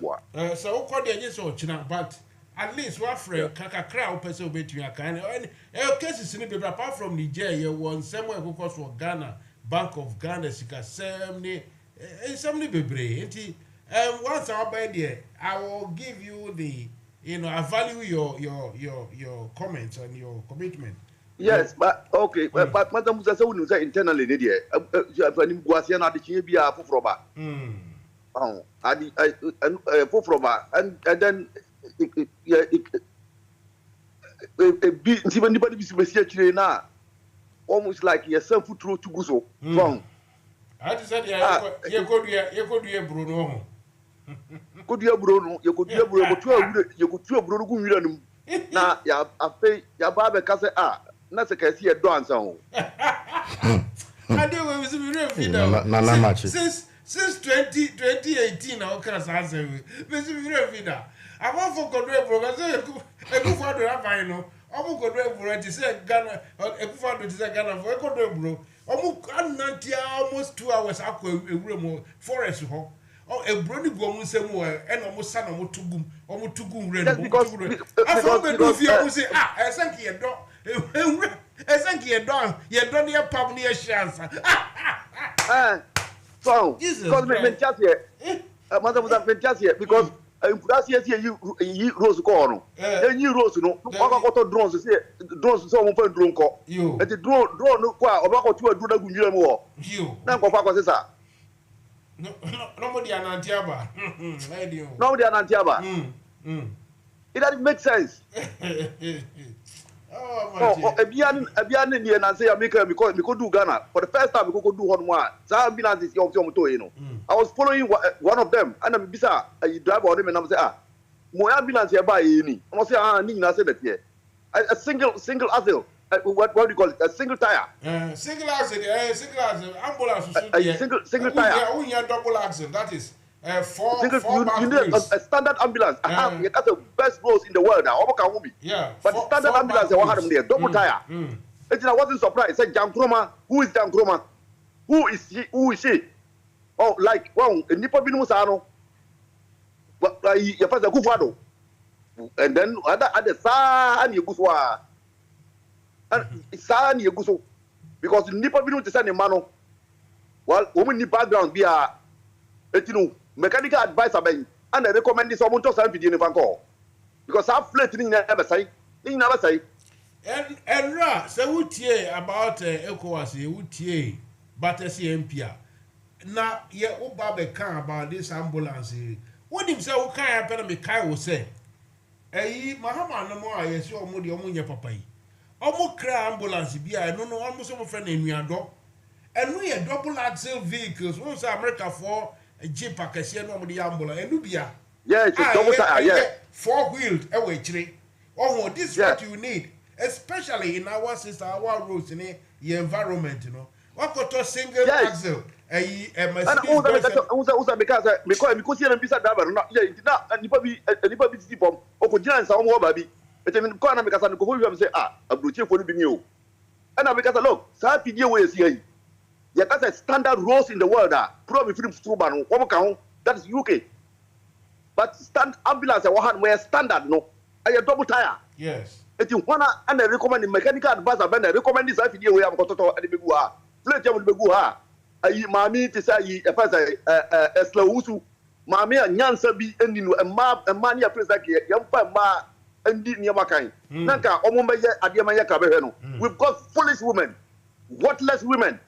[SPEAKER 18] boa.
[SPEAKER 2] So call the agents or China, but at least one friend crowd person between a kind of cases in the apart from Niger, you won somewhere who cost for Ghana, Bank of Ghana, Sika, some baby. Once I'll be there, I will give you the I value your comments and your commitment.
[SPEAKER 18] Yes, but okay, but Mansa Musa said we say internally there. When Guasian had the be a fufroba. And then anybody be special na almost like yourself through to go so wrong.
[SPEAKER 2] I just said you could do a Bruno.
[SPEAKER 18] Could you Bruno? You could do a Bruno, you could do a Bruno. Now, I pay your barber casa. That's a case here, dance on.
[SPEAKER 2] I do since 2018, our class answer. Mr. I want for Godre, I say, a good father, I know. I will go to say Ghana, a father to say Ghana for a Godre, almost 2 hours after a room forest home. Oh, a brody go somewhere and almost son almost to gum red. I thought you say, I thank you, dog. I thank you, dog. You don't hear public chance.
[SPEAKER 18] So, because me just here, Mansa Musa me just here because last year you rose corner. And you rose no. Waka to drones so mo fa drone ko. E the drone no kwa obako to do na gunjira mo. You. Na ko fa ko sesa.
[SPEAKER 2] Nobody anantiaba.
[SPEAKER 18] Nobody anantiaba. It doesn't make sense. Oh, Ebian ni na say America because we could do Ghana for the first time. We could do one more. So ambulance is your moto. I was following one of them, and I'm bisa I drive on them, and I'm say mo ambulance here by any. I'm say ni na say that here. A single axle. What do you call it? A single tire.
[SPEAKER 2] Single axle. Ambulance.
[SPEAKER 18] Single tire.
[SPEAKER 2] We have double axle. That is. Four
[SPEAKER 18] you need a standard ambulance. That's the best roads in the world now.
[SPEAKER 2] Yeah.
[SPEAKER 18] But the standard ambulance, they had them there, double tire. I wasn't surprised. I said, Jan Kroma, who is Jan Kroma? Who is he? Who is she? Oh, like, well, Nipa Binusano. But you first a Gufado. And then at the San Yuguswa. And San Yuguso. Because Nipa Binu to send a mano. Well, women in background be a mechanical advice and I recommend this someone to send video in Vancouver. Because I've flat in never say.
[SPEAKER 2] And Ra, say what ye about ECOWAS, what ye, but CMPA. Now, ye Obabe can about this ambulance. What him say, what can happen? Me Kai will say, Mahama no more, yes, your moody omunya papa. Almost cry ambulance, be I don't know, almost some friend in your dog. And we are double axle vehicles, once America for a jeep, I can see the ambulance, and Nubia.
[SPEAKER 18] Yeah, it's a double tire, yeah.
[SPEAKER 2] 4-wheeled away tree. Oh, this is what you need, especially in our system, our roads, in the environment, you know. What got a single axle?
[SPEAKER 18] Because you're a visa driver, not yet, and you probably see from Okujana and some more baby. But I mean, because I'm going to say, I'm going to be new. And I because look, Sapi ways here. Yeah, that's a standard rules in the world. Probably film Struban, that is UK. But ambulance, where standard, no. I a double tire.
[SPEAKER 2] Yes.
[SPEAKER 18] If you wanna and I recommend the mechanical advice, I recommend this idea we have got to at the Begua. Let them Begua. I mammy to say a slow mammy and Yansa be ending a map and mania place like young ma and near Makai. Nanka, Omomaya, Adiamaya Cabeno. We've got foolish women, worthless women.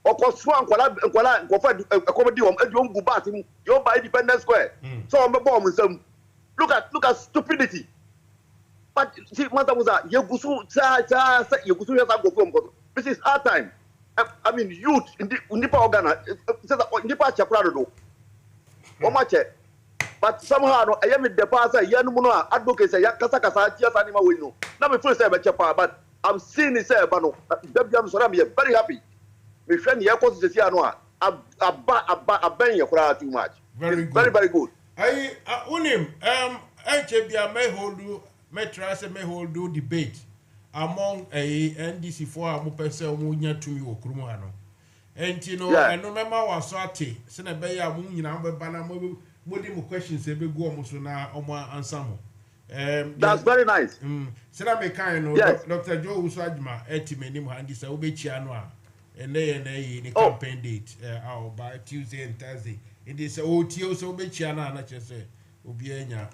[SPEAKER 18] Or Swan, a comedy on Edwin Gubatin, your by Independence Square. So I'm a bomb with them. Look at stupidity. But see, Mansa Musa, this is our time. I mean, youth in Nipa Organa, Nipa Chaprado. But somehow, I am in the past, Yanumuna, advocates, Yakasaka, just animal window. Not my first time at Chapa, but I'm seeing this, Bano. I'm very happy. My friend Yakos is here, I bang your crowd too much. Very good.
[SPEAKER 2] I unim, HBA may hold do debate among a NDC for a mopesa munya to you, Krumano. And you know, I remember was sorty, Senabaya Munya, Banamo, Modimu questions, a big Gomosuna, Oma Ansamo.
[SPEAKER 18] That's very nice.
[SPEAKER 2] Senamekano, Dr. Joe Usajma, Etimenim, and this Obechianoa, and they in a campaign date by Tuesday and Thursday. It is OTO so Bechiana, not just say, Ubiena.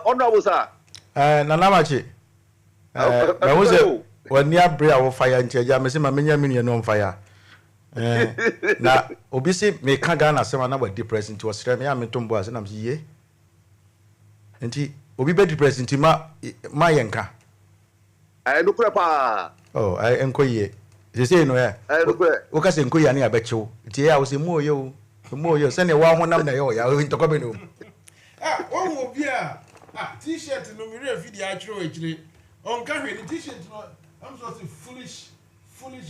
[SPEAKER 18] Honorable sir.
[SPEAKER 16] Nanamachi. I was a when near Brea fire and Chaja, Messima Minion on fire. Now, obviously, may Kagana, some other depressing to Australia, Mitumboas, and I'm here. Nti obi be president ma yenka.
[SPEAKER 18] No pa.
[SPEAKER 16] Oh, enkoye. They say no eh. O ka se enkoye ani abechew. Nti ya wo se mo yo se ne wa honam na yo ya ntoko be no.
[SPEAKER 2] Oh, Bia. T-shirt no me video actual actually. On carry the T-shirt no. I'm supposed to foolish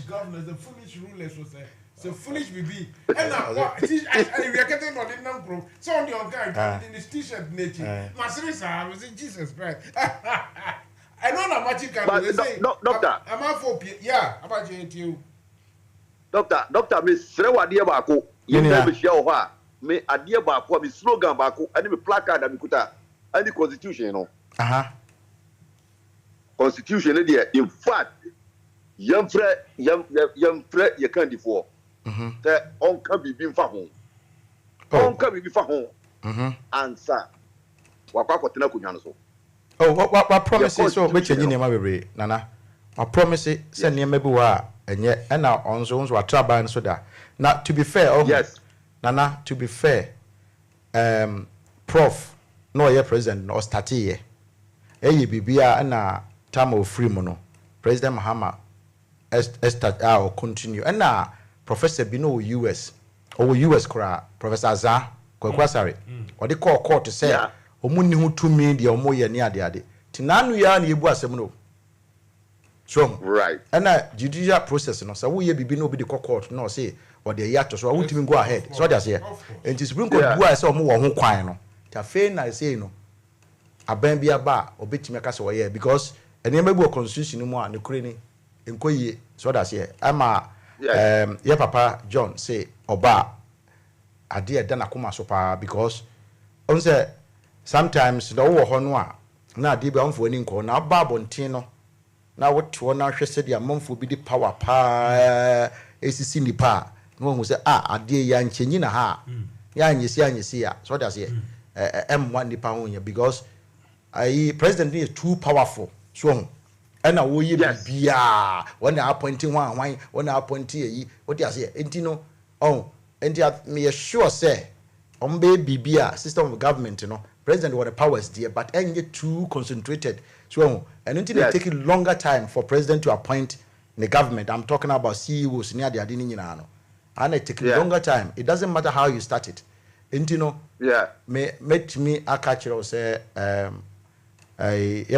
[SPEAKER 2] governors, the foolish rulers was say. So foolish BB. And now we are getting on the number. So on the on guy in this T-shirt nature. My serious I was in Jesus Christ. I know how much you can do.
[SPEAKER 18] Doctor.
[SPEAKER 2] I'm out for yeah, about you.
[SPEAKER 18] Doctor, me srewa dia bako. Yena be share ho me adie bako me slogan bako ani me placard ami kuta ani constitution no. Constitution there in fact yam frɛ ye kan di for. That on can be fa ho. On can be fa ho. Answer. Wakwa kotena kunwa no so.
[SPEAKER 16] Oh, what promises so which enye nema bebre nana. I promise say nema bi wa enye na onzo atraban so da. Now to be fair, yes. Nana, to be fair, Prof no ye president no start here. Eye bibia na time of free mono. President Mahama start or continue. And na Professor Bino US or US kra Professor Azar Kwakwasari. Or they call court to say omuni hu to me the omo ye ni ade. Tinanu ya na ebu asem no. So
[SPEAKER 18] right.
[SPEAKER 16] And na judicial process no so we ye bibi no be the court no say or the yato so I won't even go ahead. So that's here. And to Supreme Court go say omo wo ho kwan no. Ta fe na say no. Aban bia ba obetime ka so ye because enema bi constitution no mu a ne kure ni enkoye so that's here. Ama your papa John say oba ade e da na koma so pa because on say sometimes the wo ho no a na ade bi amfo ani nko na ba bonten no na woto na hwese dia amfo bi di power pa esisi ni pa no hu say ade ya nchenyi na ha ya anyesi ya so that's here. M1 nipa ho nya because president is too powerful so and na wo ye bia when they appointing one when they appointing yi what you say enti no enti me sure say be bibia system of government you know president what the powers there but ain't too concentrated so and until they take longer time for president to appoint the government. I'm talking about CEOs near the adini nyina no and it take longer time. It doesn't matter how you start it enti no met me akachiro say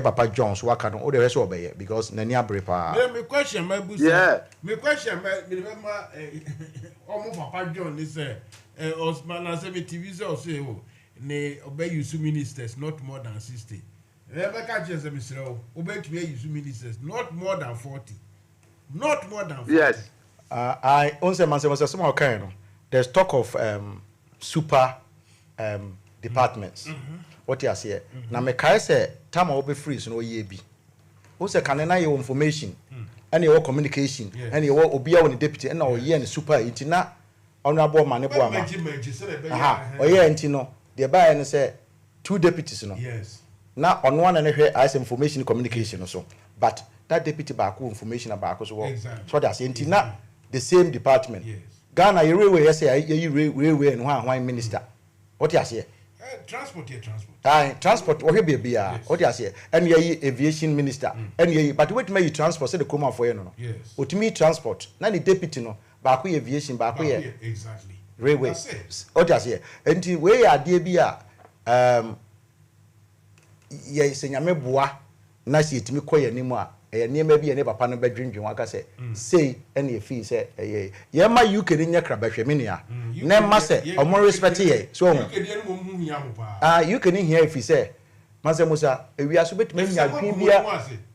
[SPEAKER 16] Papa Jones waka no the rest obey because nani abrepa
[SPEAKER 2] me question my busa me question me remember Papa John is Osman na say me TV say o ne obey use ministers not more than 60 remember catch say me say obey to use ministers not more than 40
[SPEAKER 18] yes
[SPEAKER 16] I once Mansa Musa some kind no there's talk of super departments what you say na me kai say time o be free so no ye bi o say kan na your information and your communication and your obi a woni deputy and na o ye ne super enti na honorable man bo ama o ye enti no the buy no say two deputies no
[SPEAKER 2] yes
[SPEAKER 16] na on one na hwe as information communication so but that deputy back information about so so that's enti na the same department Ghana you railway say you railway and one minister what you say
[SPEAKER 2] transport.
[SPEAKER 16] Transport or bia what you say and ye aviation minister and ye but wait me you transport say the come for you no
[SPEAKER 2] yes
[SPEAKER 16] what me transport na the deputy no back we aviation back we
[SPEAKER 2] exactly
[SPEAKER 16] railway what you say and we are there bia ye say nyame boa na se etimi koye nimu a niema bi ne papa no bedwendwen aka say say and ye fee say ye ma UK ni nya krabahwe me nia na ma say omo respect ye so UK ni here if say Mansa Musa ewi aso betuma nya adwen bia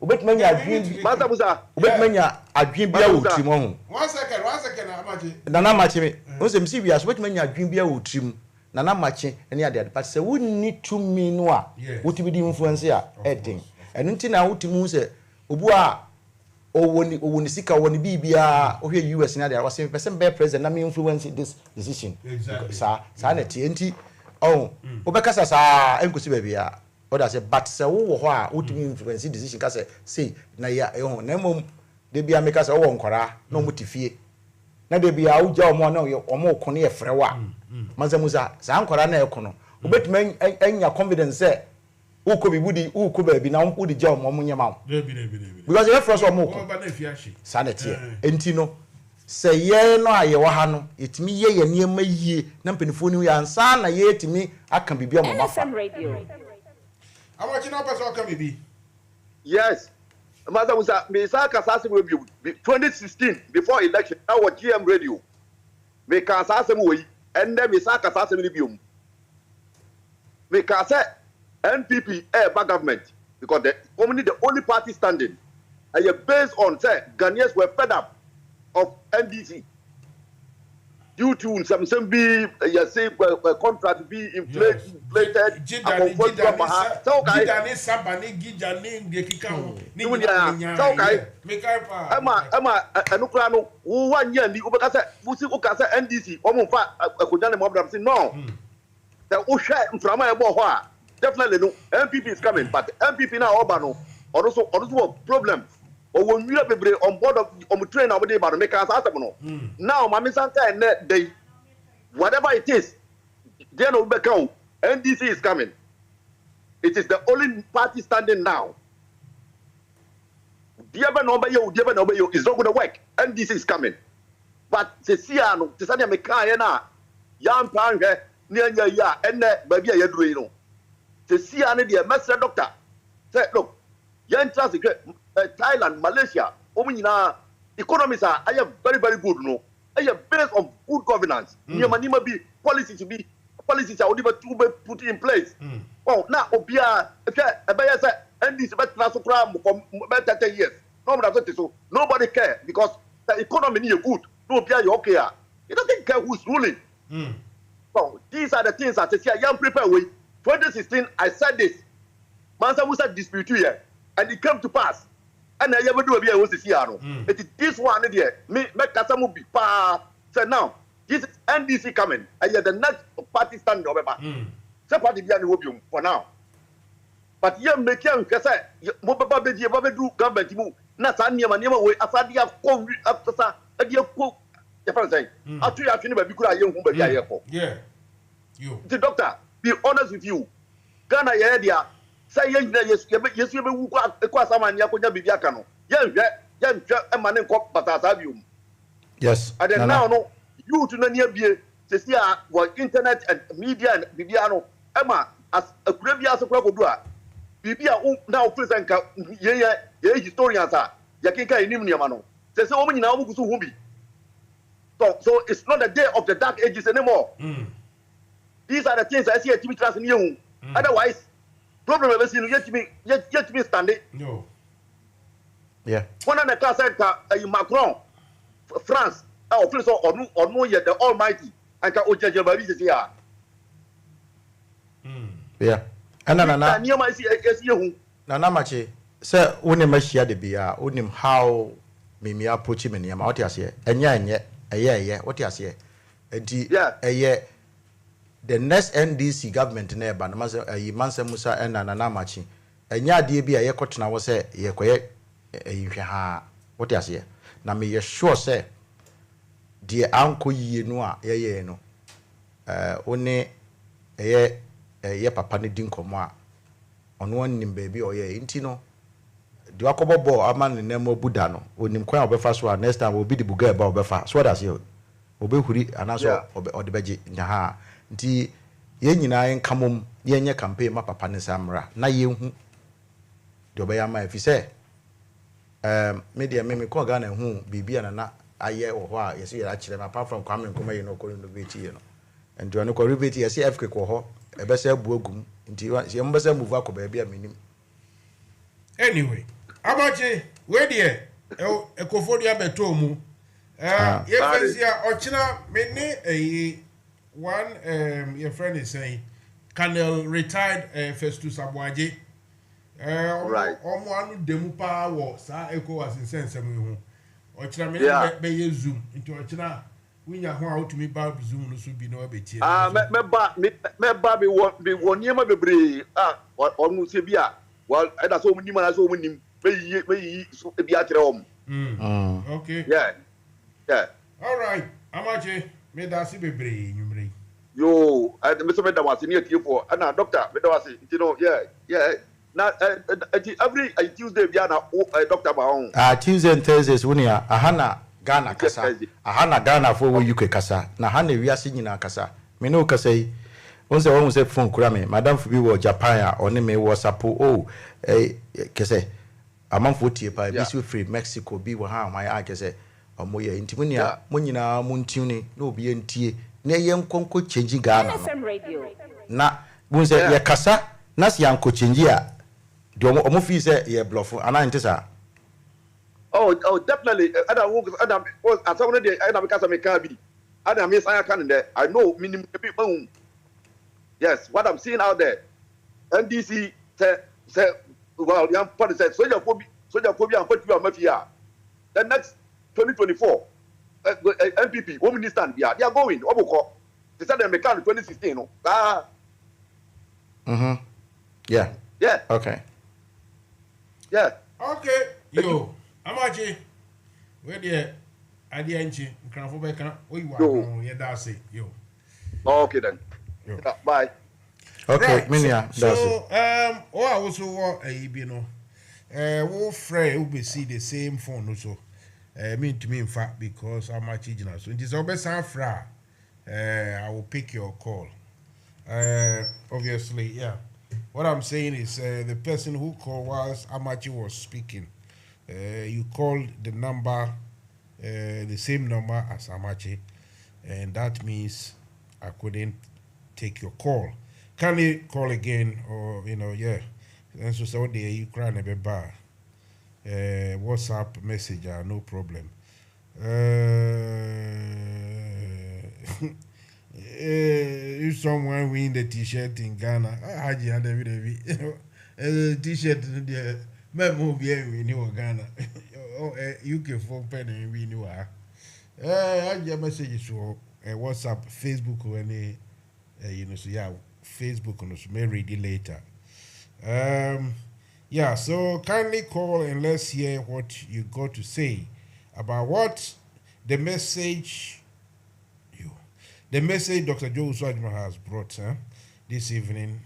[SPEAKER 16] obetuma nya adwen
[SPEAKER 18] Mansa Musa
[SPEAKER 16] obetuma nya adwen bia wotrim ho
[SPEAKER 2] one second amache
[SPEAKER 16] na mache me o se msi bia aso betuma nya adwen bia wotrim na mache ene ade but say we need to me no a wotibi di influence a edin enu nti na wotimu se obu a owoni sika woni bibia ohwe US na there was person be president na me influence this decision
[SPEAKER 2] exactly
[SPEAKER 16] sa na tie nti obekasa sa enkosi ba bia oda say but say wo ho a wotumi influence decision ka say na ya na mom de bia me ka say wo nkora na omutifie na de bia wo ja omo na omo kono ye frewa Mansa Musa sa nkora na ekono obetumi anya confidence say who could be woody, who could be now, who the job, Momunyama. Because you're first or more. Sanity. Entino. Say, ye no, I wahano. It's me, ye, and near me, ye, Nampinifuni, and son, ye to me, I can be beyond
[SPEAKER 13] NFM Radio.
[SPEAKER 2] I want you know, person can be.
[SPEAKER 18] Yes. Mansa Musa, Misaka Sassam will be 2016, before election, now what GM radio. Make us Sassam way, and then Misaka Sassam review. Make us NPP back government, because the community, the only party standing, and you're based on, say, Ghanaians were fed up of NDC. Due to some be contract be inflated. Definitely no. MPP is coming, but MPP now also problem. Or when we are on board of train over there about make us now, Mami Santa and they whatever it is, they no become NDC is coming. It is the only party standing now. It's not gonna work. NDC is coming. But Ceciano, Cesania Mekayana, Yam Panga, near ya, and baby Yadrino. Ceciana, the master doctor, said, look, young traffic. Thailand, Malaysia, economies are very, very good. No, I have based on good governance. Manima be policies are only to put in place. Oh, now Obia, and this better for better 10 years. Nobody care because the economy is good. No, you okay. He doesn't care who's ruling. So these are the things that I say. Young prepare with 2016. I said this. Mansa Musa dispute here, and it came to pass. And I ever do a beer was this year. It is this one there. Me Kasamu be pa. So now, this is NDC coming. I hear the next party stand over. So party be an for now. But you make young Kasa, Mobaba do government move. Natania Manima way after the COVID after a dear cook. The first thing. After you have never be good at young woman.
[SPEAKER 2] Yeah. You.
[SPEAKER 18] The doctor, be honest with you. Ghana idea. Say yes, you will acquire some and Yakuja Bibiacano. Yes, a man in Cop Patasabium.
[SPEAKER 16] Yes.
[SPEAKER 18] And then now, no, you to the near beer, Cecilia, was internet and media and Bibiano, Emma, as a previous crocodile. Bibia now present historians are Yakinka in Nimniamano. Says so many now who be. So it's not the day of the dark ages anymore. These are the things I see at Timmy Trust in you. Otherwise, problem ever seen yet to be standing.
[SPEAKER 2] No.
[SPEAKER 16] Yeah.
[SPEAKER 18] One of the class Macron, France, or no yet the Almighty, and can Oja Jabaris here.
[SPEAKER 16] Yeah. And Nana Machi, sir, Unim share the beer, Unim how Mimi approach him in Yama, what you say, and yet, a year, what you say, a year. The next NDC government never, Mansa Musa and Nana Machi, and ya dear be a yekotna was a yekoye, what you say. Now, me you sure say, dear uncle ye noa, ye no, only a ye papa dinko moi, on one nim baby or ye intino. Do I come aboard a man in Nemo Budano, when him quite obefas one next time will be the buga about befa, so that's you. Obehuri and also or the beji in ha. Nti ye nyina en kamom ye nya campaign ma papa ne samra na ye hu de obeya ma fi se media me ko ga na hu bibia na aye wo ho a ye se ye a kire ma apart from kwame nkoma ye no ko no be ti ye no and do no ko rebate ye se FK ko ho e be se bu agum nti ye mo be se move akọ ba bia menim
[SPEAKER 2] anyway abache we there ekofodia beto mu ye fansia ochina me ne one your friend is saying Colonel retired Festus Abwaje right omo demu pa wo sa ECOWAS in sense mu ho ochina me be zoom into ochina winya ho a otumi ba zoom no so bi no be tie
[SPEAKER 18] me ba be won yema bebre onu se bia well either so munim na so munim be so bia kire om
[SPEAKER 2] okay
[SPEAKER 18] yeah
[SPEAKER 2] all right amache me da si bebre nyumre
[SPEAKER 18] Yo, I Mr. Meda was in here for and doctor, Meda was, yeah. Now, every Tuesday, we are Dr. Baon.
[SPEAKER 16] Tuesday and Thursdays, when you are Ahana Ghana Kasa, Ahana Ghana for UK Kasa, Nahane, we are singing our Kasa. Mino Kasei, once I almost said phone Kurame, Madame Fubi or Japan or Neme was a po, Kase, a month for tea by Bisu Free, Mexico, be Waha, my eye Kase, or Moya Intimunia, Munina, Muntuni, no BNT, near young Conco changing Ghana.
[SPEAKER 13] NFM Radio.
[SPEAKER 16] Na, Bunze, ya Kasa, Nas young Cochingia. Do you want say yeah bluff and I antisa?
[SPEAKER 18] Oh, definitely. Adam, as someone there, I because I'm a cabby. Adam, yes, I can there. I know minimum people. Yes, what I'm seeing out there. NDC say, well, young party said, soldier phobia, and put you on mafia. The next 2024, MPP, Home Minister, they are going. They said they make 2016. No?
[SPEAKER 16] Yeah.
[SPEAKER 18] Yeah.
[SPEAKER 16] Okay.
[SPEAKER 18] Yeah.
[SPEAKER 2] Okay. Yo, Amachi. Where the idea inchi? Cranfobeka. We want. Yeah, that's it. Yo.
[SPEAKER 18] Okay then.
[SPEAKER 2] Yo.
[SPEAKER 18] Bye.
[SPEAKER 16] Okay,
[SPEAKER 2] right.
[SPEAKER 16] Minia.
[SPEAKER 2] So I also want you know, we'll fray. We'll be see the same phone also. Mean to me in fact because I'm much original. So it is always fra. I will pick your call. Obviously, yeah. What I'm saying is the person who called was Amachi was speaking. You called the number, the same number as Amachi, and that means I couldn't take your call. Can you call again or, yeah. And so there you cry a bit bar. WhatsApp message, no problem. If someone win the t-shirt in Ghana, I had every t-shirt there. Memo be in Ghana. UK phone pen and we knew her. I get messages to WhatsApp, Facebook, or any, so yeah, Facebook, and may read it later. Yeah, so kindly call and let's hear what you got to say about what the message Dr. Joe Uswajima has brought this evening.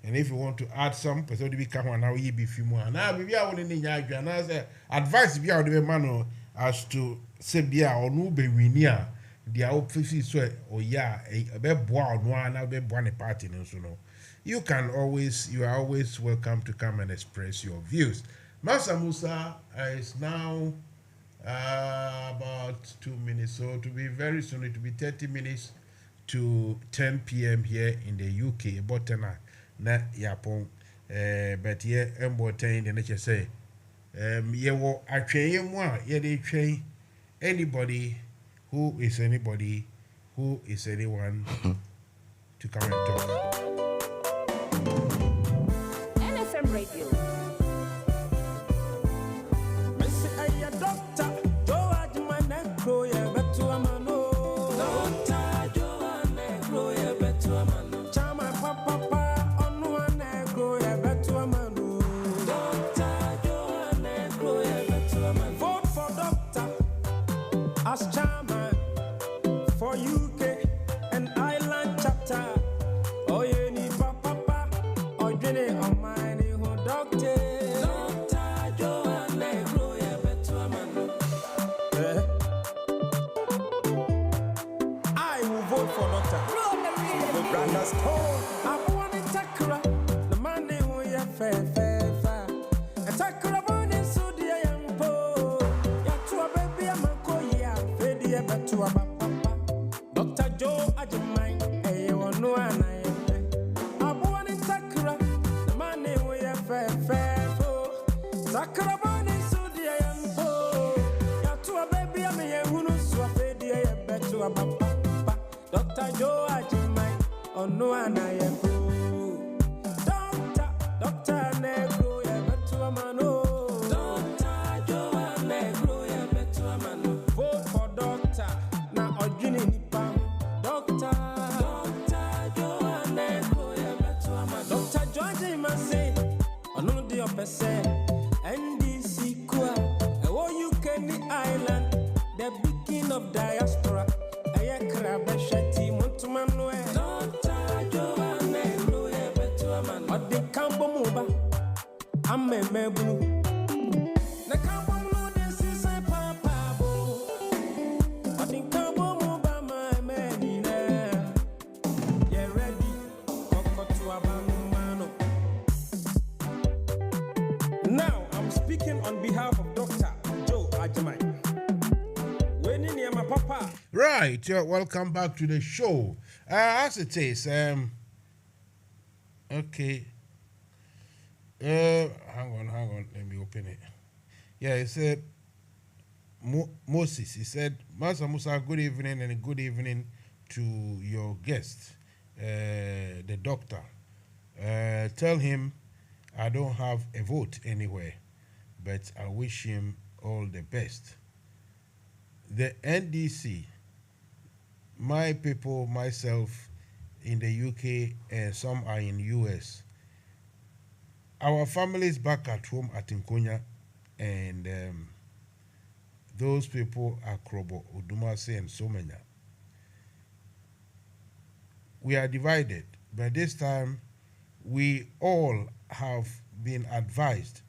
[SPEAKER 2] And if you want to add some, person to become one now, you be few more. Now, maybe I want to need advice be out of the man as to say, be or no be winia. The office so or yeah, a bit boy one, I'll be one party, so no. You are always welcome to come and express your views. Mansa Musa is now about 2 minutes, so to be very soon, it will be 30 minutes to 10 p.m. here in the UK. But na yapon, but here embotain the nature say, ye wo atwe mo ye dey twen anybody who is anyone to come and talk.
[SPEAKER 13] NFM Radio.
[SPEAKER 15] As chairman for UK and Ireland chapter. Oh, you need papa or Jenny on my new doctor. Doctor Joanne Negro, yeah, better man. I will vote for Doctor. Brandon Stone. I want to Takra, the man who you fair. A Takra money, so dear young boy. Yatua baby, I'm a koya, to a papa. Dr. Joe Ajimai, a no one I want in Takra, the man we are fair. Takra money, so dear young boy. Yatua baby, I'm a woman, so a fair, bet to a papa. Dr. Joe Ajimai, or no one I am. Doctor Negro, yeah, bet to a man. Dr. Joe Negro, yeah, bet to a man. Vote for Doctor. Now, Ojini Nipam. Doctor Joe Negro, yeah, bet to a man. Dr. George Mase, on the upper say, NDC Kua, a UK Island, the beginning of diaspora. I crab a shetty, Montumanue. mebunu. Na kama mno desi sai papa bo. I think kama mo ba my man na. Yeah ready. Koko to abanu mano. Now I'm speaking on behalf of Dr. Joe Ajimai. Papa.
[SPEAKER 2] Right, welcome back to the show. As it is, okay. Hang on, let me open it. Yeah, it said Moses. He said, Mansa Musa, good evening and good evening to your guest, the doctor. Tell him I don't have a vote anywhere, but I wish him all the best. The NDC, my people, myself in the UK, and some are in US. Our families back at home at Nkonya, and those people are Krobo, Udumase, and Somenya. We are divided, but this time we all have been advised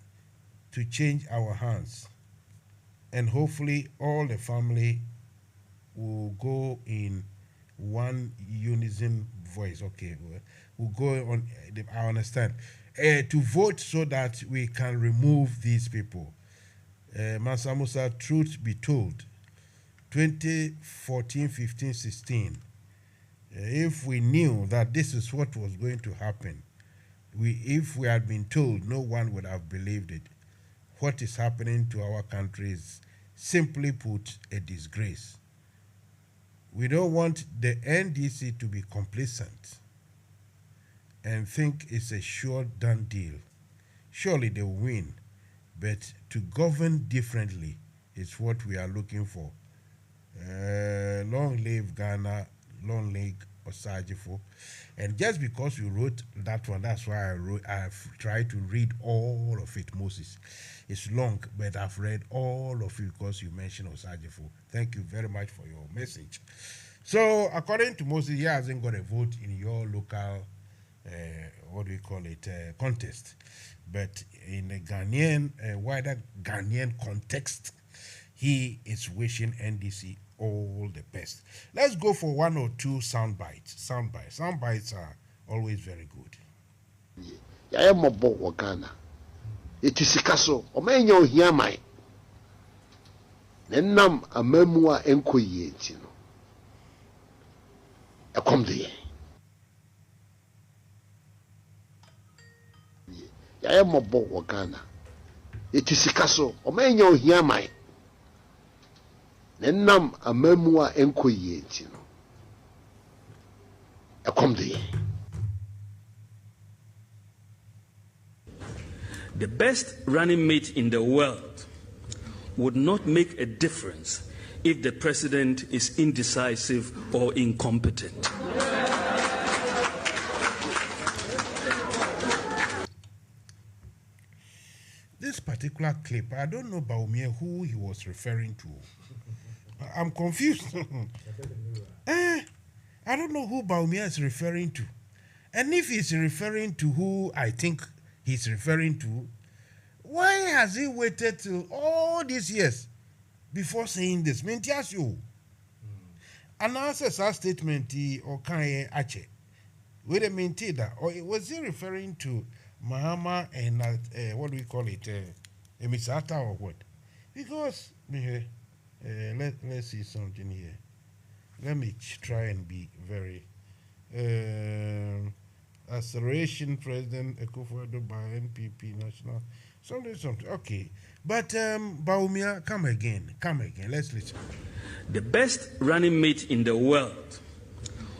[SPEAKER 2] to change our hands. And hopefully all the family will go in one unison voice. Okay, we'll go on, I understand. To vote so that we can remove these people. Mansa Musa, truth be told, 2014, 15, 16, if we knew that this is what was going to happen, if we had been told, no one would have believed it. What is happening to our country is, simply put, a disgrace. We don't want the NDC to be complacent and think it's a sure done deal. Surely they will win, but to govern differently is what we are looking for. Long live Ghana, long live Osajifo. And just because you wrote that one, that's why I've tried to read all of it, Moses. It's long, but I've read all of it because you mentioned Osajifo. Thank you very much for your message. So, according to Moses, he hasn't got a vote in your local, contest. But in a Ghanaian, wider Ghanaian context, he is wishing NDC all the best. Let's go for one or two sound bites. Sound bites are always very good.
[SPEAKER 3] I am a boy, Ghana. It is a castle, or may you hear my Nenam a memoir enquiet, A come there. I am a boy, Ghana. It is a castle, or may you hear my Nenam a memoir enquiet, A come there.
[SPEAKER 6] The best running mate in the world would not make a difference if the president is indecisive or incompetent.
[SPEAKER 2] This particular clip, I don't know Baumia who he was referring to. I'm confused. I don't know who Baumia is referring to. And if he's referring to who I think he's referring to, why has he waited till all these years before saying this? Mentiasio. And answers our statement or can ache. Wait a minute, or was he referring to Mahama and what do we call it, Emisata or what? Because let's see something here. Let me try and be very acceleration President Akufo-Addo by NPP National something. Okay, but Baumia, come again. Let's listen.
[SPEAKER 6] The best running mate in the world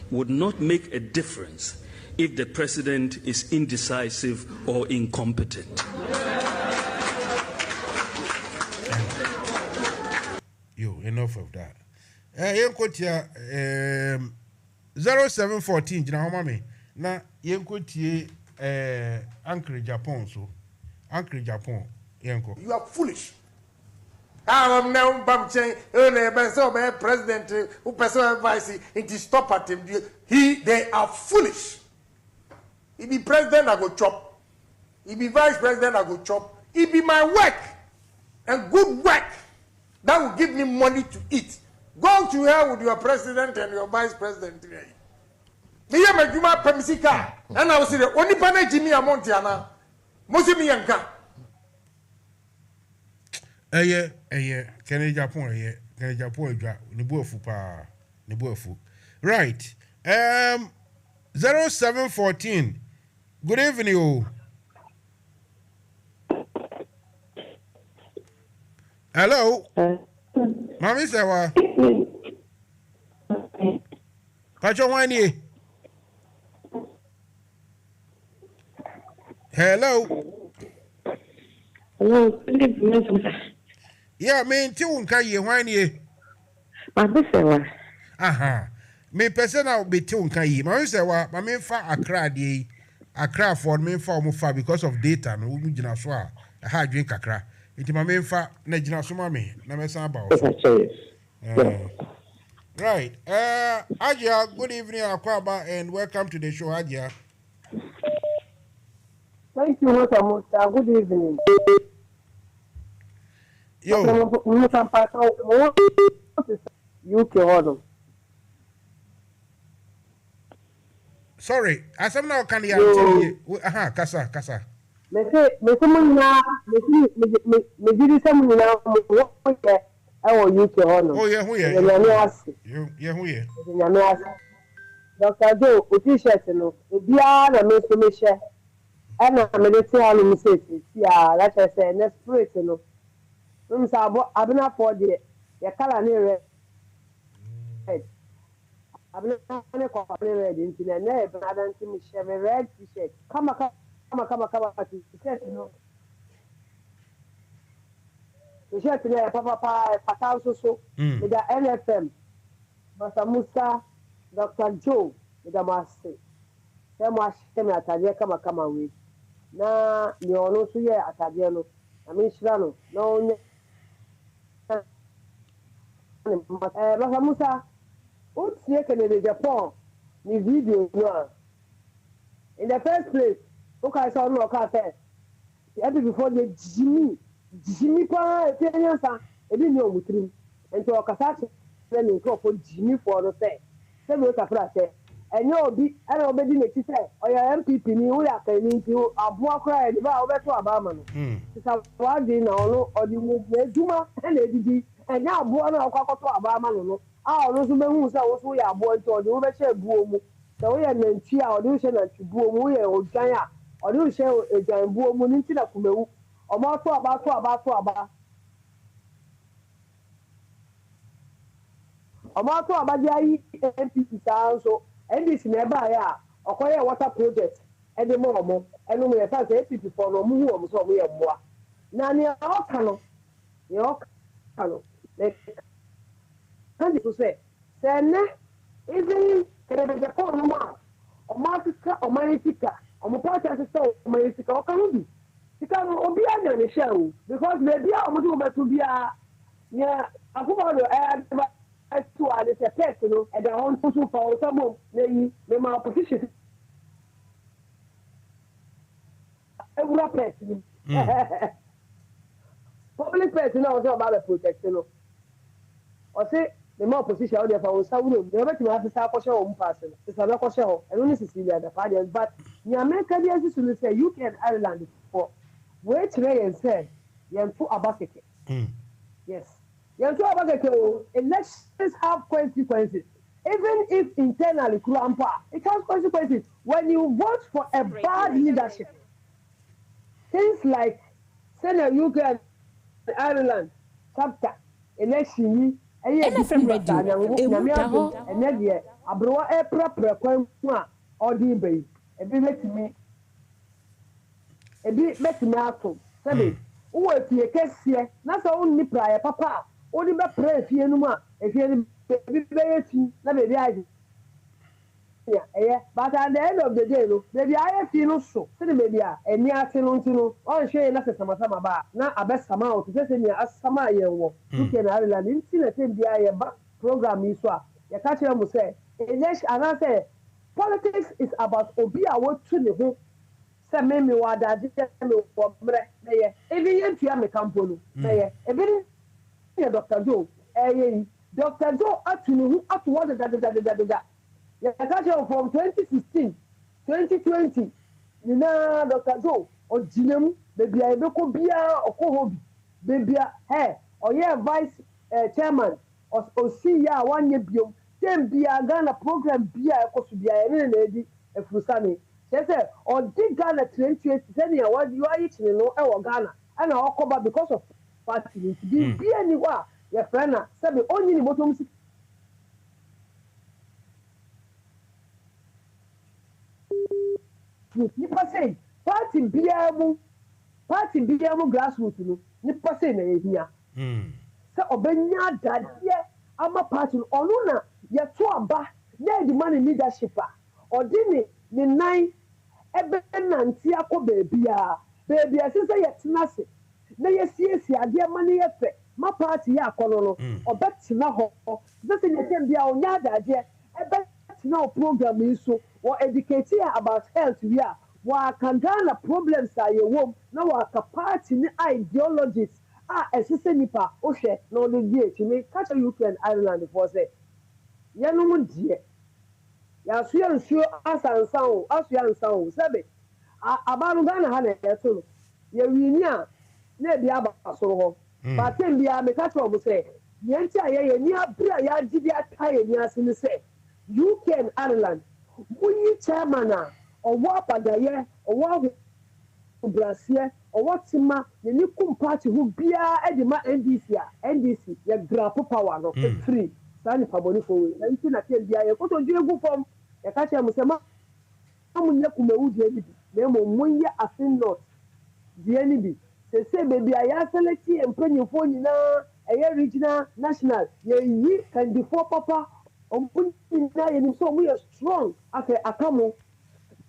[SPEAKER 6] would not make a difference if the president is indecisive or incompetent.
[SPEAKER 2] Enough of that. 0714 jina mami na yenkotie Ankle Japan so Ankle Japan yenko.
[SPEAKER 9] You are foolish. I'm now Bamchain, president, who person vice, it is stop at him. They are foolish. He be president, I go chop. He be vice president, I go chop. it be my work and good work that will give me money to eat. Go to hell with your president and your vice president. Me ya majuma pemisika and I was say only pana Jimmy Amontiana. Mosi mi yanka.
[SPEAKER 2] Kene Japan edwa ne boafu pa ne boafu. Right. 0714. Good evening, oh. Hello. Mami Sewa. Pacho wani. Hello.
[SPEAKER 19] Hello.
[SPEAKER 2] Yeah, me nti unka ye wani.
[SPEAKER 19] Mami Sewa.
[SPEAKER 2] Aha. Me person be ti unka ye. Mami Sewa, mami fa Accra de. Accra for me fa omo fa because of data no we gina so a ha adwen kakra. Nti mami fa na gina so mami na me san ba o. Right. Ajia, good evening, Akwaba, and welcome to the show, Ajia.
[SPEAKER 19] Thank you, Mansa Musa. Good evening.
[SPEAKER 2] Yo.
[SPEAKER 19] UK order.
[SPEAKER 2] Sorry, asam na kan ya tell. Aha, kasa.
[SPEAKER 19] Me someone na me did some na UK order.
[SPEAKER 2] Oh yeah, who yeah? Yeah, who yeah?
[SPEAKER 19] Dr. Joe, o t-shirt no, bia na me so me share. Ana me dey say how me say ya, like I say, next spirit no. We say abina for the color ni red. Abina ne ko red nti na e bna dan ti me share me red t-shirt. Kama t-shirt no. T-shirt na papa so. Me da NFM. Mansa Musa, Dr. Joe, me da masse. Say mo ahye me atade kama we. Na ni ono so ye atade no. Na me shira no. Na onye Mansa Musa, o tie kene de Japan ni video no. In the first place, o ka say no ka say. Every before the Jimmy pa etenyansa, e bi ni omutrim. Enti o ka sa say me ko for Jimmy for no say. Say me ka fra say. Enyo obi ana obedi na ti say oya MPP ni wo ya kan ni ti abo akra e ba obeto abama no. Sisa wadi na ono odi mu eduma na edidi enya abo na akwakoto abama no. A ono so behu say wo so ya abo nti odi wo be che buo mu. Say wo ya nanti a odi wo che nanti buo mu wo ya odwan a odi wo che ejan buo mu ni ti na kumewu. Omo to aba. Omo to aba dia yi MPP sa so NDC na ya okoye water project e de mo omo enu me fa say MPP for no mu hu omo so omo ye mboa na ni oka no kandi so say ne even kere de ko no ma omo afika omo etika omo party say omo etika o kan bi tika no obi anya ne show because baby omo do betu bia ya akuba do to a little pet, you know, and the own person for some maybe my opposition. Every pet, public pet, you know, about the protection. Or say the more position out there for some, never to have to start for your own person. It's a local show, and only Cecilia the party, but the American is to say you can Ireland for wait, Ray and say, you put a bucket. Yes. Elections have consequences. Even if internally, it has consequences. When you vote for a bad leadership, things like Senate, UK, and Ireland, chapter, election,
[SPEAKER 13] NFM Radio,
[SPEAKER 19] and then yeah, abroad a proper or the bay. A bit me out. Who is the case here? That's only prior papa. Only be pray fie no ma efie ni be yeti na be dia yeah but at the end of the day no be dia fie no so se be dia eni ase no ntino on hwe na sesama ba na abesama o to se ni asama yenwo uke na ala ni ntina tem dia ye ba program yi so a ya ka kire mu say election ana say politics is about obi a wotu ne ho Say me wada me wo mre na ye. Even yentua me kampo no. Na ye. Even Dr. Joe. Dr. Joe atu what da. Yeah, from 2016, 2020. Nina Dr. Joe or Jinem, baby I beko bia or kohobi. Baby hey or yeah vice chairman or see ya 1 year biom. Then bia Ghana program bia ekosubia ene lady efusani. She say or did Ghana 28 then you are eating no e Ghana and I cover because of party be anywhere your friend say be only ni bottom nipa say party biamu grassroots no nipa say na ehia say obenya dadie ama party onu na ye to aba na di man leadership a odini ni nine ebe nanti akọ baby asese ye tenase na ye siesi ade ama ne ye fe ma party ya akọno no obetina ho sese ne tem bia onya dadie ebe tina program yi so or educate about health we are wa kangana problems are ye wom na wa ka party ni ideologies esese nipa o hwe na o de die me catch Ukraine Ireland for say ye no mu die ya suya nsuo asansan sebe abanu Ghana ha na yeso ye wini a na bia ba so ho ba tem bia me catch obo say ye nti aye ni abira ya gidi ataye ni asini say UK Ireland we chairman owo apadaye owo Brazil owo tima ye ni kum party hu bia edima NDC ye grab power no free sani paboni for we nti na tem bia ye ko to egu form ye ka che musema amunye kumewu die bi na mo munye asin not die ni bi se baby aya select empanyefo nyina eye regional national ye yi can before papa omunye na ye ni so we are strong as a akamo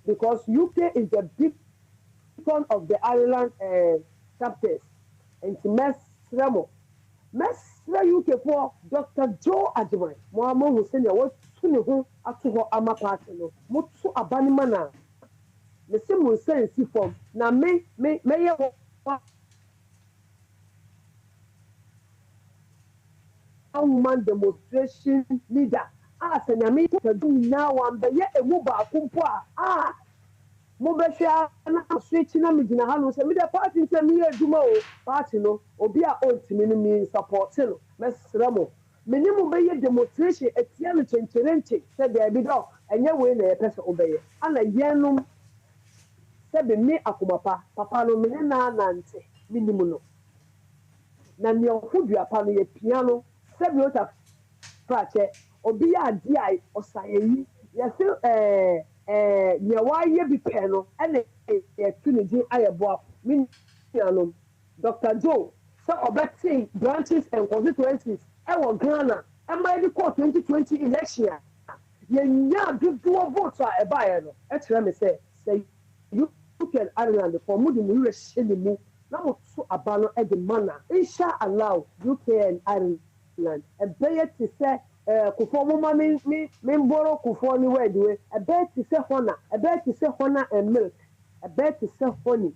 [SPEAKER 19] because UK is the big one of the Ireland chapters and Mesremo UK for Dr. Joe Ajimai Mohammed Hussein what tuni ho ato ho ama party no mutu abani mana me se mo sense form na me ye woman demonstration leader as na me to do now one be ye emu ba kumpo mo be hwa na switch na me gina ha no se me the party se me aduma o party no obi a ontimi no me support no mesremo menimu be ye demonstration etia no chencherenche se be bi do enye we na ye pese obeye ana yenum se be me akomapa papa no me na nante minimu no na ne ofudua pa no ye piano se be ota prache obi a di osayeyi ye se ye wa ye bi pe no ene ye tuniji ayebo minianu Dr. Joe so obeti branches and constituencies ewo Ghana am the court 2020 election ye nya do vote a eba no e kire me say you can Ireland for mudi mu re sheni mu na mo so aba no e de mana insha Allah UK and Ireland e be ye ti say kufo mo ma me mboro kufo ni wedwe e be ti say hona and milk e be ti say honey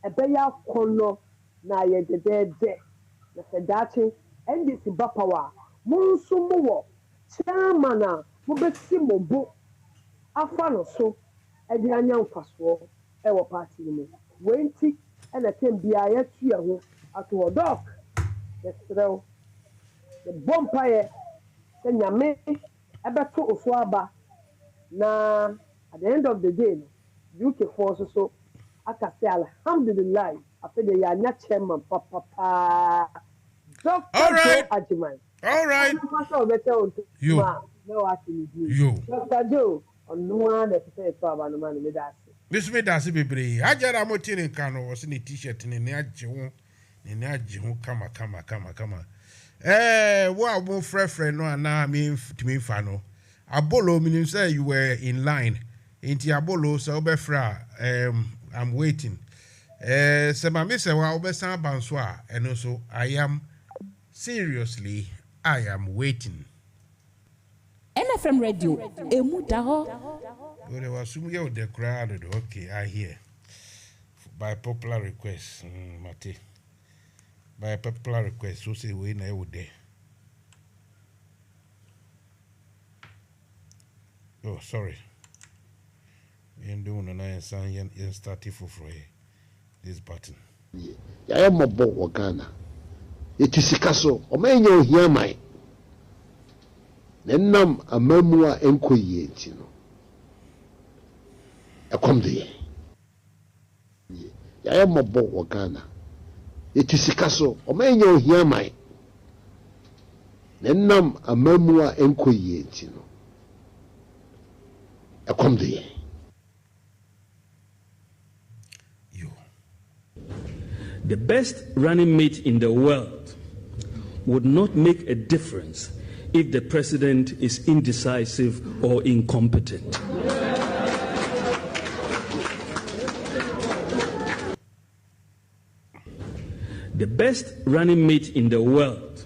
[SPEAKER 19] e be ya kono na ye de na sedachi NDC ba power munsu mo chairman mo beti mo bo afa no so e di anya mfaso e wo party ni mo wenti e na tem bia ya tua ho ato dok yesrew the bompaye se nyame e beto oso aba na at the end of the day UK force so aka say alhamdulillah after ya nya chairman papa Dr.
[SPEAKER 2] All right.
[SPEAKER 19] You.
[SPEAKER 2] Dr.
[SPEAKER 19] Joe, on no one that says Papa no man with us.
[SPEAKER 2] Miss Medasi Bibri, I got a motin cano was in a t-shirt in a Najo, kama. What won't friend no and now mean to me fano. Abolo meaning say you were in line. Inti Abolo, so befra, I'm waiting. Sema Missa wa obesan banswa, and also I am seriously, I am waiting.
[SPEAKER 13] NFM Radio, emu daho.
[SPEAKER 2] There was some of the crowd. Okay, I hear. by popular request, Mate. By popular request, so say we na would there. Oh, sorry. And doing a nice and starting for this button.
[SPEAKER 3] I am a boy Ghana. It is a castle, or may you hear my. Then nam a memoir enquiry, you know. I come there. I am a boy Ghana. It is a castle, or may you hear my. Then nam a memoir enquiry, you know. I come there.
[SPEAKER 6] The best running mate in the world would not make a difference if the president is indecisive or incompetent. The best running mate in the world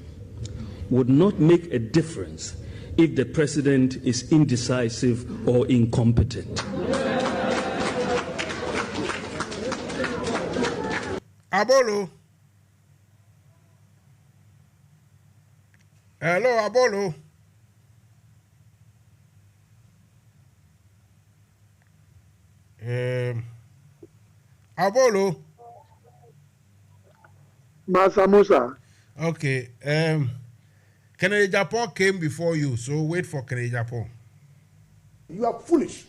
[SPEAKER 6] would not make a difference if the president is indecisive or incompetent.
[SPEAKER 2] Abolo. Hello, Abolo. Abolo.
[SPEAKER 20] Mansa Musa.
[SPEAKER 2] Okay. Kennedy Japan came before you, so wait for Kennedy Japan.
[SPEAKER 9] You are foolish.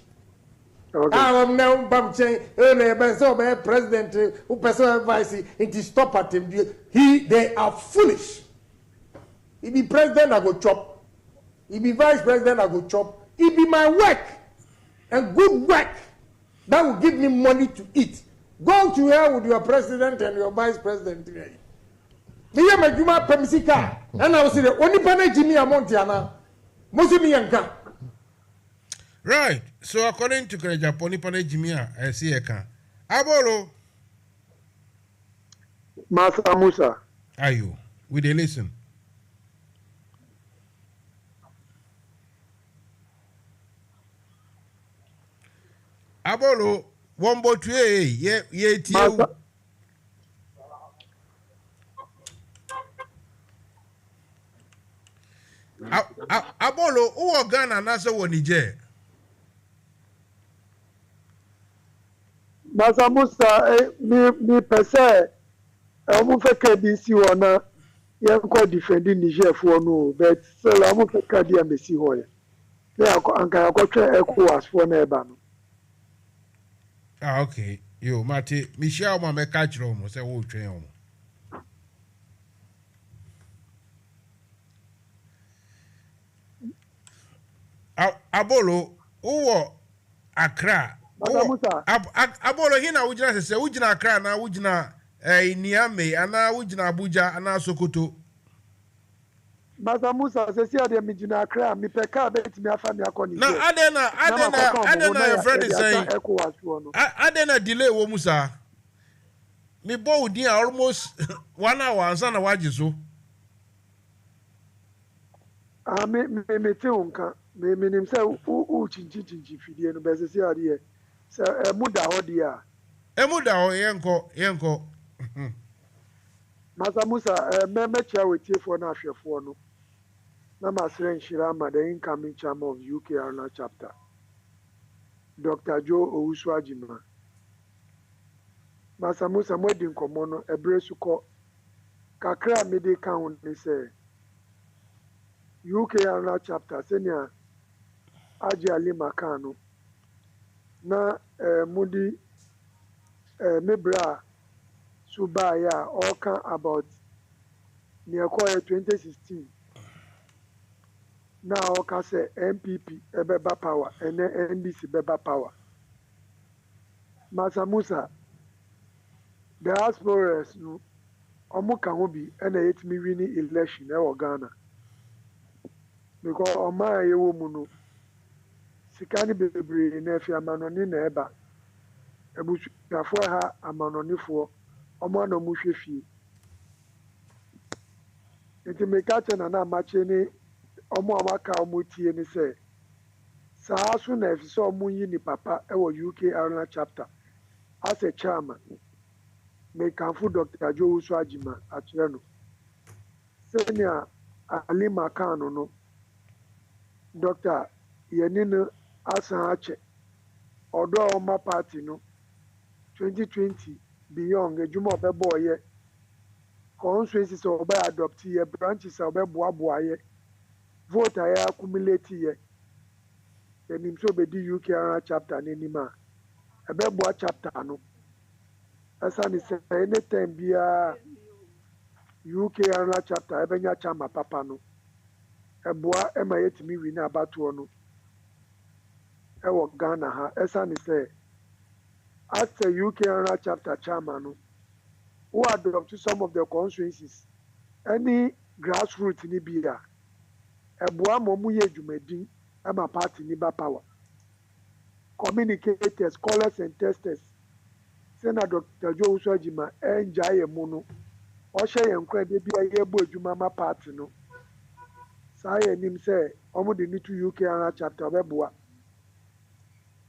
[SPEAKER 9] I'm now president who person vice into stop at him. They are foolish. He be president, I go chop. He be vice president, I go chop. He be my work and good work that will give me money to eat. Go to here with your president and your vice president. Me ya majuma pemisika, and I will say the only pane Jimmy Amontiana, Musimi Yanka.
[SPEAKER 2] Right. So according to Kennedy Japan, Pane Jimmy, I see a can. Abolo.
[SPEAKER 20] Mansa Musa.
[SPEAKER 2] Are you? Will they listen? Abolo, one boat, ye, Abolo, who are Ghana and also one Niger?
[SPEAKER 20] Mansa Musa, me per se, I'm going to KBC one, you're quite defending Niger for no, but so I'm going to Kadia Messi Hoy. They are going to ECOWAS for neighbor.
[SPEAKER 2] Ah, okay. Yo, Mate, Michelle, my catch room, say, oh, train. Abolo, who Accra? Abolo, here now, we just say, Ujina Accra, now Ujina Niamey, and now Ujina Abuja, and now Sokoto.
[SPEAKER 20] Mansa Musa says, "See, they meet Ujina Accra. Me peka bet me afa me akoni."
[SPEAKER 2] No, Adena, your friend is saying, Adena delay wo Musa. Me bo dia almost 1 hour, and sana waji so.
[SPEAKER 20] Me te unka. Me nim say u chinchi fidie no be say ade say emuda ho dia.
[SPEAKER 2] Emuda ho yenko.
[SPEAKER 20] Mansa Musa me chia wetie na ahwefo no. Na masre nshirama the incoming chairman of UK Aruna chapter. Dr. Joe Owusu-Ajima. Mansa Musa mwedi nkomo no ebre suko kakra me dey kan ni say UK Aruna chapter senior Aji Ali Makano na mudi mebra subaya all can about near 2016 now all say MPP ebeba power and NDC beba power. Mansa Musa the diasporas no omuka ho bi and yetimi win election e Ghana because oma yewo mu no sikani bebre na afi amanoni na eba ebusuafo ha amanonifo omo na mu hwefie enti meka na amache ni omo amaka omo tie ni se saa so na afi so omo yi ni papa e wo UK Aruna chapter as a chairman mekamfo Dr. Joe Swajima akyerɛ no sɛnea Ali Makano no Dr. yɛne no asan akyɛ ɔdɔ a ɔma party no 2020 beyond adwuma ɔbɛbɔ ɔyɛ constituencies a ɔbɛ adopt yɛ branches a ɔbɛboaboa yɛ vote a yɛ accumulate yɛ yɛnim sɛ ɔbɛdi UK ara chapter n'anim a ɛbɛboa chapter no ɛsane sɛ anytime biara UK ara chapter ɛbɛnya chama papa no ɛboa ɛma yɛtumi wi ne abatoɔ no ɛwɔ Ghana ha ɛsane sɛ after UK ara chapter chairman no who adopt some of the constituencies any grassroots ni bi a ɛboa ma ɔmo yɛ dwumadin ɛma party ni ba power communicators scholars and testers sɛna Dr. Joe Swajima ɛngya yɛ mu no ɔhyɛ yɛn nkwa de bi a yɛbɔ adwuma ma party no saa yɛ nim sɛ ɔmo de ne to UK ara chapter ɔbɛboa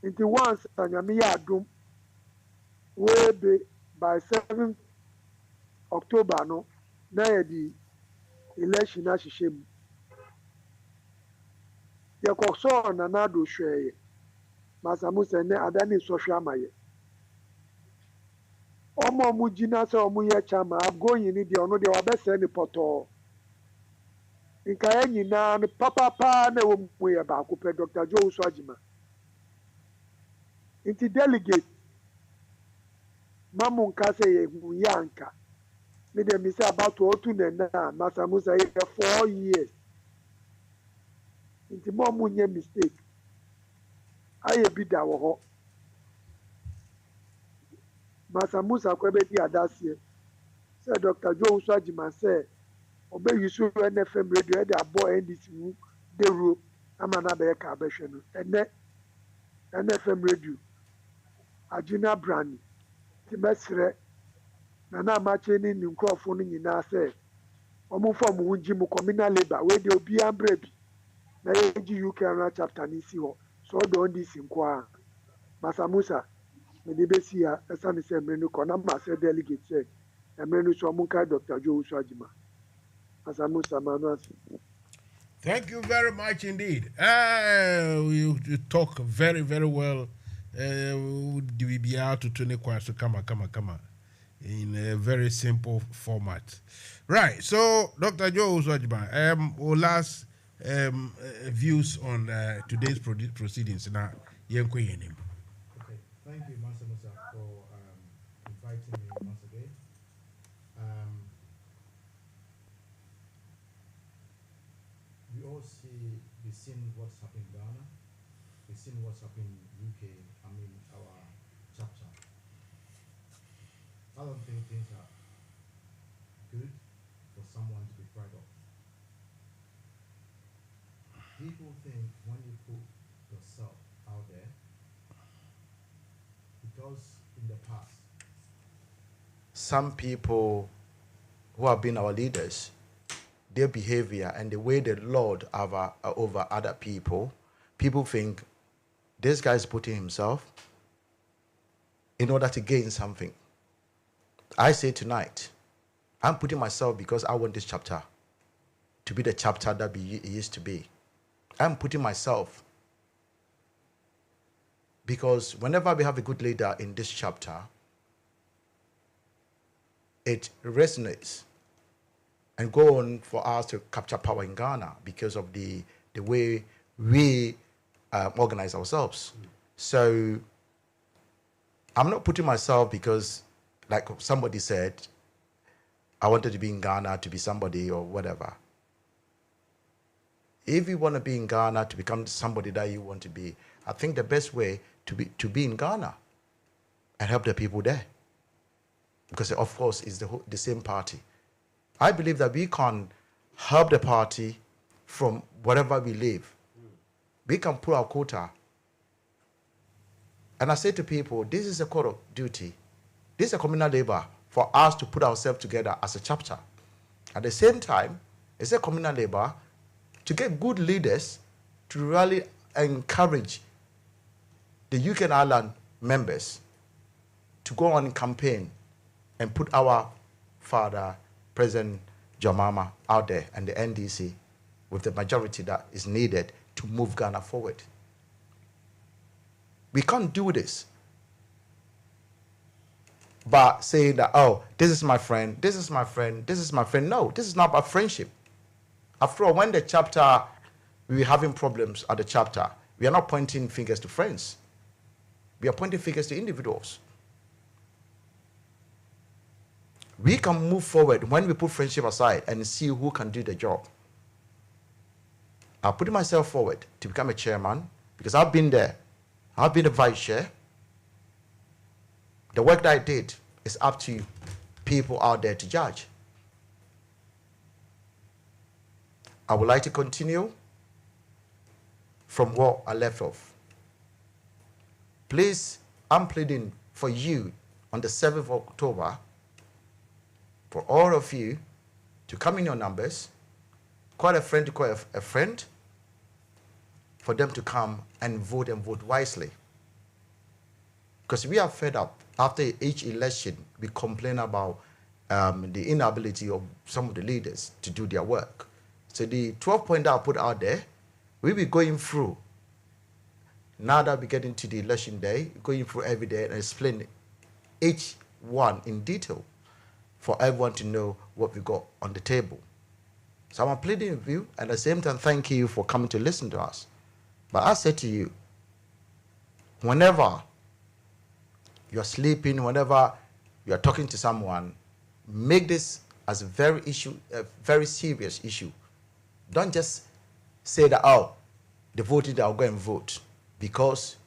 [SPEAKER 20] nti once anyame yɛ adom webe by 7 October no na yɛde election ahyehyɛ mu yɛkɔsɔɔ Nanado hwɛeɛ Mansa Musa ne adane nsɔhwɛ ama yɛ ɔmo gyina sɛ ɔmo yɛ chama agoyin ne deɛ ɔno deɛ wabɛsɛe ne pɔtɔɔ nkaeɛ nyinaa no papapaa na ɛwɔ mu yɛ baako pɛ Dr. Joe Swajima nti delegate mamu nka sɛ yɛhu yɛ anka me deɛ me sɛ abato ɔtu nana a Mansa Musa yɛ 4 years nti mo ɔmo nyɛ mistake ayɛ bi da wɔ hɔ Mansa Musa kɔ bɛdi adaseɛ sɛ Dr. Joe Swajima sɛ ɔbɛyi so NFM radio ɛde abɔ NDC mu dewuro ama na bɛyɛ ka abɛhwɛ no ɛnɛ NFM radio agyina brani ti mɛsrɛ na na amakyɛ ne ne nkurɔfoɔ no nyinaa sɛ ɔmo mfa ɔmo ho gyi mu communal labour wei deɛ obiara mbrɛ bi na yɛgye UK ara chapter ne si hɔ so ɔdɔ NDC nko a Mansa Musa mede bɛsi ha ɛsane sɛ mmerɛ no kɔ na ma sɛ delegate sɛ mmerɛ no so ɔmo nkae Dr. Joe Swajima Mansa Musa mano ase.
[SPEAKER 2] Thank you very much indeed. You talk very, very well. We be out to 20 questions. Come on. In a very simple format. Right. So, Dr. Joe Swajima, our last views on today's proceedings. Now,
[SPEAKER 16] okay. Thank you, Mansa Musa, for inviting me once again. We've seen what's happening in Ghana, we've seen what's happening in UK, our chapter. I don't think things are good for someone to be proud of. People think when you put yourself out there, because in the past, some people who have been our leaders, their behavior and the way they lord over other people, people think this guy is putting himself in order to gain something. I say tonight, I'm putting myself because I want this chapter to be the chapter that it used to be. I'm putting myself because whenever we have a good leader in this chapter, it resonates and go on for us to capture power in Ghana because of the way we organize ourselves. So I'm not putting myself because, like somebody said, I wanted to be in Ghana to be somebody or whatever. If you want to be in Ghana to become somebody that you want to be, I think the best way to be in Ghana and help the people there. Because of course it's the same party. I believe that we can help the party from wherever we live. We can pull our quota. And I say to people, this is a code of duty. This is a communal labor for us to put ourselves together as a chapter. At the same time, it's a communal labor to get good leaders to really encourage the UK and Ireland members to go on campaign and put our father, President John Mahama, out there and the NDC with the majority that is needed to move Ghana forward. We can't do this by saying that, oh, this is my friend, this is my friend, this is my friend. No, this is not about friendship. After all, when the chapter, we were having problems at the chapter, we are not pointing fingers to friends. We are pointing fingers to individuals. We can move forward when we put friendship aside and see who can do the job. I'm putting myself forward to become a chairman because I've been there. I've been a vice chair. The work that I did is up to people out there to judge. I would like to continue from where I left off. Please, I'm pleading for you on the 7th of October for all of you to come in your numbers, call a friend to call a friend, for them to come and vote wisely. Because we are fed up. After each election, we complain about the inability of some of the leaders to do their work. So the 12-point that I put out there, we'll be going through, now that we get into the election day, going through every day and explaining each one in detail for everyone to know what we got on the table. So I'm pleading with you, and at the same time, thank you for coming to listen to us. But I said to you, whenever you're sleeping, whenever you're talking to someone, make this as a very serious issue. Don't just say that, oh, the voting, I'll go and vote. Because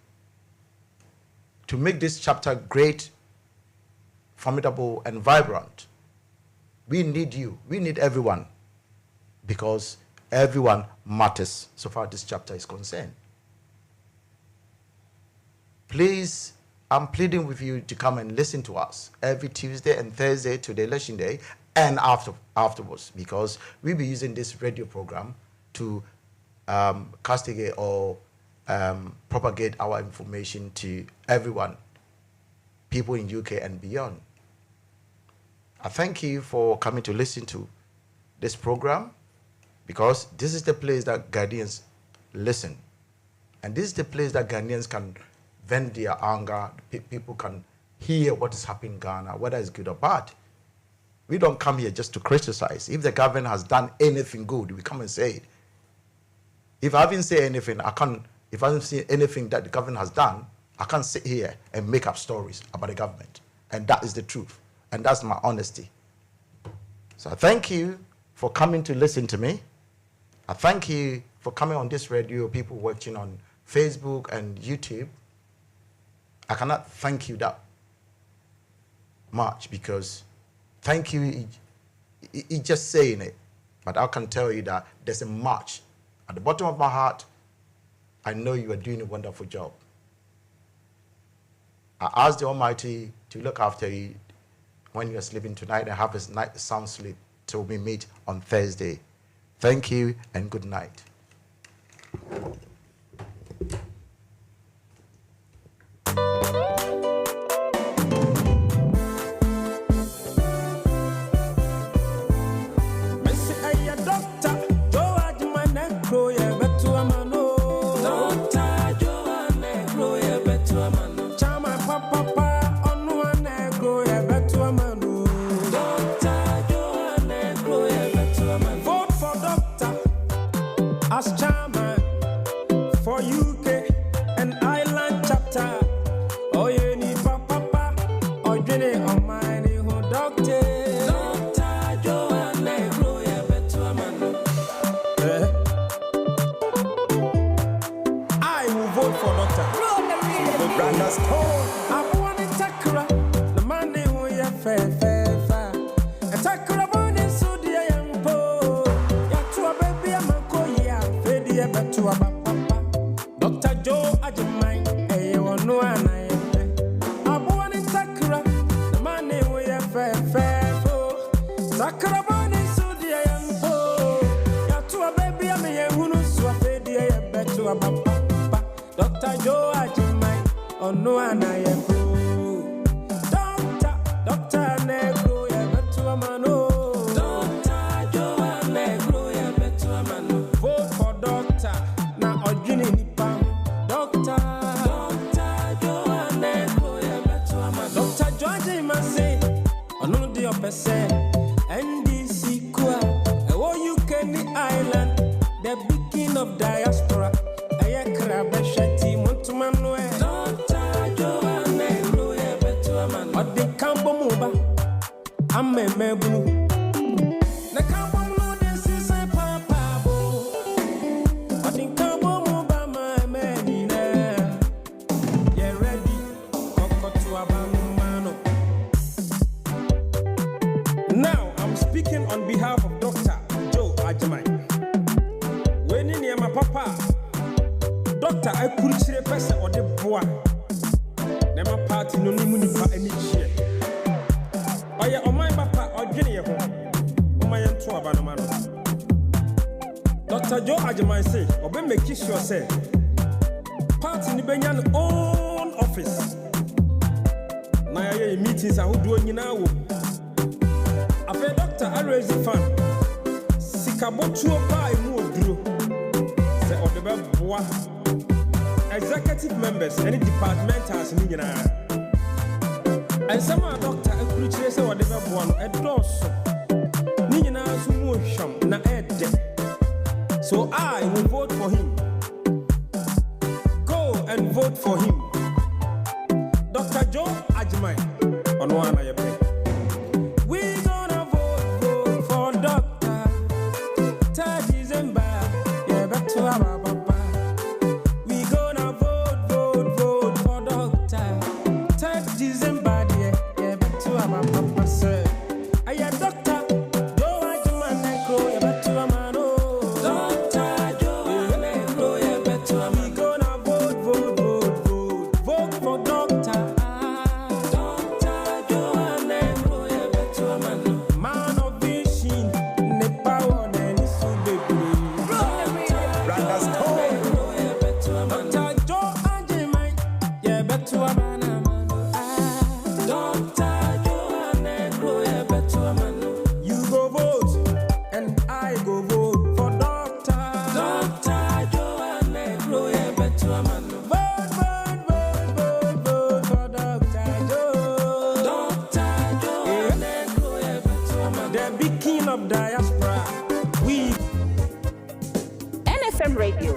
[SPEAKER 16] to make this chapter great, formidable, and vibrant, we need you. We need everyone. Because everyone matters so far this chapter is concerned. Please, I'm pleading with you to come and listen to us every Tuesday and Thursday to the election day and afterwards, because we'll be using this radio program to castigate or propagate our information to everyone, people in UK and beyond. I thank you for coming to listen to this program, because this is the place that Ghanaians listen. And this is the place that Ghanaians can vent their anger. People can hear what is happening in Ghana, whether it's good or bad. We don't come here just to criticize. If the government has done anything good, we come and say it. If I haven't said anything, if I haven't seen anything that the government has done, I can't sit here and make up stories about the government. And that is the truth. And that's my honesty. So I thank you for coming to listen to me. I thank you for coming on this radio, people watching on Facebook and YouTube. I cannot thank you that much, because thank you, it's just saying it. But I can tell you that there's a much. At the bottom of my heart, I know you are doing a wonderful job. I ask the Almighty to look after you when you're sleeping tonight and have a night sound sleep till we meet on Thursday. Thank you and good night.
[SPEAKER 15] As chairman for UK and Ireland chapter, oh you need papa, or Jenny on mine who Doctor Joanne Negro, better man. I will vote for Doctor. Brother Stone, I want to Takura, the man who you fair. A Takura bonnie so dear young boy. Yatua baby, I'm a Dr. Joe Ajimai, a no one I want in Takra, the man we are fair. Takra Bonnie, so dear young boy. Yatua baby, I'm a woman, so I fed dear better about Papa. Dr. Joe Ajimai, or no one I am. Doctor the big king of diaspora. I crab a shanty, Montumano. Dr. Joan Negro, better a man. Or the Cambo Moba. I'm a mebu. The Cambo no, this is a papa. Or the Cambo Moba, my man. Yeah, ready. Coco to a mano. Now I'm speaking on behalf of Dr. Joe Ajimai. When in my papa, Doctor, I could see a person or the boy. Never party no munipa any share. Oh yeah, on my papa or Jenny, on my own two abanamano. Dr. Joe Ajimai say, or be make sure say, party in the Benyan own office. Now meetings are who doing you now. I feel Doctor, I raise the fund. Sikabotu by move through. Say or the boy. Executive members, any department has me. And some doctor, a preacher, say whatever one, a doss. Nina Sumusham, na ed. So I will vote for him. Go and vote for him. Dr. Joe Ajimai, on one of your pay. We gonna vote for Doctor 3rd December. Yeah, back to our papa. We gonna vote for Doctor 3rd December. Yeah, back to our papa, sir. I am Doctor Joe Ajimai Negro, yeah, back to our man. Doctor Joe Negro, yeah, back to our man. We gonna vote for Doctor. Diaspora, we
[SPEAKER 13] NFM Radio.